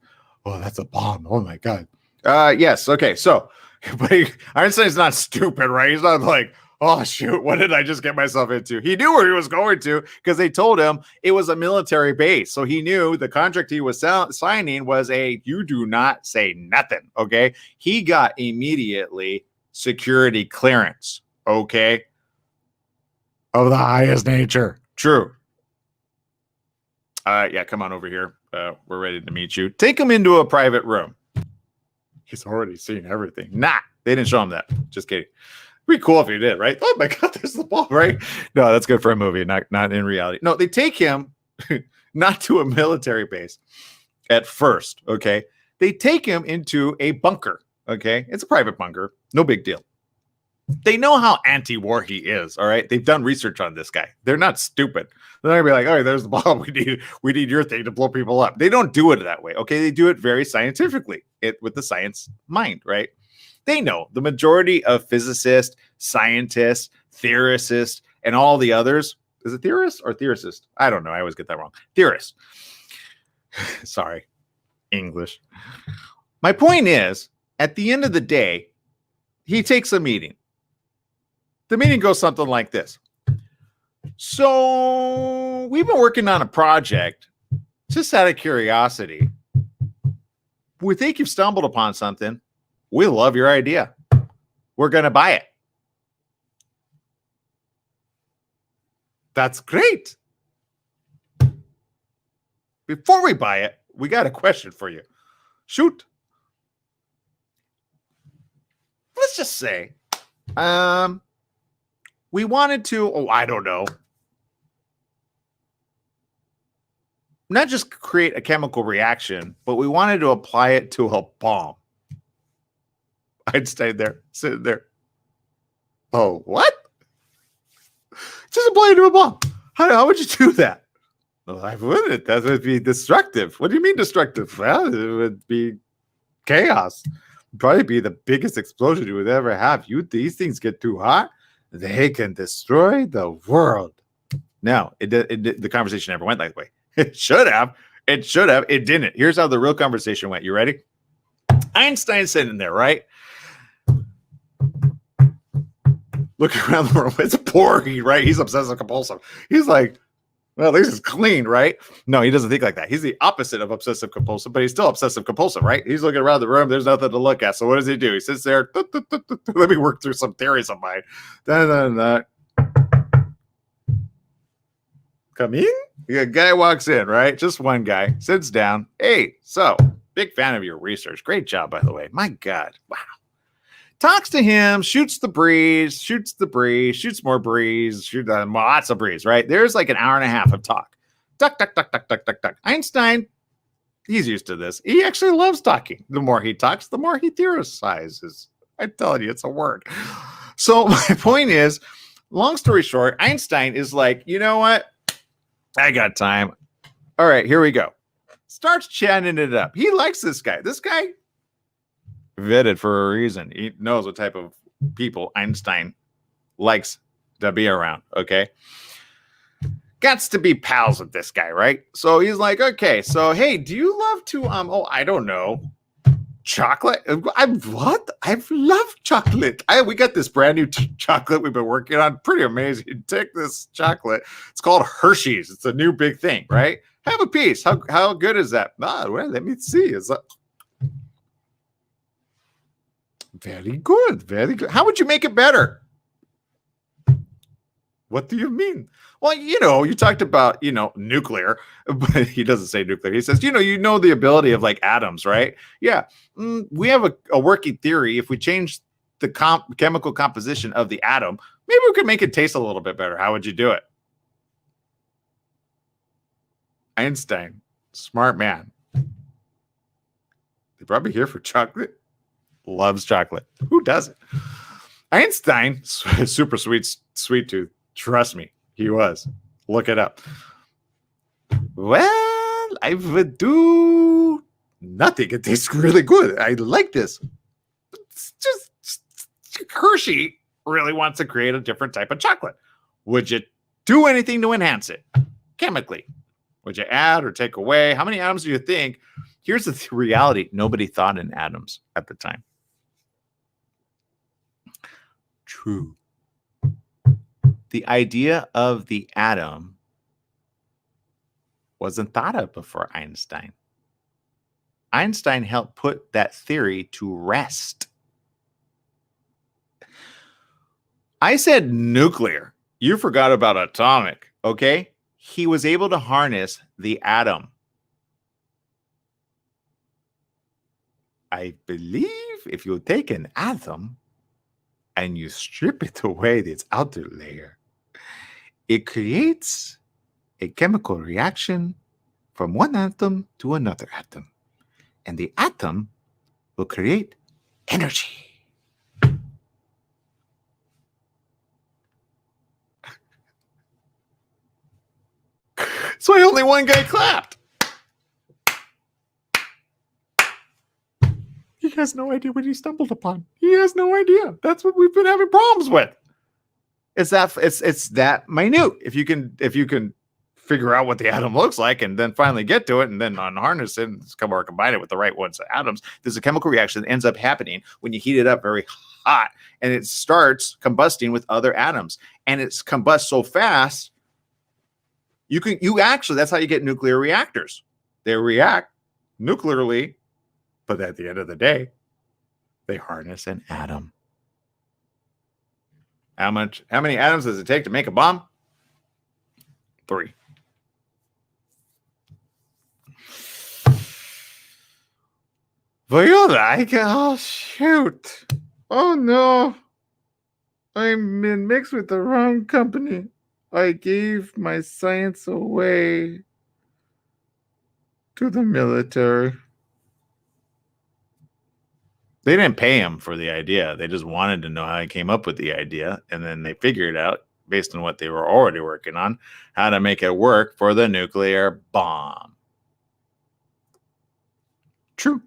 oh, that's a bomb. Oh, my God. Yes. Okay. So, but Einstein's not stupid, right? He's not like, oh, shoot, what did I just get myself into? He knew where he was going to because they told him it was a military base. So he knew the contract he was signing was a you do not say nothing. Okay. He got immediately security clearance. Okay. Of the highest nature. True. Yeah, come on over here. We're ready to meet you. Take him into a private room. He's already seen everything. Nah, they didn't show him that. Just kidding. Pretty cool if he did, right? Oh my God, there's the ball, right? No, that's good for a movie, not in reality. No, they take him not to a military base at first, okay? They take him into a bunker, okay? It's a private bunker, no big deal. They know how anti-war he is, all right? They've done research on this guy. They're not stupid. They're not gonna be like, all right, there's the bomb. We need your thing to blow people up. They don't do it that way, okay? They do it very scientifically, with the science mind, right? They know the majority of physicists, scientists, theorists, and all the others. Is it theorists or theorist? I don't know. I always get that wrong. Theorists. Sorry. English. My point is, at the end of the day, he takes a meeting. The meeting goes something like this. So we've been working on a project just out of curiosity. We think you've stumbled upon something. We love your idea. We're going to buy it. That's great. Before we buy it, we got a question for you. Shoot. Let's just say, we wanted to, I don't know, not just create a chemical reaction, but we wanted to apply it to a bomb. Einstein there, sitting there. Oh, what? Just apply it to a bomb. How would you do that? Well, I wouldn't. That would be destructive. What do you mean destructive? Well, it would be chaos. It'd probably be the biggest explosion you would ever have. These things get too hot, they can destroy the world. No, the conversation never went that way. It should have. It should have. It didn't. Here's how the real conversation went. You ready? Einstein's sitting there, right? Looking around the room. It's boring, right? He's obsessive compulsive. He's like, well, this is clean, right? No, he doesn't think like that. He's the opposite of obsessive compulsive, but he's still obsessive compulsive, right? He's looking around the room. There's nothing to look at. So what does he do? He sits there. Let me work through some theories of mine. Come in? A guy walks in, right? Just one guy sits down. Hey, so big fan of your research. Great job, by the way. My God. Wow. Talks to him, shoots more breeze, shoots lots of breeze, right? There's like an hour and a half of talk. Duck. Einstein, he's used to this. He actually loves talking. The more he talks, the more he theorizes. I'm telling you, it's a word. So my point is, long story short, Einstein is like, you know what? I got time. All right, here we go. Starts chatting it up. He likes this guy. This guy, vetted for a reason. He knows what type of people Einstein likes to be around. Okay. Gots to be pals with this guy, right? So he's like, okay, so hey, do you love to I don't know, chocolate? I've loved chocolate. We got this brand new chocolate we've been working on. Pretty amazing. Take this chocolate. It's called Hershey's. It's a new big thing, right? Have a piece. How good is that? Well, let me see. Is that very good, very good. How would you make it better? What do you mean? Well, you talked about, nuclear, but he doesn't say nuclear. He says, you know the ability of like atoms, right? Yeah. We have a working theory. If we change the chemical composition of the atom, maybe we could make it taste a little bit better. How would you do it? Einstein, smart man. The brought me here for chocolate. Loves chocolate. Who doesn't? Einstein, super sweet tooth. Trust me, he was. Look it up. Well, I would do nothing. It tastes really good. I like this. It's just Hershey really wants to create a different type of chocolate. Would you do anything to enhance it chemically? Would you add or take away? How many atoms do you think? Here's the reality. Nobody thought in atoms at the time. True. The idea of the atom wasn't thought of before Einstein. Einstein helped put that theory to rest. I said nuclear. You forgot about atomic, okay? He was able to harness the atom. I believe if you take an atom and you strip it away, its outer layer, it creates a chemical reaction from one atom to another atom. And the atom will create energy. So only one guy clapped. He has no idea what he stumbled upon. He has no idea. That's what we've been having problems with. It's that minute. If you can figure out what the atom looks like and then finally get to it and then unharness it and or combine it with the right ones atoms, there's a chemical reaction that ends up happening when you heat it up very hot and it starts combusting with other atoms. And it's combust so fast, you actually, that's how you get nuclear reactors. They react nuclearly, but at the end of the day, they harness an atom. How many atoms does it take to make a bomb? 3. Viola, oh shoot. Oh no. I'm been mixed with the wrong company. I gave my science away to the military. They didn't pay him for the idea. They just wanted to know how he came up with the idea. And then they figured out, based on what they were already working on, how to make it work for the nuclear bomb. True.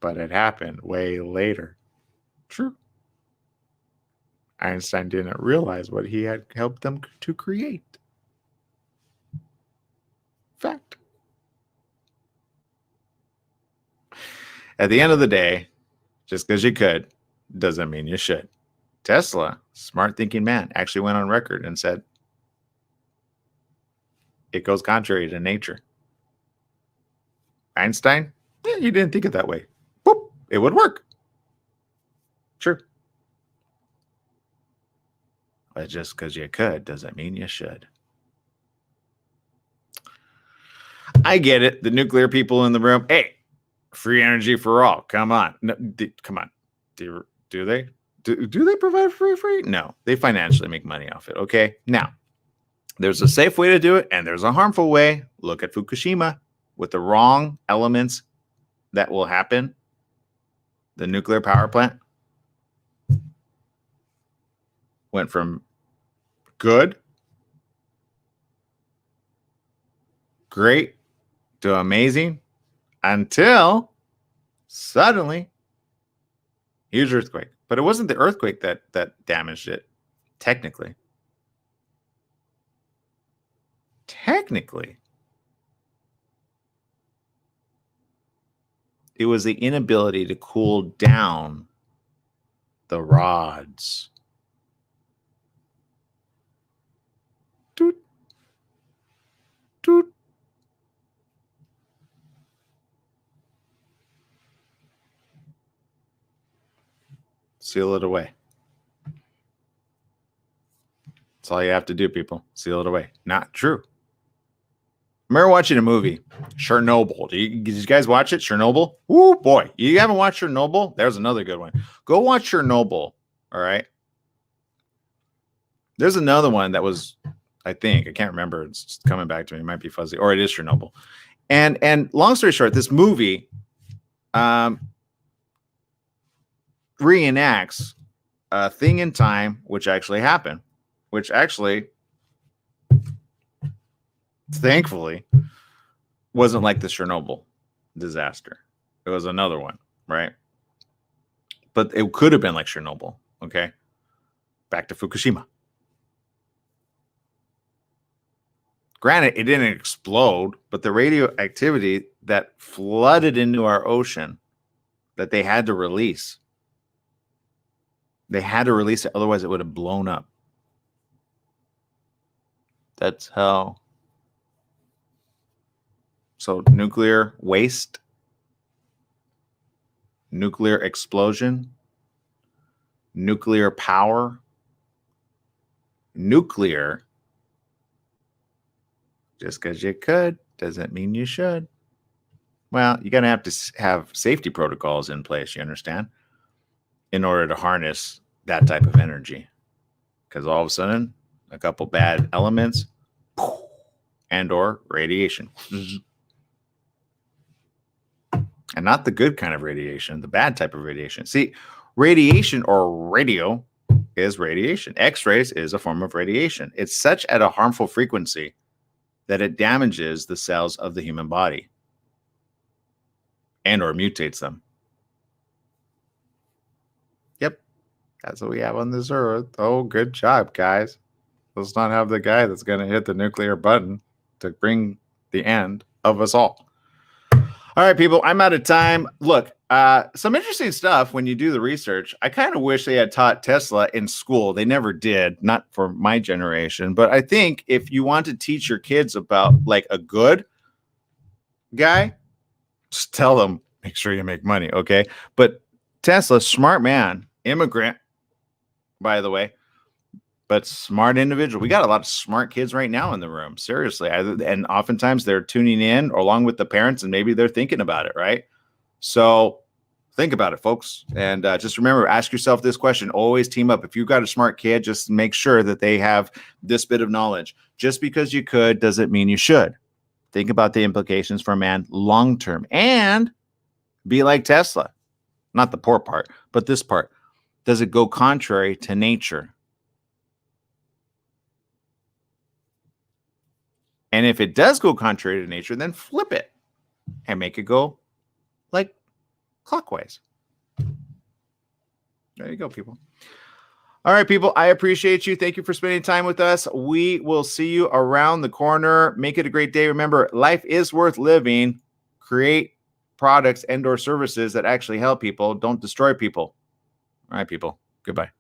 But it happened way later. True. Einstein didn't realize what he had helped them to create. Fact. At the end of the day, just because you could doesn't mean you should. Tesla, smart thinking man, actually went on record and said, it goes contrary to nature. Einstein, you didn't think it that way. Boop, it would work. True. But just because you could doesn't mean you should. I get it. The nuclear people in the room, hey, free energy for all. Come on. No, come on. Do they? Do they provide free? No. They financially make money off it. Okay. Now, there's a safe way to do it and there's a harmful way. Look at Fukushima. With the wrong elements that will happen. The nuclear power plant went from good, great, to amazing, until suddenly huge earthquake. But it wasn't the earthquake that damaged it. Technically, it was the inability to cool down the rods. Doot, doot. Seal it away. That's all you have to do, people. Seal it away. Not true. I remember watching a movie, Chernobyl. Did you guys watch it? Chernobyl? Ooh, boy. You haven't watched Chernobyl? There's another good one. Go watch Chernobyl. All right. There's another one that was I think. I can't remember. It's just coming back to me. It might be fuzzy. Or it is Chernobyl. And long story short, this movie reenacts a thing in time which actually happened, which actually, thankfully, wasn't like the Chernobyl disaster. It was another one, right? But it could have been like Chernobyl, okay? Back to Fukushima. Granted, it didn't explode, but the radioactivity that flooded into our ocean that they had to release. They had to release it, otherwise it would have blown up. That's how. So nuclear waste, nuclear explosion, nuclear power, nuclear. Just because you could doesn't mean you should. Well, you're going to have safety protocols in place, you understand, in order to harness that type of energy. Because all of a sudden, a couple bad elements and or radiation. And not the good kind of radiation, the bad type of radiation. See, radiation or radio is radiation. X-rays is a form of radiation. It's such at a harmful frequency that it damages the cells of the human body and or mutates them. Yep, that's what we have on this earth. Oh, good job, guys. Let's not have the guy that's going to hit the nuclear button to bring the end of us all. All right, people, I'm out of time. Look, some interesting stuff when you do the research. I kind of wish they had taught Tesla in school. They never did, not for my generation. But I think if you want to teach your kids about like a good guy, just tell them, make sure you make money, okay? But Tesla, smart man, immigrant, by the way, but smart individual. We got a lot of smart kids right now in the room, seriously. And oftentimes they're tuning in along with the parents, and maybe they're thinking about it, right? So think about it, folks. And just remember, ask yourself this question. Always team up. If you've got a smart kid, just make sure that they have this bit of knowledge. Just because you could doesn't mean you should. Think about the implications for man long-term. And be like Tesla. Not the poor part, but this part. Does it go contrary to nature? And if it does go contrary to nature, then flip it and make it go like clockwise. There you go, people. All right, people, I appreciate you. Thank you for spending time with us. We will see you around the corner. Make it a great day. Remember, life is worth living. Create products and or services that actually help people. Don't destroy people. All right, people. Goodbye.